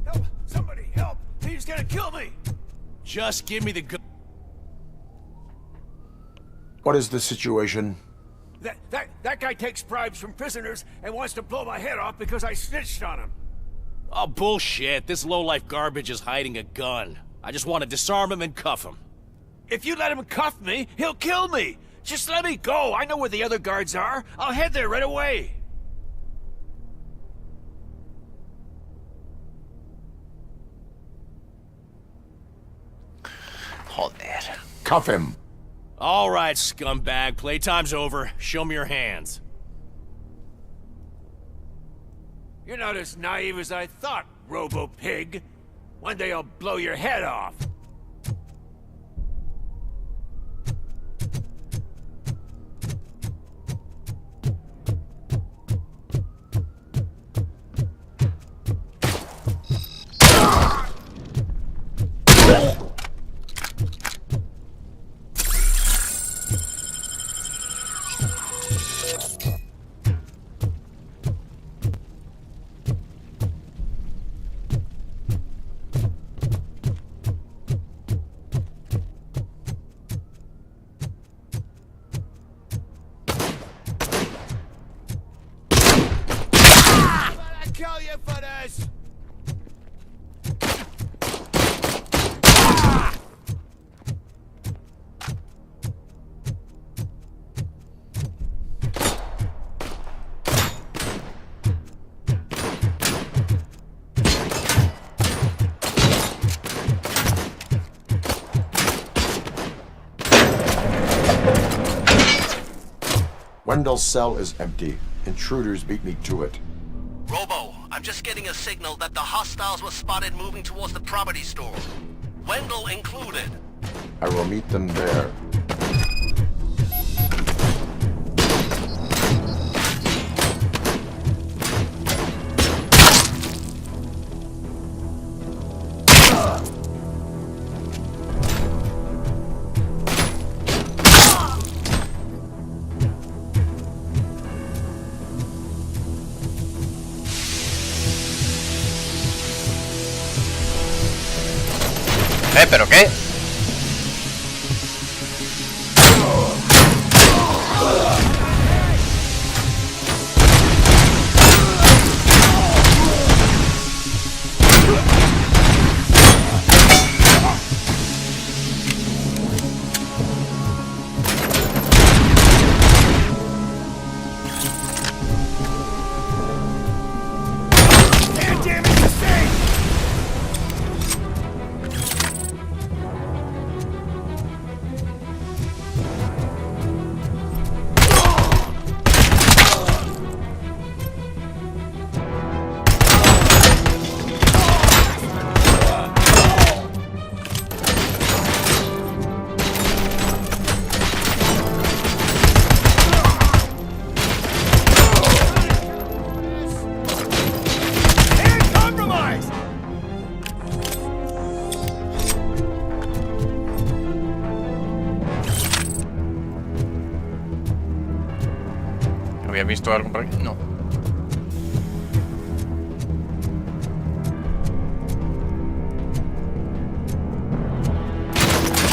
J: Help! Somebody help! He's gonna kill me! Just give me the gun.
E: What is the situation?
J: That guy takes bribes from prisoners and wants to blow my head off because I snitched on him. Oh, bullshit. This lowlife garbage is hiding a gun. I just want to disarm him and cuff him. If you let him cuff me, he'll kill me. Just let me go. I know where the other guards are. I'll head there right away.
A: Joder.
E: Cuff him.
J: All right, scumbag. Playtime's over. Show me your hands. You're not as naive as I thought, Robo-Pig. One day I'll blow your head off. Kill you for this!
E: Wendell's cell is empty. Intruders beat me to it.
T: Robo, I'm just getting a signal that the hostiles were spotted moving towards the property store. Wendell included.
E: I will meet them there.
A: ¿Pero qué? ¿Había visto algo por aquí? No.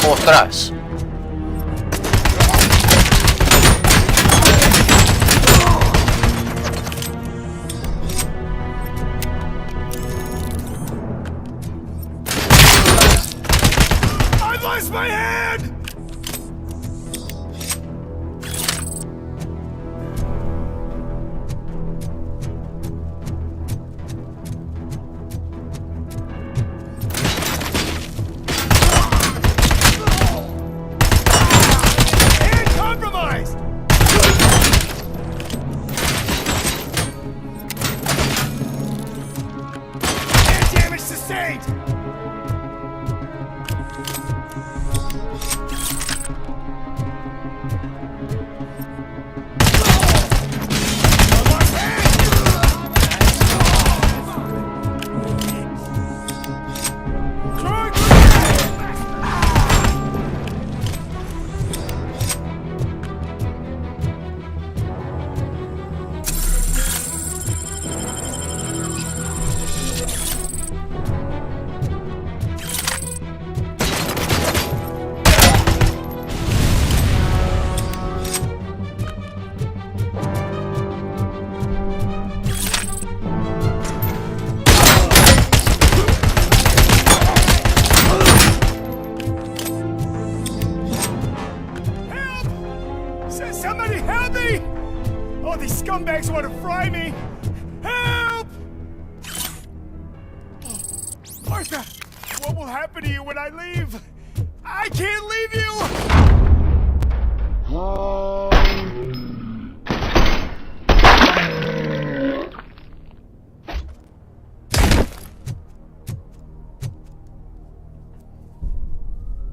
A: ¡Ostras!
J: I lost my hand! Somebody help me! Oh, these scumbags want to fry me! Help! Martha, what will happen to you when I leave? I can't leave you!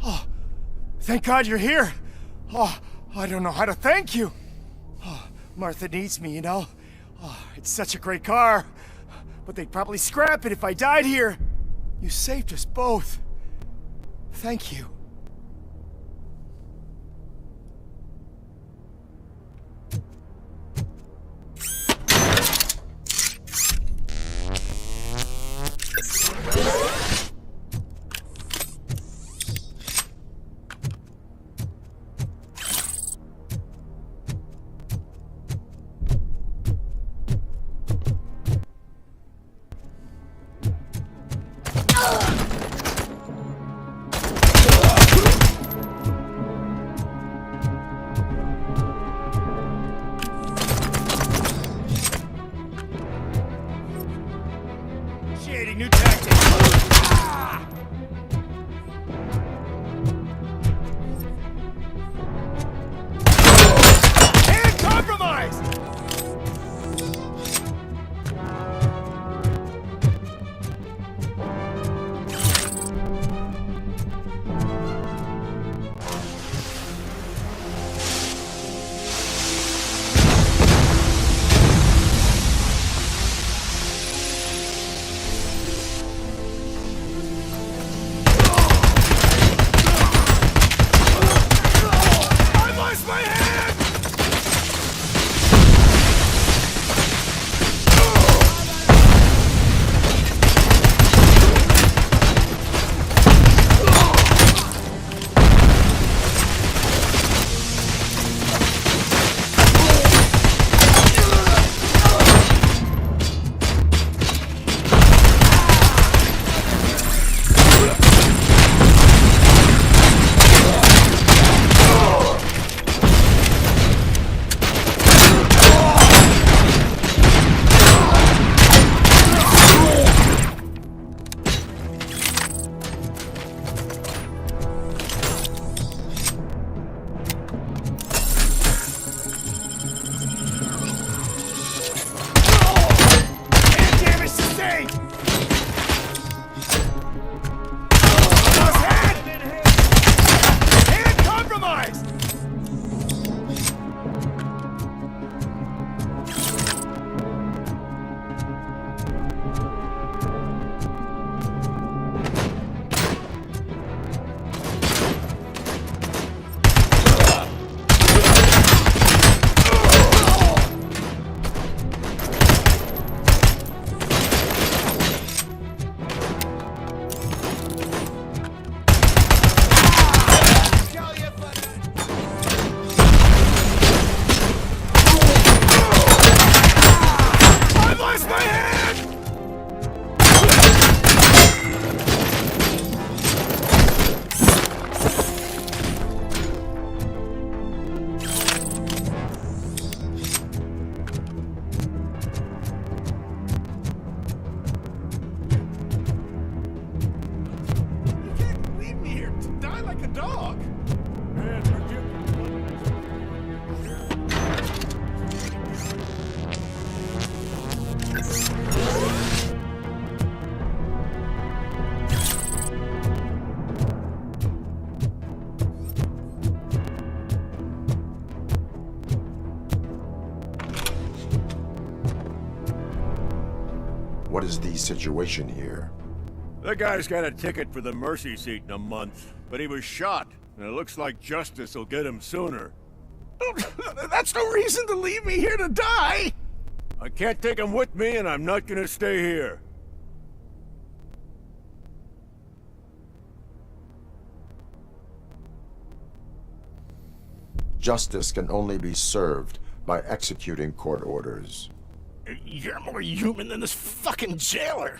J: Oh, thank God you're here. Oh, I don't know how to thank you. Oh, Martha needs me, you know. Oh, it's such a great car. But they'd probably scrap it if I died here. You saved us both. Thank you. Initiating new tactics. Ah! And compromised!
E: situation here.
O: The guy's got a ticket for the mercy seat in a month, but he was shot, and it looks like justice will get him sooner.
J: That's no reason to leave me here to die!
O: I can't take him with me, and I'm not gonna stay here.
E: Justice can only be served by executing court orders.
J: You're more human than this fucking jailer!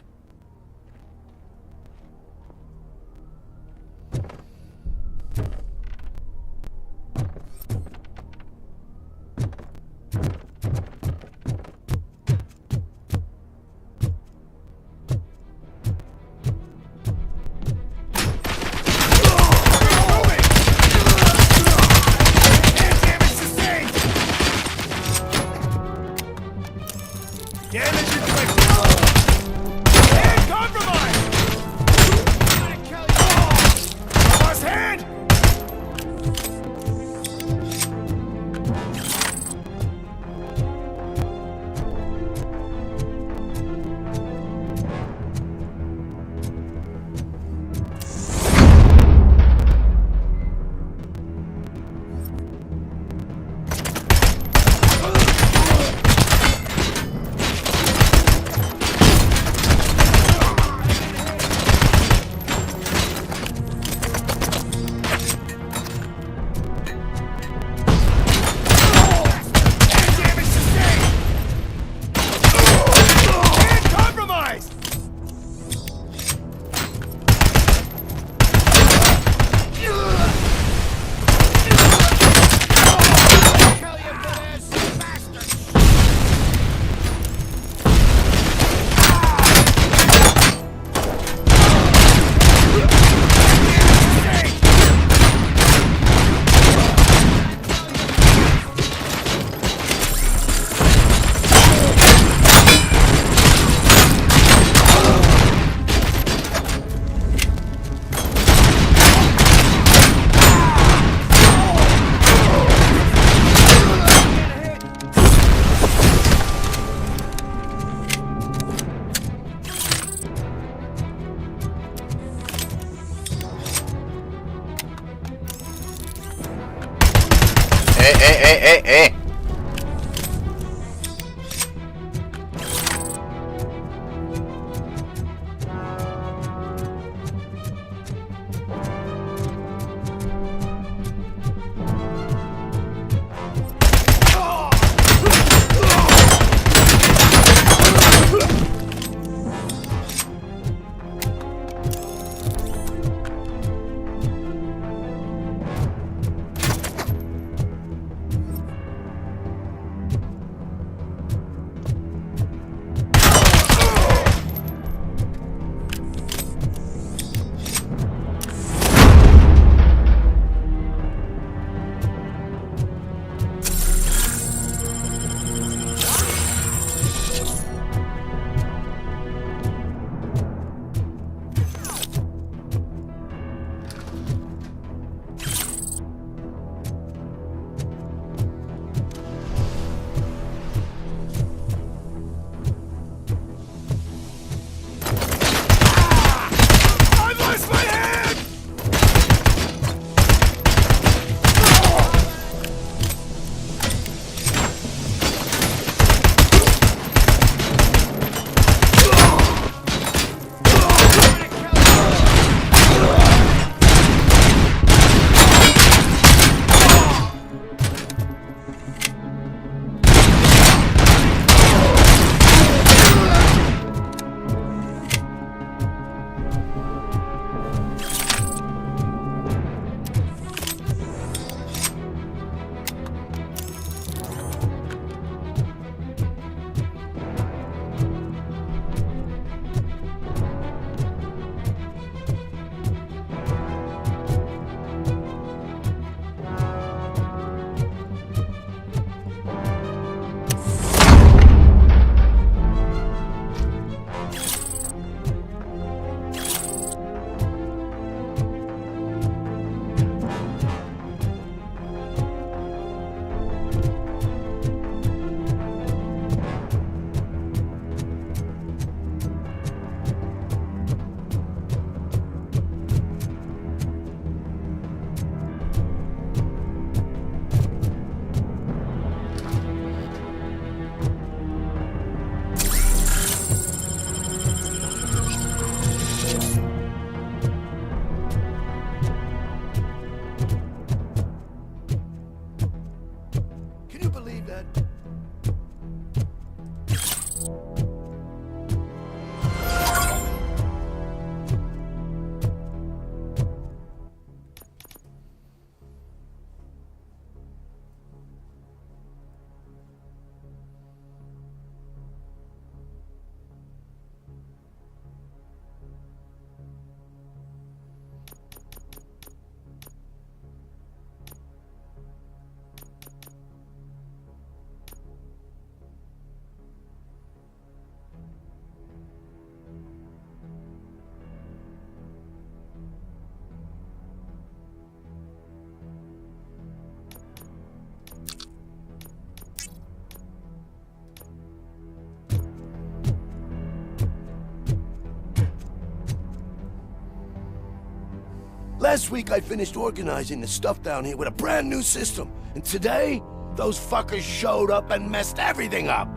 P: Last week I finished organizing the stuff down here with a brand new system. And today, those fuckers showed up and messed everything up.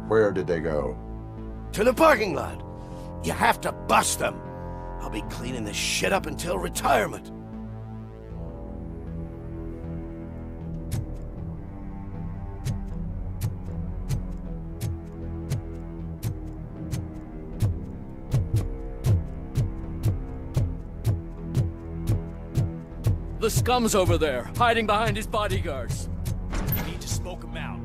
E: Where did they go?
P: To the parking lot. You have to bust them. I'll be cleaning this shit up until retirement.
Q: The scum's over there, hiding behind his bodyguards. You need to smoke him out.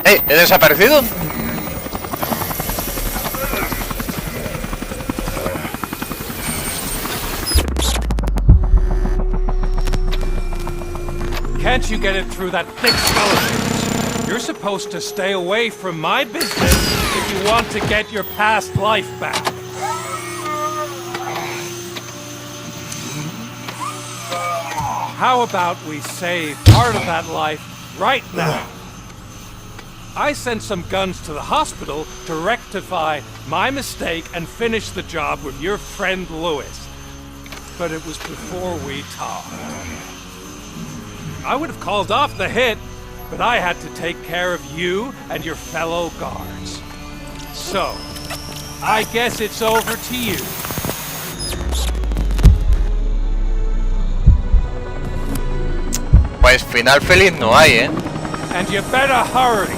A: ¿He desaparecido?
V: Can't you get it through that thick skeleton? You're supposed to stay away from my business if you want to get your past life back. How about we save part of that life right now? I sent some guns to the hospital to rectify my mistake and finish the job with your friend Lewis. But it was before we talked. I would have called off the hit, but I had to take care of you and your fellow guards. So, I guess it's over to you.
A: Pues final feliz no hay, ¿eh?
V: And you better hurry.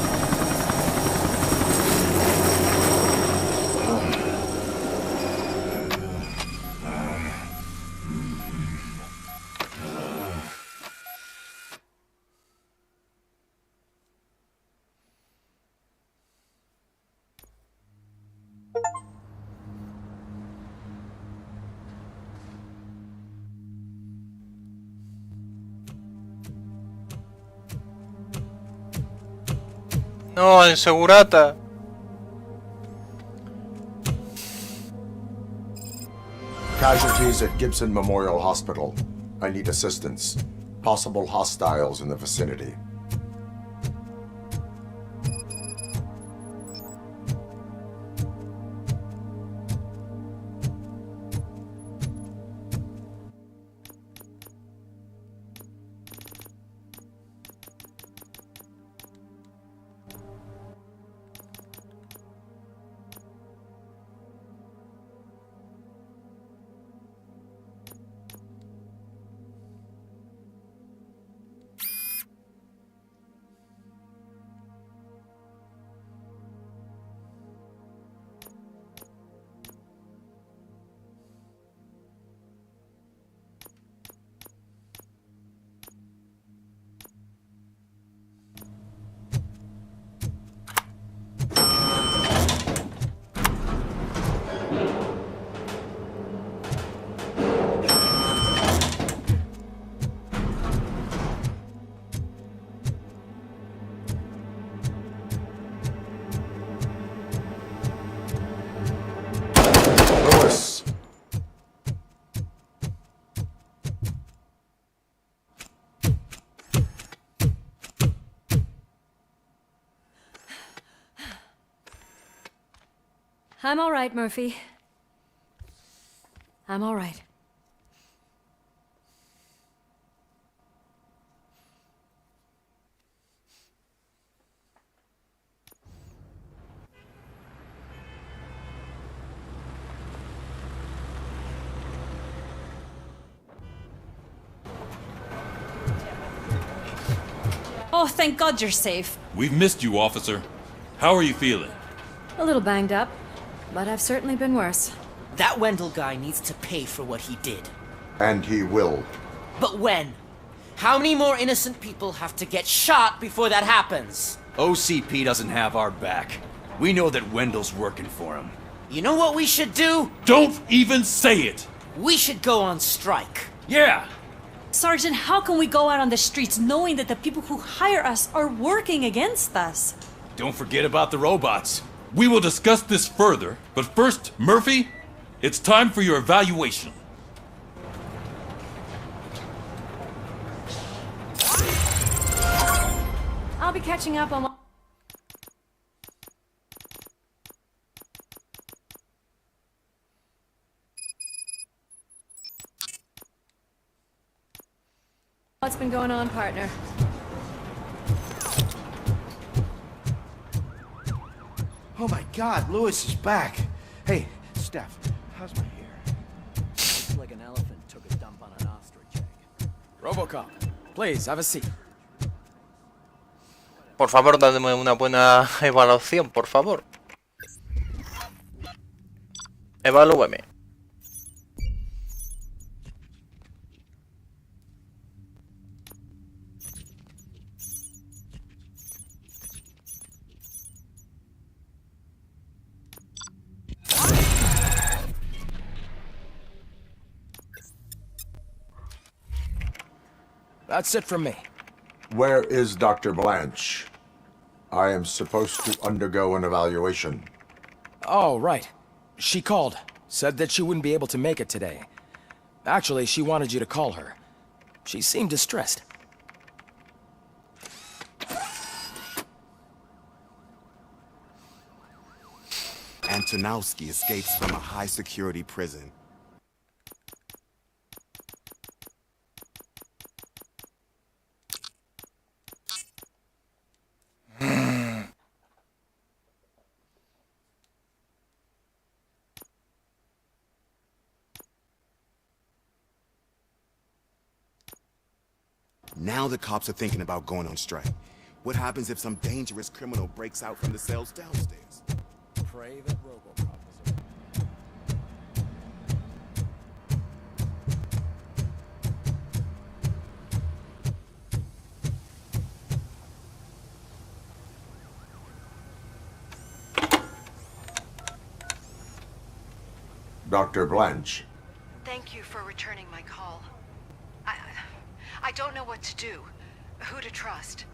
A: No, en segurata.
E: Casualties at Gibson Memorial Hospital. I need assistance. Possible hostiles in the vicinity.
Y: I'm all right, Murphy. I'm all right. Oh, thank God you're safe.
M: We've missed you, officer. How are you feeling?
Y: A little banged up, but I've certainly been worse.
S: That Wendell guy needs to pay for what he did.
E: And he will.
S: But when? How many more innocent people have to get shot before that happens?
B: OCP doesn't have our back. We know that Wendell's working for him.
S: You know what we should do?
M: Don't even say it!
S: We should go on strike.
B: Yeah!
Y: Sergeant, how can we go out on the streets knowing that the people who hire us are working against us?
B: Don't forget about the robots.
M: We will discuss this further, but first, Murphy, it's time for your evaluation.
Y: I'll be catching up on what's been going on, partner.
K: Oh my God, Lewis is back. Hey, Steph, how's my hair?
N: Looks like an elephant took a dump on an ostrich egg.
B: Robocop, please, have a seat.
A: Por favor, dadme una buena evaluación, por favor. Evalúeme.
B: That's it from me.
E: Where is Dr. Blanche? I am supposed to undergo an evaluation.
B: Oh, right. She called. Said that she wouldn't be able to make it today. Actually, she wanted you to call her. She seemed distressed.
H: Antonowski escapes from a high-security prison. Now the cops are thinking about going on strike. What happens if some dangerous criminal breaks out from the cells downstairs?
B: Pray that Robocop is
E: Dr. Blanche.
C: Thank you for returning my call. I don't know what to do, who to trust.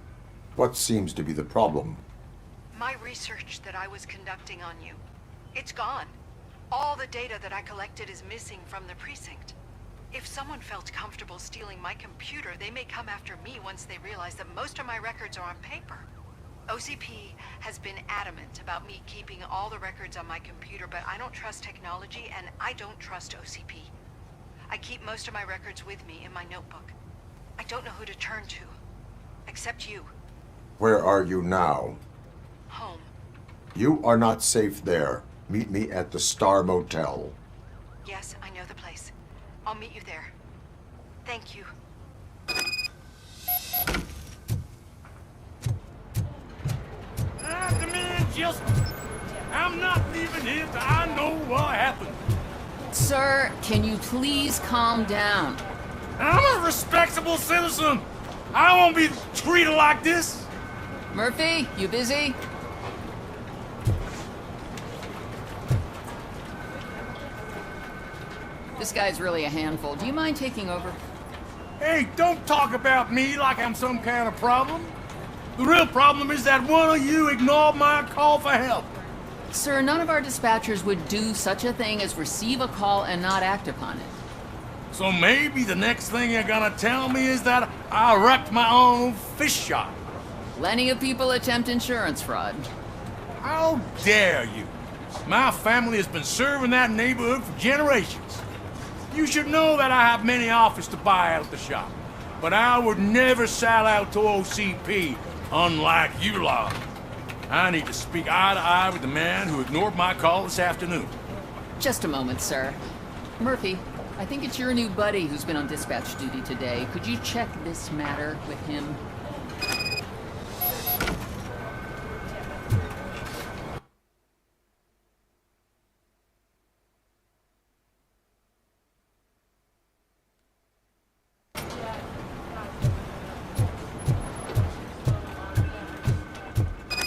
E: What seems to be the problem?
C: My research that I was conducting on you, it's gone. All the data that I collected is missing from the precinct. If someone felt comfortable stealing my computer, they may come after me once they realize that most of my records are on paper. OCP has been adamant about me keeping all the records on my computer, but I don't trust technology and I don't trust OCP. I keep most of my records with me in my notebook. I don't know who to turn to, except you.
E: Where are you now?
C: Home.
E: You are not safe there. Meet me at the Star Motel.
C: Yes, I know the place. I'll meet you there. Thank you.
J: The man just... I'm not leaving here till I know what happened.
G: Sir, can you please calm down?
J: I'm a respectable citizen. I won't be treated like this.
G: Murphy, you busy? This guy's really a handful. Do you mind taking over?
J: Hey, don't talk about me like I'm some kind of problem. The real problem is that one of you ignored my call for help.
G: Sir, none of our dispatchers would do such a thing as receive a call and not act upon it.
J: So maybe the next thing you're gonna tell me is that I wrecked my own fish shop.
G: Plenty of people attempt insurance fraud.
J: How dare you? My family has been serving that neighborhood for generations. You should know that I have many offers to buy out the shop. But I would never sell out to OCP, unlike you lot. I need to speak eye to eye with the man who ignored my call this afternoon.
G: Just a moment, sir. Murphy, I think it's your new buddy who's been on dispatch duty today. Could you check this matter with him?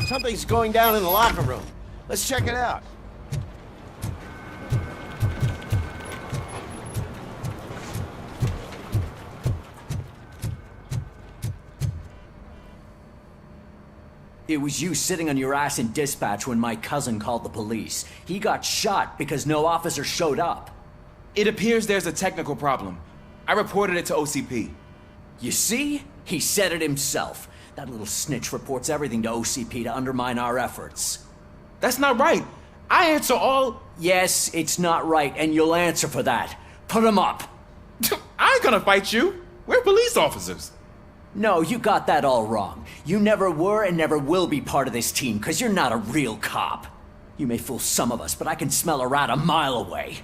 F: Something's going down in the locker room. Let's check it out.
N: It was you sitting on your ass in dispatch when my cousin called the police. He got shot because no officer showed up.
L: It appears there's a technical problem. I reported it to OCP.
N: You see? He said it himself. That little snitch reports everything to OCP to undermine our efforts.
L: That's not right. I answer all...
N: Yes, it's not right, and you'll answer for that. Put him up.
L: I ain't gonna fight you. We're police officers.
N: No, you got that all wrong. You never were and never will be part of this team, because you're not a real cop. You may fool some of us, but I can smell a rat a mile away.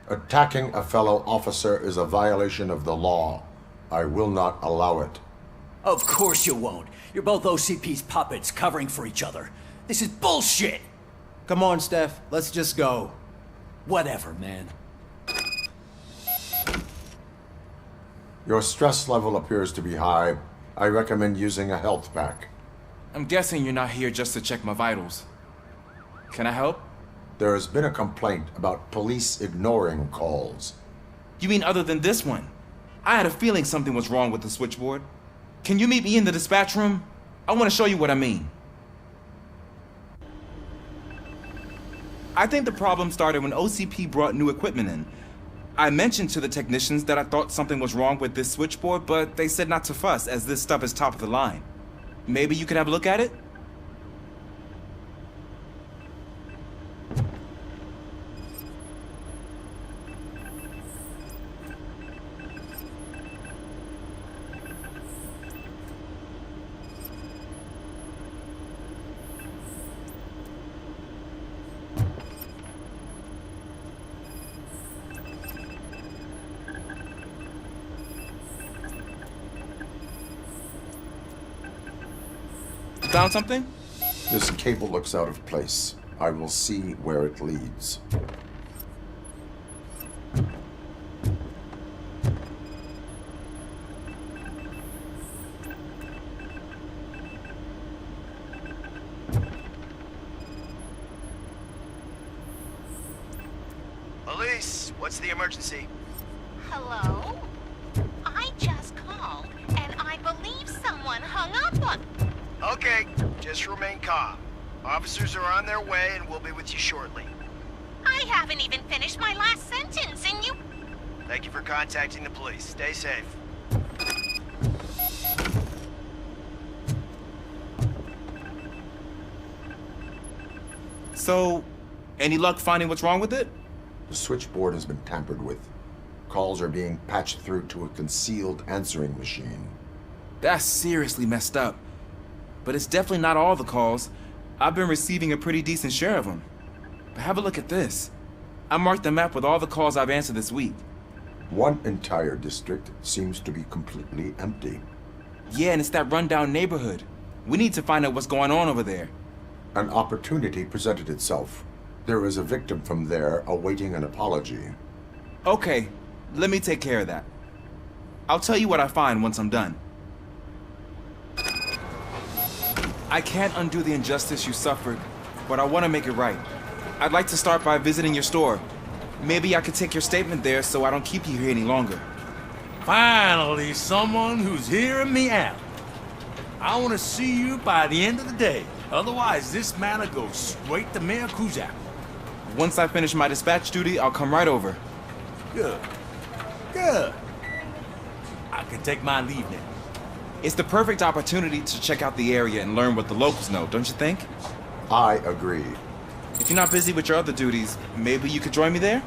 E: Attacking a fellow officer is a violation of the law. I will not allow it.
N: Of course you won't. You're both OCP's puppets covering for each other. This is bullshit!
R: Come on, Steph. Let's just go.
N: Whatever, man.
E: Your stress level appears to be high. I recommend using a health pack.
L: I'm guessing you're not here just to check my vitals. Can I help?
E: There has been a complaint about police ignoring calls.
L: You mean other than this one? I had a feeling something was wrong with the switchboard. Can you meet me in the dispatch room? I want to show you what I mean. I think the problem started when OCP brought new equipment in. I mentioned to the technicians that I thought something was wrong with this switchboard, but they said not to fuss, as this stuff is top of the line. Maybe you could have a look at it? You found something?
E: This cable looks out of place. I will see where it leads.
D: Police, what's the emergency?
I: Hello? I just called, and I believe someone hung up on...
D: Okay, just remain calm. Officers are on their way and we'll be with you shortly.
I: I haven't even finished my last sentence, and you...
D: Thank you for contacting the police. Stay safe.
L: So, any luck finding what's wrong with it?
E: The switchboard has been tampered with. Calls are being patched through to a concealed answering machine.
L: That's seriously messed up. But it's definitely not all the calls. I've been receiving a pretty decent share of them. But have a look at this. I marked the map with all the calls I've answered this week.
E: One entire district seems to be completely empty.
L: Yeah, and it's that rundown neighborhood. We need to find out what's going on over there.
E: An opportunity presented itself. There is a victim from there awaiting an apology.
L: Okay, let me take care of that. I'll tell you what I find once I'm done. I can't undo the injustice you suffered, but I want to make it right. I'd like to start by visiting your store. Maybe I could take your statement there so I don't keep you here any longer.
J: Finally, someone who's hearing me out. I want to see you by the end of the day. Otherwise, this matter goes straight to Mayor Kuzak.
L: Once I finish my dispatch duty, I'll come right over.
J: Good. Good. I can take my leave now.
L: It's the perfect opportunity to check out the area and learn what the locals know, don't you think?
E: I agree.
L: If you're not busy with your other duties, maybe you could join me there?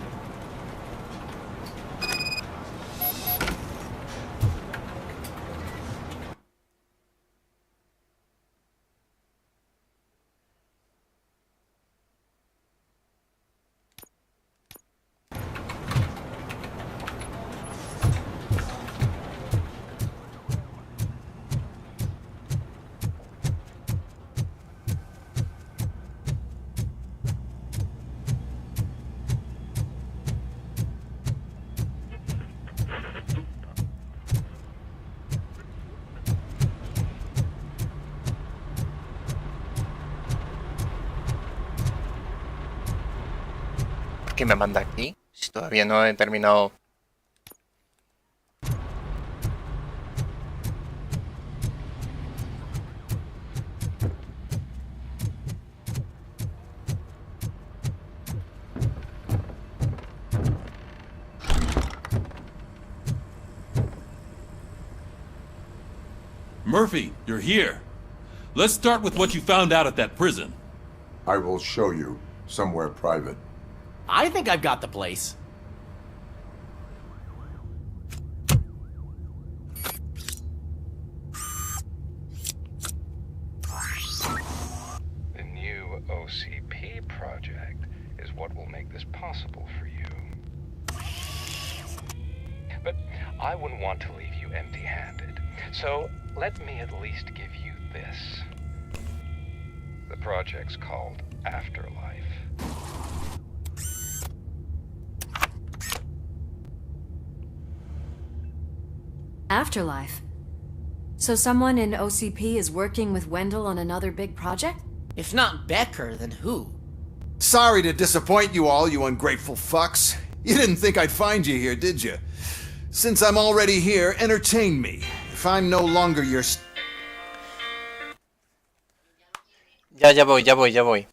A: ¿Qué me manda aquí? Si todavía no he terminado.
M: Murphy, you're here. Let's start with what you found out at that prison.
E: I will show you somewhere private.
S: I think I've got the place.
U: The new OCP project is what will make this possible for you. But I wouldn't want to leave you empty-handed. So let me at least give you this. The project's called Afterlife.
Y: Afterlife? So someone in OCP is working with Wendell on another big project?
S: If not Becker, then who?
K: Sorry to disappoint you all, you ungrateful fucks. You didn't think I'd find you here, did you? Since I'm already here, entertain me. If I'm no longer your...
A: Ya voy.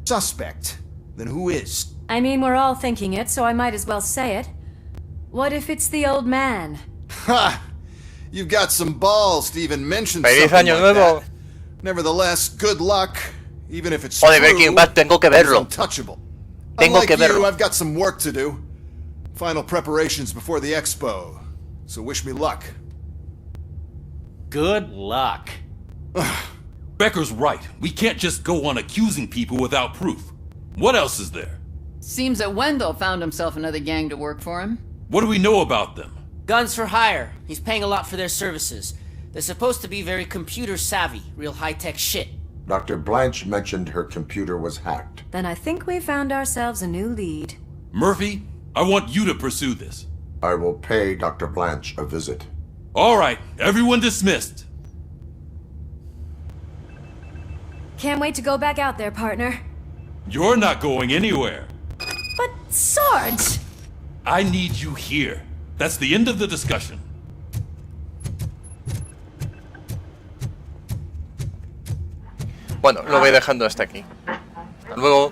K: Suspect, then who is?
Y: I mean, we're all thinking it, so I might as well say it. What if it's the old man?
K: Ha! You've got some balls to even mention
A: ¡Feliz
K: something
A: año
K: like
A: nuevo!
K: that. Nevertheless, good luck. Even if it's
A: Joder,
K: true,
A: Breaking Bad, tengo que verlo.
K: it's untouchable.
A: Tengo
K: Unlike
A: que verlo.
K: you, I've got some work to do. Final preparations before the expo. So wish me luck.
S: Good luck.
M: Becker's right. We can't just go on accusing people without proof. What else is there?
G: Seems that Wendell found himself another gang to work for him.
M: What do we know about them?
S: Guns for hire. He's paying a lot for their services. They're supposed to be very computer savvy, real high-tech shit.
E: Dr. Blanche mentioned her computer was hacked.
O: Then I think we found ourselves a new lead.
M: Murphy, I want you to pursue this.
E: I will pay Dr. Blanche a visit.
M: All right, everyone dismissed.
O: Can't wait to go back out there, partner.
M: You're not going anywhere.
O: But, Sarge!
M: I need you here. That's the end of the discussion.
A: Bueno, lo voy dejando hasta aquí. Hasta luego.